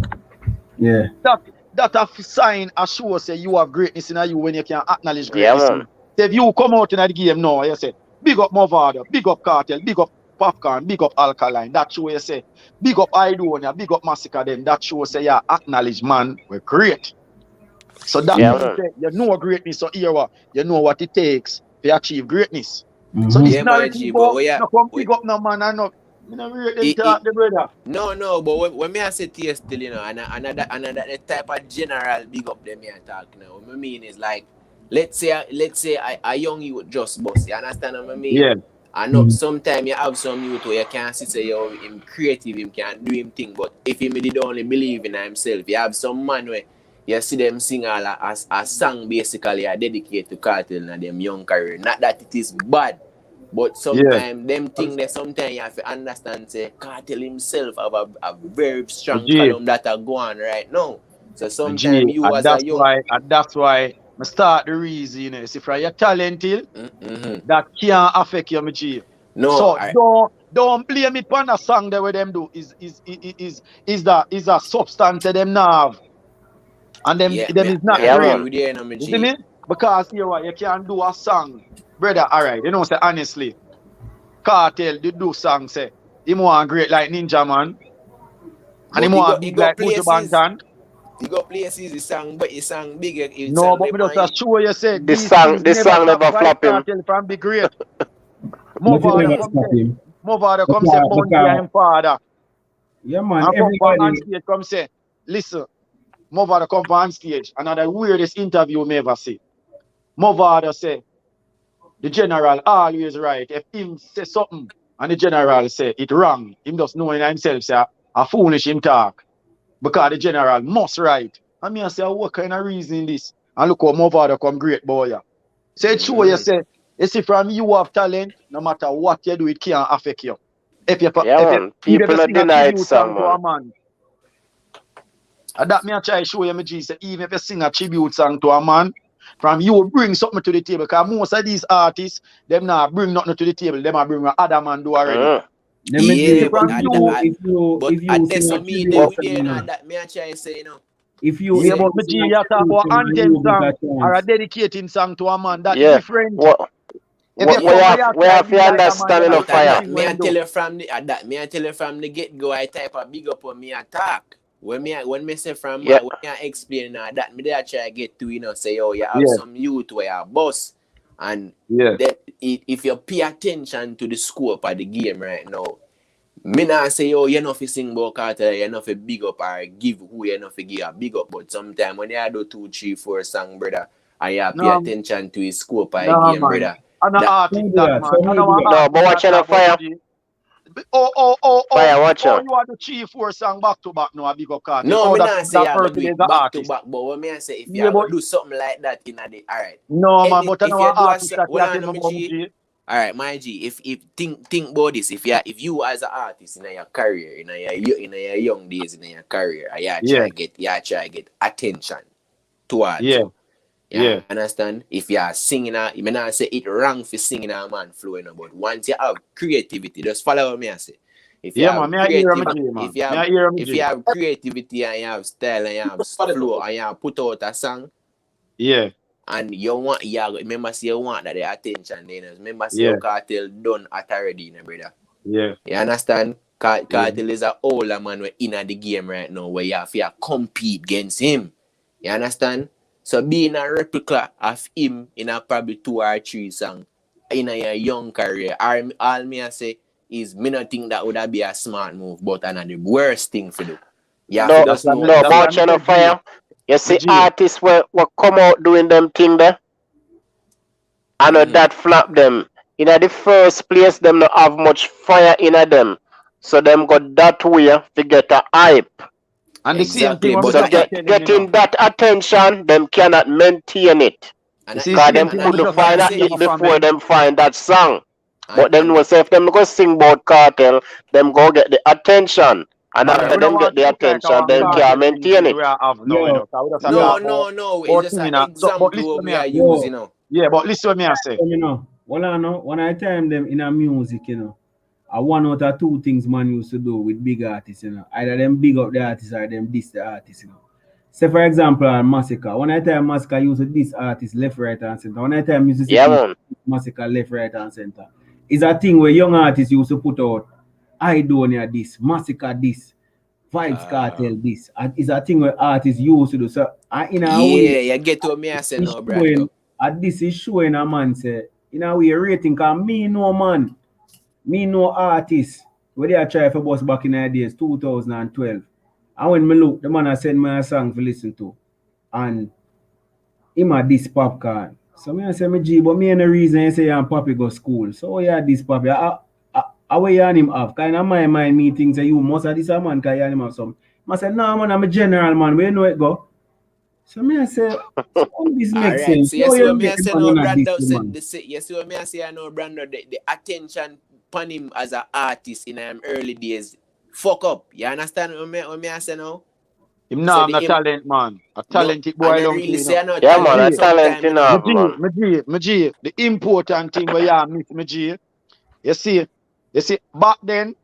Yeah. That a sign a show say you have greatness in you when you can acknowledge greatness. Yeah, man. Say if you come out in the game now, you say big up Movado, big up Kartel, big up Popcorn, big up Alkaline. That show you say big up Idonia, big up Masicka them. That show say yeah, acknowledge man, we're great. So that means say, you know greatness, so here you know what it takes to achieve greatness. So this narrative about no come pick up no man and no, you know, really talk the brother. No, but when me I say to you still, you know, and that type of general big up them here talk now. What I mean is like, let's say a young youth just boss. You understand what I mean? Yeah. I know sometimes you have some youth where you can't say yo, him creative, him can do him thing, but if he did only believe in himself, you have some man where you see them sing all a song basically are dedicated to Kartel and them young career. Not that it is bad, but sometimes them thing that sometimes you have to understand say Kartel himself have a very strong column that are going right now. So sometimes you as a young that's why I start the reason, you know, see from your talent that can't affect you, G. No, so don't blame it on a song that what them do is a substance that them now have. And them is not real. You see me? Because you can do a song, brother. All right, you know, say honestly, Kartel did do song say he want great like Ninja Man, and he want big like Buju Banton. He got places, he sang, but he sang bigger. No, but me just show you say this song never flop him. Kartel from be great. Movado come say Bunty and father. Yeah, man. And everybody on stage come say, listen. Movado come on stage, another weirdest interview me ever see. Movado say, the general always right. If him say something and the general say it wrong, him just knowing himself say a foolish him talk. Because the general must right. And me I say, what kind of reason this? And look how Movado come great boy. Say it's true you say, you see from you have talent, no matter what you do, it can't affect you. If you people not deny it song, man. And that me I try to show you, my G, say even if you sing a tribute song to a man, from you bring something to the table. Because most of these artists, them not bring nothing to the table. Them are bring other man do already. Yeah, but at this me that me I try to say, you know. If you but my G, you talk about anthem song or a dedicating song to a man, that's different. We have to understand enough fire. Me I tell you from the get go, I type a big up on me attack. When me say from when I explain that me there try to get to, you know, say you have some youth where you boss and that if you pay attention to the scope of the game right now, me not say you know fi sing about Kartel, you know fi big up or give who you know fi give a big up, but sometimes when you do 2, 3, 4 song, brother, and you pay attention to his scope of the game, brother. No, but watch out fire. Fire, watch out. You are the 3, 4 song back to back now, a big up Kartel. No, me not say you do it back to back, but what me I say if you do something like that in a day, alright. No man, but I know an artist that alright, my G, if think about this, if you as an artist in your career, in your young days in your career, you try to get attention towards you. Yeah, understand? If you are singing, you may not say it wrong for singing a man flowing, but once you have creativity, just follow what me I say. If you have creativity and you have style and you have flow and you put out a song, and you want, remember say you want that the attention, then remember say your Kartel done at already, brother. Yeah, you understand? Kartel is an older man in the game right now where you have to compete against him. You understand? So being a replica of him in a probably 2 or 3 songs in a young career, all me I say is me not think that would be a smart move, but another the worst thing for do. Yeah, No, just know. no, about Channel Fire. You see artists will come out doing them thing there. And that flap them. In the first place, them not have much fire in them. So them got that way to get a hype. And the same Exactly, thing but So getting that attention, them cannot maintain it. And Because them couldn't find a hit before them find that song. But then was if them go sing about Cartel, them go get the attention. And after them get the attention, them can't maintain it. No. It's just an example we are using, you know. Yeah, but listen to me I say. You know, when I time them in a music, you know, one out of 2 things man used to do with big artists, you know. Either them big up the artist or them diss the artist, you know. Say for example, Masicka. When I time Masicka used to diss artist left, right, and center. When I time music Masicka left, right, and center. It's a thing where young artists used to put out Idonia this, Masicka this, Vybz Kartel this. And it's a thing where artists used to do. So in a way, you get to me I say no, bro. This is showing a man say, in a way rating, cause me no man. Me no artist. Where they are trying for bus back in the days, 2012. And when me look, the man I send me a song to listen to. And him a this popcorn. So me I say me G, but me and the reason I say I'm Papi go school. So yeah, this Papi. I way on him have. Kind of my mind me things say you must have this a man can him have some. I say, no man, I'm a general man, where you know it go? So me I say, so this makes sense. So you see what me I say no Brando said, you see what me I say I know Brando, the attention upon him as an artist in early days fuck up. You understand what me I say now? Him now so talent man. A talented boy don't really say no yeah man, a talent enough man. Maji, the important thing where you miss Maji. You see back then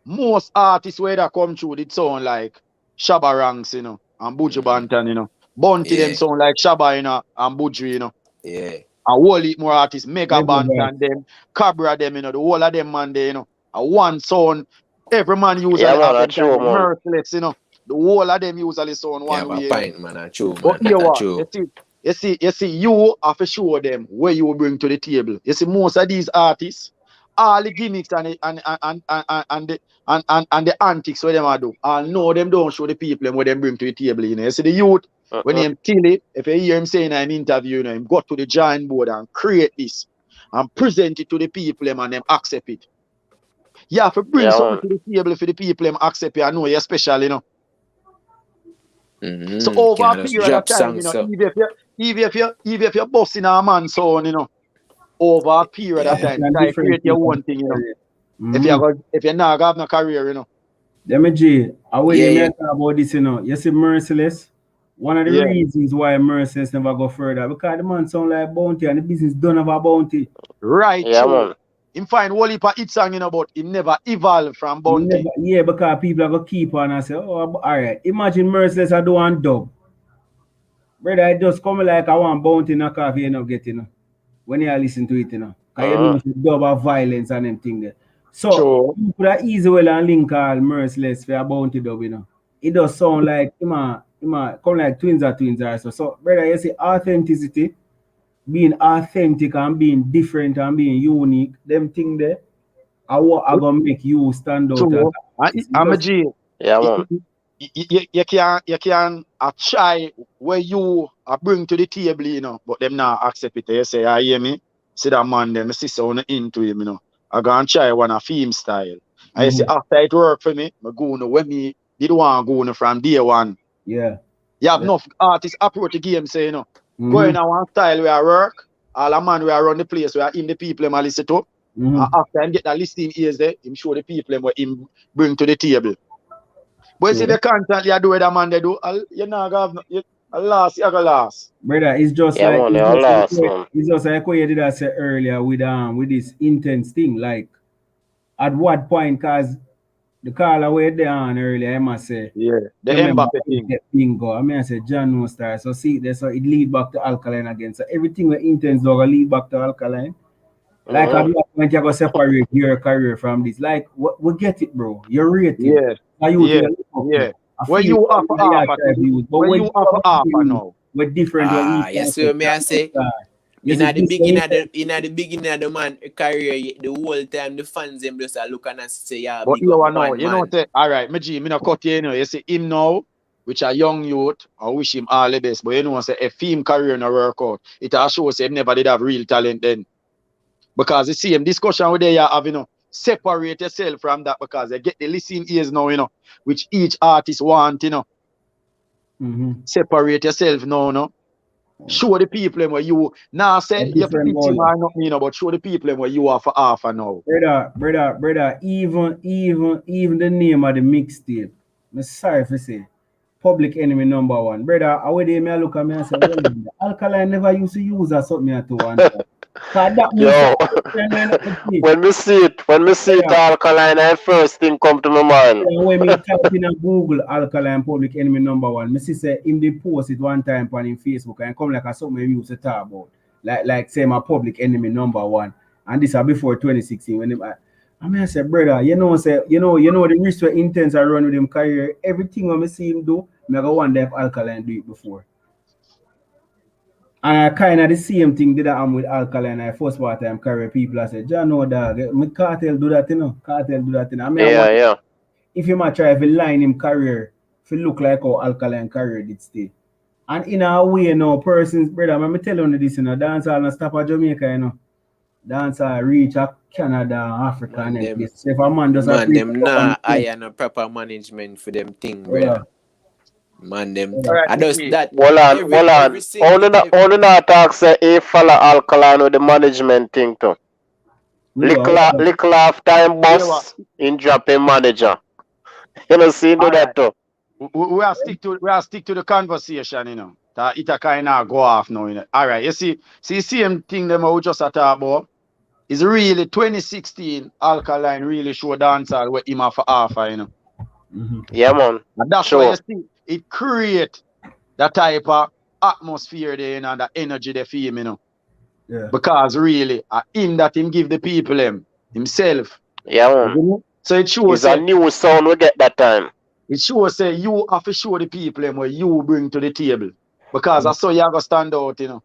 most artists where that come through it sound like Shabba Ranks, you know, and Buju Banton, you know. Bounty them sound like Shabba, you know, and Buju, you know. Yeah. And whole heap more artists, Mega Banton them, Cabra them, you know, the whole of them man there, you know. And one sound, every man usually have Merciless, you know. The whole of them usually sound one way. Pint, man, true, man. But you see, you have to show them where you bring to the table. You see, most of these artists, all the gimmicks and the antics where them do, I know them don't show the people what them bring to the table. You know, you see the youth when him kill it, if you hear him saying in an interview, you know, him go to the giant board and create this and present it to the people and them accept it. You have to bring something to the table for the people and accept it. I know you're special, you know. So over a period of time, you know, even if you're busting a man son, you know, over a period of time, try create your own thing, you know. If you're not have no career, you know. Let me G, I will talk about this, you know. You see Merciless. One of the reasons why Merciless never go further, because the man sound like bounty and the business don't have a bounty. Right. Yeah, man. Him find whole heap of hit song, you know, but he never evolved from bounty. Because people are gonna keep on and say, oh, alright. Imagine Merciless I do one dub. Brother, I just come like I want bounty knock off, you know, get, you know. When you listen to it, you know. Because you know the dub of violence and them thing there. So you could have easy well and link all Merciless for a bounty dub, you know. It does sound like come like twins are so brother, you see authenticity, being authentic and being different and being unique, them thing there are what are gonna make you stand out. I'm a G. Yeah, man. You can try where you bring to the table, you know, but them not accept it. You say, I hear me, see that man them, see sound into him, you know. I gonna try one of film style. I say after it work for me, I go when me did one go from day one. Yeah. You have enough artists approach the game, say, you know, going on one style where I work, all a man where I run the place where him the people him listen to. After him get that listing ears there, him show the people what him bring to the table. But you see the constantly I do with that man they do, you know, you last. Brother, it's just it's just like what you did I say earlier with this intense thing. Like at what point, cause the call away there on earlier, I must say. Yeah, the Mbappe thing. Bingo. I mean, I say John no star. So see, so it lead back to Alkaline again. So everything with Intence dog lead back to Alkaline. Like at what point you go separate your career from this. Like we get it, bro. You're rated. Yeah. When you offer half, when you offer half now. with different. Yes, so may I say, in the beginning of the man career, the whole time the fans them just look and say, yeah, but big you up know, one you man. know, say, all right, me not cut you, you know, you see him now, which a young youth, I wish him all the best, but you know, say, if him career no work out, it also shows him never did have real talent then. Because you see him discussion with they have, you know, separate yourself from that because they get the listening ears now, you know, which each artist want, you know. Separate yourself now, no. Show the people where you now say you have to team or not, you know, but show the people where you are for half an hour. Brother, even the name of the mixtape, I'm sorry for say, Public Enemy #1. Brother, I would me look at me and say, well, Alkaline never used to use or something at one time. Yo, when we see it, Alkaline, I first thing come to my mind. When me type in Google Alkaline Public Enemy #1, me see say him they post it one time on him Facebook and come like a something we used to talk about. Like say my Public Enemy #1. And this is before 2016 when him I mean I say, brother, you know the risk where Intence I run with him career, everything when I see him do, I go wonder if Alkaline do it before. And I kind of the same thing did I am with Alkaline. I first part time career people I said, John, no dog, me Kartel do that, you know. Kartel do that, you know. I mean, yeah. If you might try to line him career, if it look like how Alkaline career did stay. And in a way, you know, persons, brother, I'm telling you this, you know, dancehall not stop at Jamaica, you know. Dancehall reach at Canada, Africa, and then if a man does man, them nah hire no proper management for them thing, brother. Man, them I just that. Hold on. Only not talk say a follow Alkaline with the management thing too. Little half time boss in dropping manager. You know, see do that too. We are stick to the conversation, you know. That it a kind of go off now, you know. All right, you see same thing them we just talk about. Is really 2016 Alkaline really show dancehall where him have for half, you know. Yeah, man. And that's why you see it create that type of atmosphere there, you know, and the energy they feel, you know. Yeah. Because really, him that him give the people himself. Yeah, man. So it shows it's a new sound we get that time. It shows say you have to show the people what you bring to the table. Because that's how you have to stand out, you know.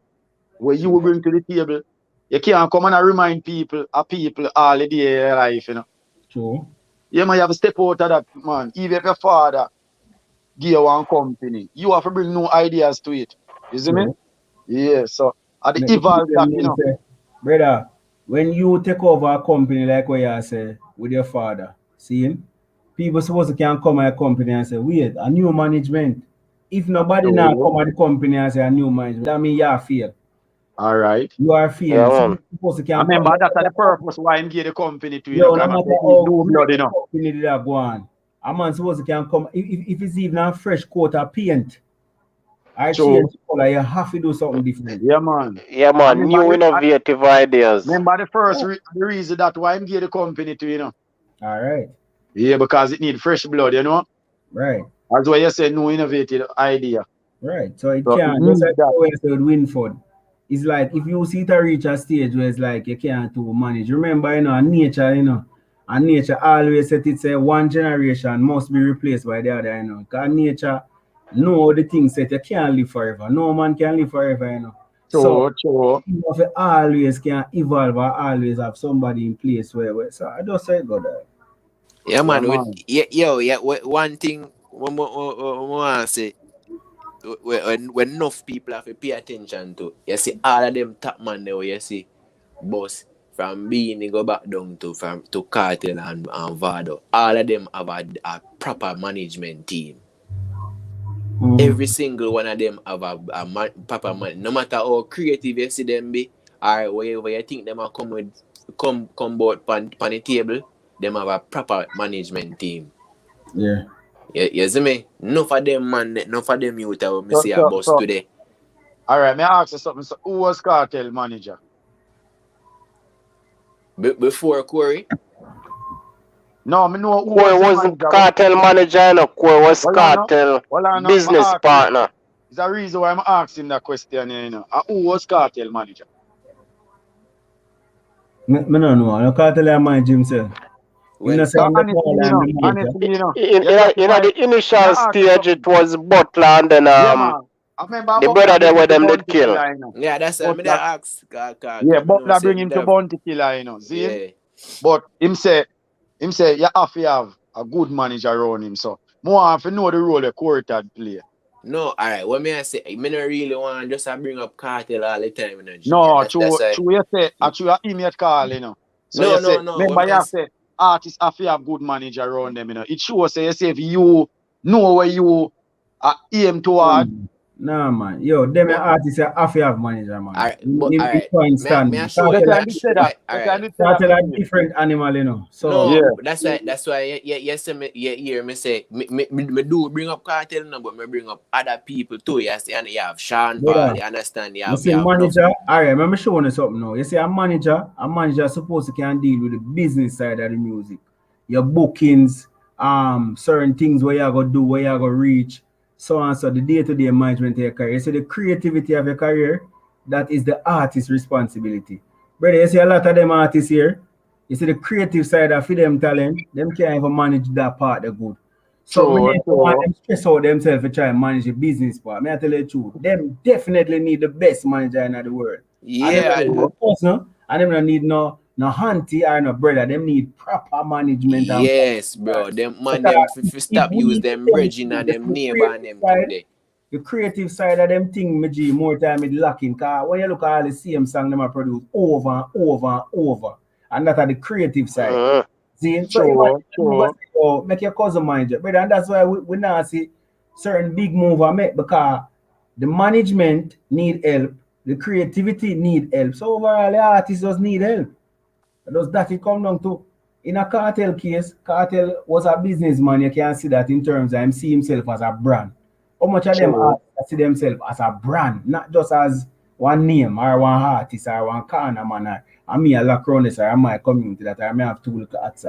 What you bring to the table. You can't come and remind people all the day of your life, you know. True. You might have to step out of that, man. Even if your father give you one company, you have to bring new ideas to it. You see me? Yeah, so at the evolve that, you know. Brother, when you take over a company like what you say with your father, see him? People supposed to can come at a company and say, wait, a new management. If nobody now come at the company and say a new management, that means you are failed. All right. You are failed. I remember that's the purpose why I gave the company to you. No matter how blood, you know. Company did that go on. A man supposed to can come if it's even a fresh coat of paint. I change color, you have to do something different. Yeah, man. Yeah, man. New innovative ideas. Remember the first the reason that why I gave the company to you know. All right. Yeah, because it need fresh blood, you know. Right. That's why you say no innovative idea. Right. So it can't. Just like the way I said Winford. It's like if you see it reach a stage where it's like you can't to manage. Remember, you know, nature, you know, and nature always said it say one generation must be replaced by the other, you know. Because nature know the things that you can't live forever. No man can live forever, you know. So you always can evolve or always have somebody in place where so I just say go there. Yeah, man. One thing I say when enough people have to pay attention to, you see all of them top man there, you see boss from Beanie go back down to Kartel and Vado. All of them have a proper management team. Every single one of them have a proper man. No matter how creative you see them be, or wherever you think them are come board on the table, them have a proper management team. Yeah. You see me? Enough of them man, enough of them youth I see a boss today. All right, may I ask you something? So who was Kartel manager? Before Corey? No, I know who wasn't Kartel manager, and Corey was Kartel business partner. It's a reason why I'm asking that question, you know. Who was Kartel manager? I don't know. Kartel manager himself. In the initial stage, it was Butler and then I remember The Butler brother there bring him where to them did Bounty kill. Killer, you know. Yeah, that's why I Butler, ask. yeah, Butler bring him to Bounty Killer, you know. See? Yeah. But him say you have to have a good manager around him. So more have to know the role the Courtad play. No, alright. What may I say? I don't really want just to bring up Cartel all the time, you know, G. No, That's why. true you say true your immediate call, you know. So No, you say, no. What remember may you I have to artists have to have good manager around them, you know. It shows say you say if you know where you aim toward. Nah, man. Yo, them artists have to have manager, man. Alright, but In alright. point May I standing. show you They that? can say that. Alright. Cartel are different animal, you know. So No, Yeah. that's why you hear me say me do bring up Cartel now, but me bring up other people too. You see, and you have Sean brother, Paul, you understand? You you have see enough. manager, alright, let me show you something now. You see a manager is supposed to can deal with the business side of the music. Your bookings, certain things where you're gonna do, where you're gonna reach, so on. So the day-to-day management of your career. You see the creativity of your career, that is the artist's responsibility. Brother, you see a lot of them artists here. You see the creative side of them talent, them can't even manage that part the good. So many want them stress out themselves to try and manage the business part. May I tell you the truth? Them definitely need the best manager in the world. Yeah, And them don't need no auntie or no brother. Them need proper management. yes, bro. Them man, them if stop use them bridging and them neighbor and them thing there. The creative side of them thing, me G, more time it lacking. Cause when you look at all the same song them are produce over and over and over, and that are the creative side. See, so you make your cousin manager, brother, and that's why we now see certain big move I make, because the management need help, the creativity need help. So overall, the artists just need help. Does that it come down to? In a Cartel case, Cartel was a businessman. You can see that in terms of him see himself as a brand. How much of them artists see themselves as a brand, not just as one name or one artist or one corner man or me a Lacronis or my community that I may have to look at.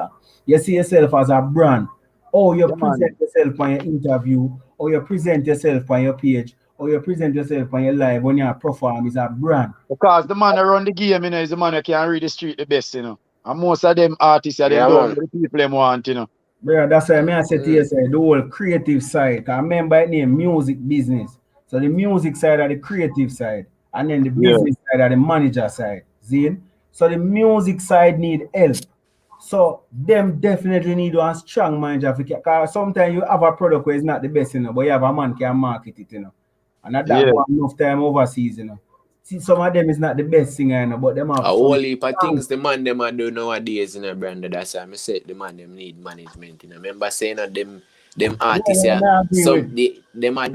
You see yourself as a brand. Or you present yourself on your interview, or you present yourself on your page, or you present yourself on your live when you perform is a brand. Because the man around the game, you know, is the man who can read the street the best, you know. And most of them artists are them don't the people them want, you know. Bro, that's why I say to you, say, the whole creative side. Because I remember it name music business. So the music side are the creative side. And then the business side are the manager side. See? So the music side need help. So them definitely need one strong manager. Because sometimes you have a product where it's not the best, you know, but you have a man can market it, you know. And that go enough time overseas, you know. See, some of them is not the best singer, you know, but them have a whole heap of things the man them are do nowadays in a brand. That's why I said the man them need management. You know, remember saying that them artists them are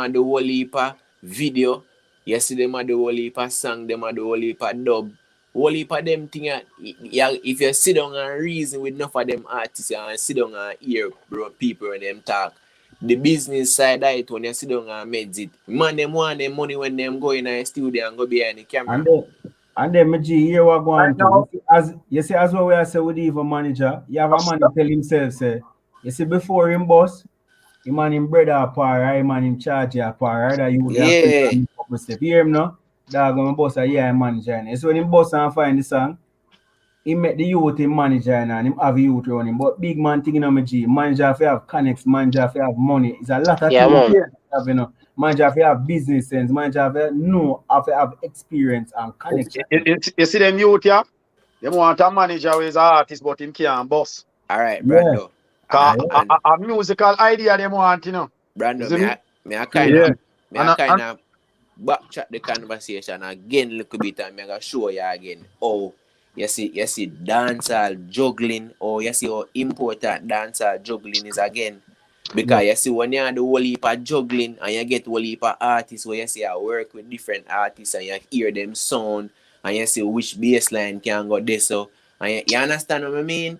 do whole heap of video. You see them are do whole heap of song, them are do whole heap of dub. Whole heap of them thing. If you sit down and reason with enough of them artists and sit down and hear people when them talk. The business side of it, when you sit down and meds it, man, them want them money when them go in a studio and go behind the camera. And then, G, here we're going to. You see, as well, we are saying with even manager, you have a man tell himself, say, you see, before him boss, the man him brother apart, right? Man him charge you apart, right? You hear him now? Dog, my boss, manager. So when him boss and find the song, he met the youth in manager and him have youth around him. But big man thing, you know, me G, manager if you have connects, manager if you have money. It's a lot of things have, you know. Manager if you have business sense, manager if you have experience and connection. You see them youth, yeah? They want a manager who is an artist, but him can't boss. Alright, Brando. A musical idea they want, you know. Brando, me I kind of backtrack the conversation again a little bit and I'm gonna show you again. Oh, you see dancehall juggling, or you see how important dancehall juggling is again. Because you see when you do whole heap of juggling and you get whole heap of artists where you see I work with different artists and you hear them sound and you see which bass line can go this, so and you understand what I mean?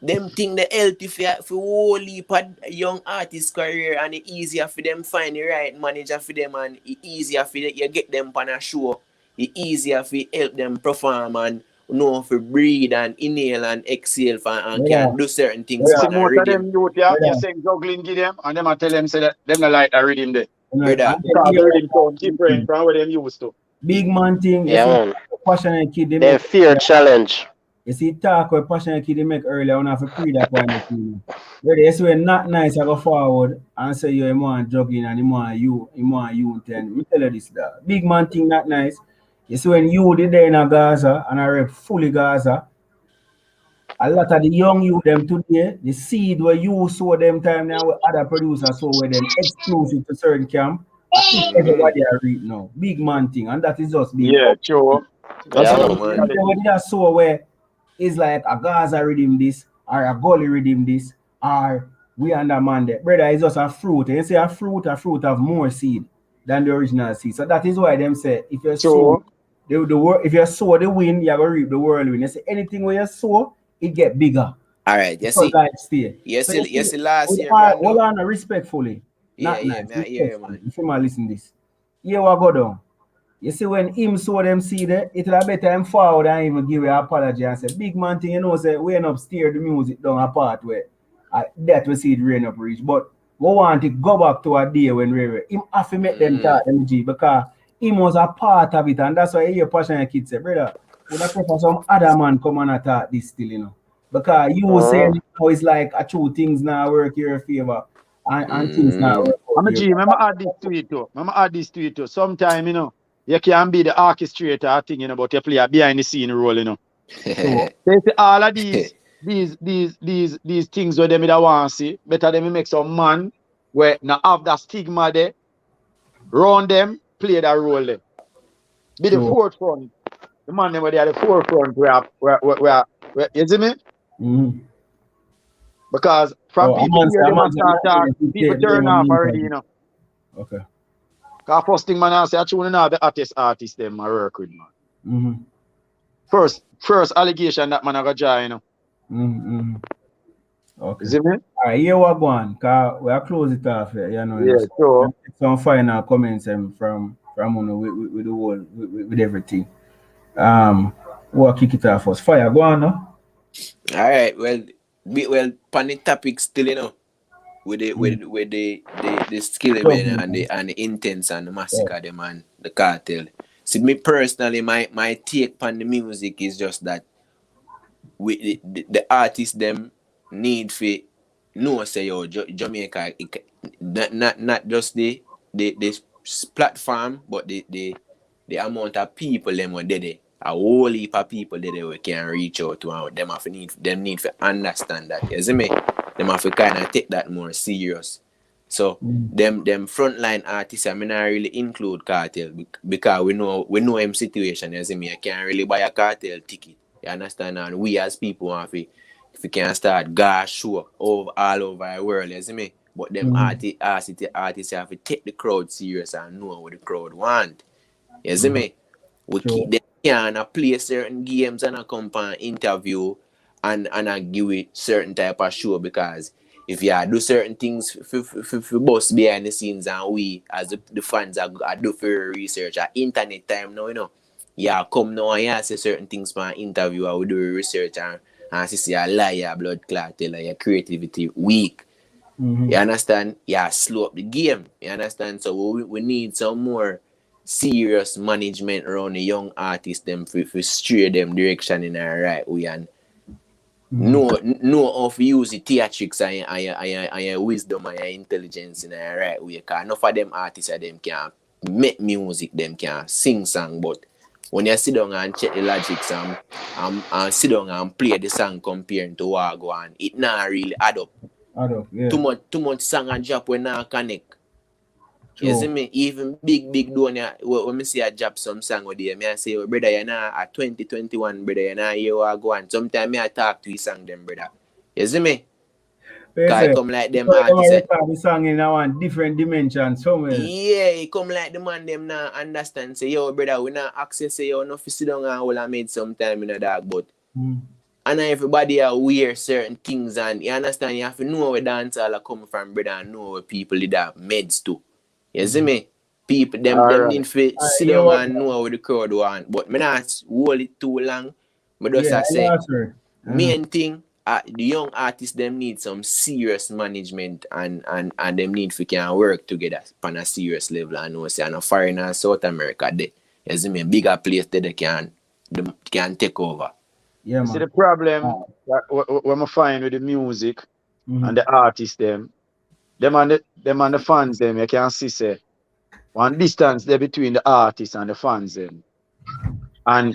Them think the healthy for whole heap of young artists career, and it's easier for them find the right manager for them, and it's easier for you get them on a show. It's easier for help them perform and know for breathe and inhale and exhale and can do certain things. See, most of them youth, you say juggling give them, and them I tell them say that them not like the rhythm there. Brother, because the rhythm sound different from what them used to. Big man thing, passionate kid. They fear challenge. You see, talk with passionate kid they make earlier, I have to pre that point of view. But you see, when not nice, I go forward and say you want jogging and you want you ten. Me tell you this, that big man thing not nice. You see, when you did there in a Gaza and I rep fully Gaza, a lot of the young youth them today, the seed where you sow them time now with other producers sow with them exclusive to certain camp. I think everybody are read now. Big man thing, and that is just being Yeah, sure. That's Yeah, a True, man. man. what did I saw where it's like a Gaza redeem this, or a Gully redeem this, or we understand that. Brother, it's just a fruit. And you say a fruit have more seed than the original seed. So that is why them say if you sow Sure. if you sow the wind, you're gonna reap the whirlwind. You say anything where you sow, it get bigger. All right, you Because see, life stay. you So you see, you see, see last with year, all, brand hold new. on respectfully. Yeah, Not yeah, nice. me I hear you, Respectfully. man. If you man listen this. Here we go down. You see, when him saw them see that, it will better him forward and even give you an apology and say, big man thing, you know, say, we end up steer the music down a part where that we see it rain up reach. But we want it go back to a day when him have to make them talk MG because him was a part of it. And that's why you hear passionate kids say, brother, would I prefer some other man come and attack this still, you know? Because you saying how it's like a true things now work your favor and things now work out I'm a your G, remember add this to it too. Remember add this to it too. Sometime, you know, you can be the orchestrator thing, you know, but you play a behind the scene role, you know. So they say all of these things where them that want to see, better them make some man where now have that stigma there, run them, play that role there. Be the forefront. The man them where they are the forefront where you see me? Mm-hmm. Because from people hear them and start talk, people turn off already, you know. Okay. Because first thing man I say, I truly know the artist them I work with, man. Mm-hmm. First allegation that man I got join, you know. Mm-hmm. Okay. You see me? All right, here we go on, because we are close it off here, you know. Yeah, so some final comments from you know, with the whole with everything. We'll kick it off first. Fire, go on now. All right, well, on the topic still, you know, with the Skillibeng and the Intence and the Masicka them and the Kartel. See, me personally, my take on the music is just that the artists them need for no say yo Jamaica not just the platform, but the amount of people them were there. A whole heap of people there we can reach out to, and them need to understand that. You see me? Them have to kind of take that more serious. So them frontline artists, I mean, I really include Kartel because we know him situation. You see me? You can't really buy a Kartel ticket. You understand? And we as people want to, if we can start gas show all over the world, you see me? But them artists have to take the crowd serious and know what the crowd want. You see me? We keep them can play certain games and come and interview and give it certain type of show, because if you do certain things for boss behind the scenes and we as the fans are do for research at internet time now, you know. Yeah, come now and you say certain things for an interview and we do research and see a liar, blood clot, tell your creativity weak. You understand? Yeah, slow up the game. You understand? So we need some more serious management around the young artists them for steer them direction in the right way and know how to use the theatrics and your wisdom and your intelligence in the right way. Because enough of them artists of them can make music, them can sing song, but when you sit down and check the logics and sit down and play the song comparing to what go on, it not really add up. Yeah. Too much song and drop when not connect. You see me? Even big doing when me see a drop some song with you, I say, oh, brother, you know, at 2021, brother, you know, you are going. Sometimes I talk to you song them, brother. You see me? Because I come like them artists. The song in one different dimension somewhere. Yeah, it come like the man them now understand. Say, yo, brother, we not access say yo, no sit down and all I made sometime in a dark, but and everybody are aware certain things, and you understand, you have to know where dance all are coming from, brother, and know where people did that meds too. You see me? People them need to sit down and know where the crowd want. But me not hold it too long. But just I say main thing, the young artists them need some serious management and them need to can work together on a serious level. And know say and foreigner South America there. You see me? Bigger place that they can take over. Yeah, You man. see the problem when I find with the music and the artists them and the fans them, you can see say one distance there between the artists and the fans them. And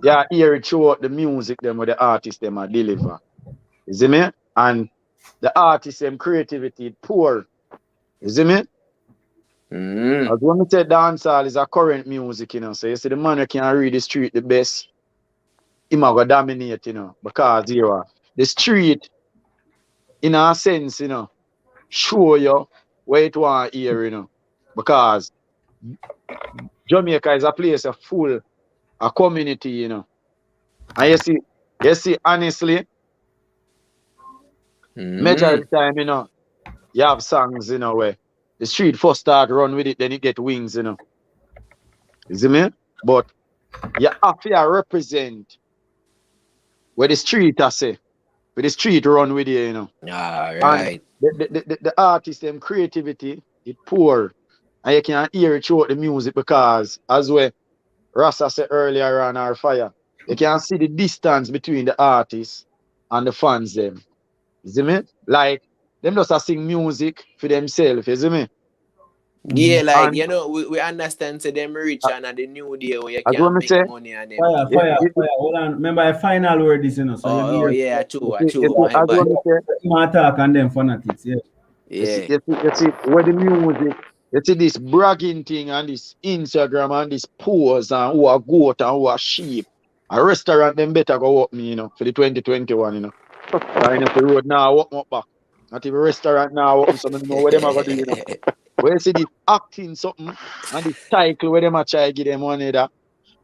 yeah, hear it throughout the music them or the artists them are deliver. You see me? And the artists them creativity poor. You see me? As when we say dancehall is a current music, you know. So you see the man who can read the street the best, he might go dominate, you know, because you are the street in a sense, you know, show you where it want here, you know. Because Jamaica is a place of full a community, you know. And you see, honestly, majority of the time, you know, you have songs, you know, where the street first start run with it, then it get wings, you know. You see me? But you have to represent where the street I say, where the street run with you, you know. Alright. And the artist, them creativity, it poor. And you can hear it throughout the music because as well Rasta said earlier on our fire, you can see the distance between the artists and the fans them. You see me? Like them just a sing music for themselves, you see me? Yeah, like And you know, we understand say them rich and at the new day where you as can when me make say, money and them. Fire. Hold on. Remember, the final word is, you know, so Oh, you hear yeah, you true, see, my as bad. when me say, my attack and them fanatics, yeah. Yeah. you see where the music, you see this bragging thing and this Instagram and this pose and who are goat and who are sheep. A restaurant them better go up me, you know, for the 2021, you know. Line up the road now, walk up back. Not even restaurant now, open something know where them are gonna do, you know. Where you see this acting something and this title where them a try give them one either.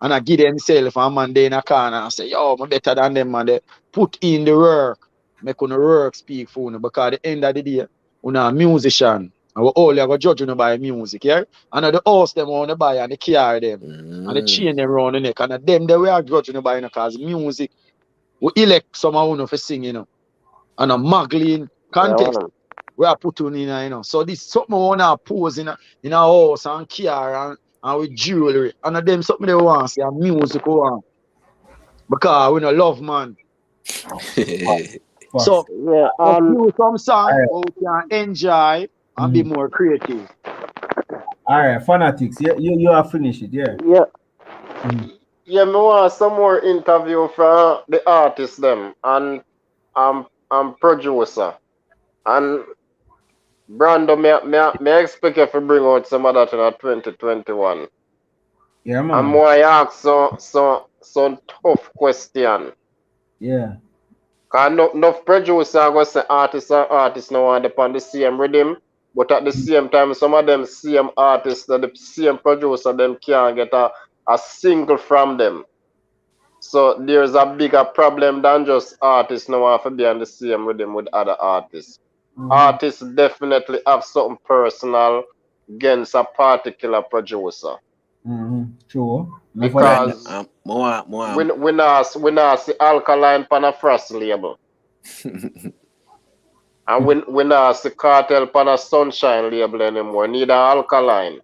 And I give themselves and man they in a corner and say, yo, I'm better than them, man. They put in the work. Make on the work speak for you because at the end of the day, you're a musician. And we all have a judge you by music, yeah? And the house them want to buy and they carry them. And they chain them around the neck. And them they were judge you by because music, we elect some of you for sing, you know. And a muggling contest. We are put on in, you know. So this something we want to pose in a house and car and with jewelry. And them something they want to see and music we want. Because we no love man. So Yeah, let's do some song where we can enjoy and be more creative. Alright, fanatics, you have finished it, yeah. Yeah, me want some more interview from the artist them and producer. And Brando, me expect you to bring out some of that in 2021. Yeah, man. And more I ask some tough question. Yeah. Cause enough producer go say artists and artists now want upon the same rhythm, but at the same time some of them same artists that the same producer them can't get a single from them. So there's a bigger problem than just artists now want to be on the same rhythm with other artists. Artists definitely have something personal against a particular producer. True. Because we not see Alkaline pan a Frost label. And we not see Kartel pan a Sunshine label anymore, neither Alkaline.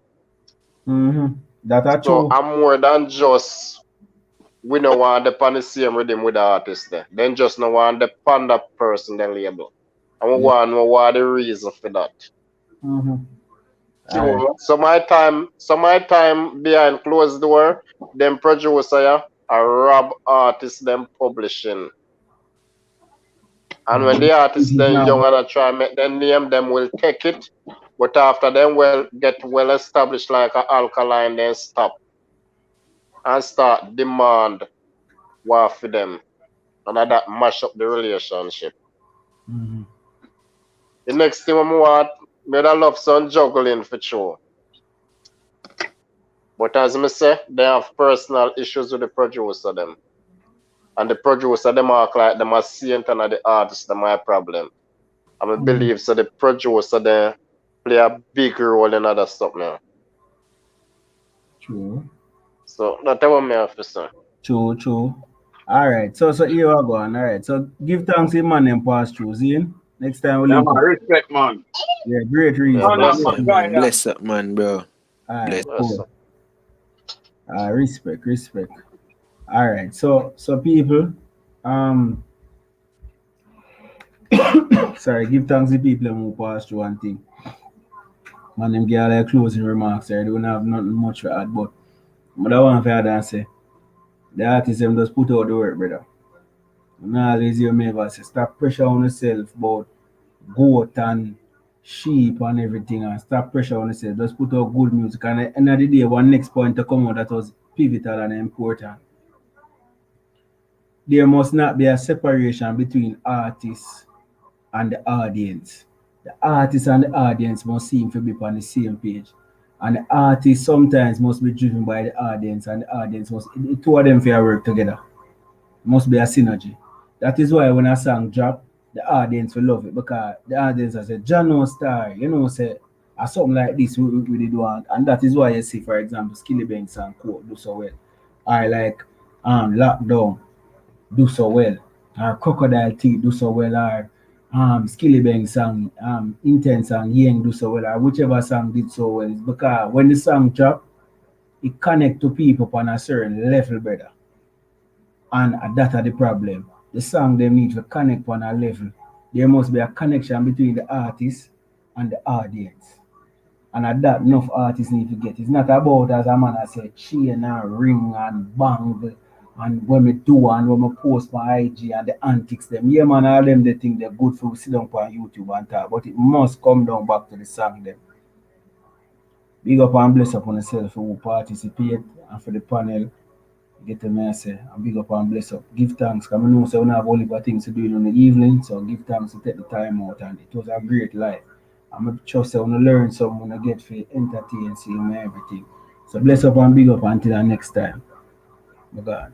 That's so true. I'm more than just we don't want the pan the same rhythm with the artist there. Then just no want the pan that person the label. And we want the reason for that. So my time behind closed door, them producer are rob artists them publishing. And when the artists then young and try make them name, them will take it. But after them will get well established like an Alkaline, then stop. And start demand war for them. And that mash up the relationship. The next thing I want, me da love some juggling for sure. But as I say, they have personal issues with the producer them. And the producer them act like them are saint and the artist them my problem. I believe so the producer they play a big role in other stuff now. True. So that's what me have to say. True. Alright, so here we go on. Alright. So give thanks to man and pass through. See? Next time we'll respect, man. Yeah, great reason. Bless up, man, bro. Alright, cool. Respect. Alright, so people, Sorry, give thanks to people who pass through one thing. Man, them get like closing remarks. I don't have nothing much to add, but I want to add and say the artist them just put out the work, brother. Now always you may ever say stop pressure on yourself about goat and sheep and everything and stop pressure on yourself. Just put out good music and at the end of the day one next point to come out that was pivotal and important. There must not be a separation between artists and the audience. The artist and the audience must seem to be on the same page. And the artist sometimes must be driven by the audience, and the audience must the two of them fair work together. Must be a synergy. That is why when a song drop, the audience will love it because the audience has a Jano star, say something like this we did want, and that is why you see, for example, Skillibeng song quote do so well. I like Lockdown do so well, or Crocodile Teeth do so well, or Skillibeng song, Intence and Yang do so well, or whichever song did so well, is because when the song drop, it connect to people on a certain level, brother. And that are the problem. The song they need to connect on a level. There must be a connection between the artist and the audience. And at that enough artists need to get. It's not about as a man I say chain and ring and bang and when me do and when me post my IG and the antics them. Yeah man, all them they think they're good for sit down on YouTube and talk. But it must come down back to the song them. Big up and bless up on yourself who participate and for the panel. Get the message and big up and bless up. Give thanks. Because I know so we have only got things to do in the evening. So give thanks to take the time out and it was a great life. I'm trust I want to learn something, want to get for entertain, see everything. So bless up and big up until the next time. My God.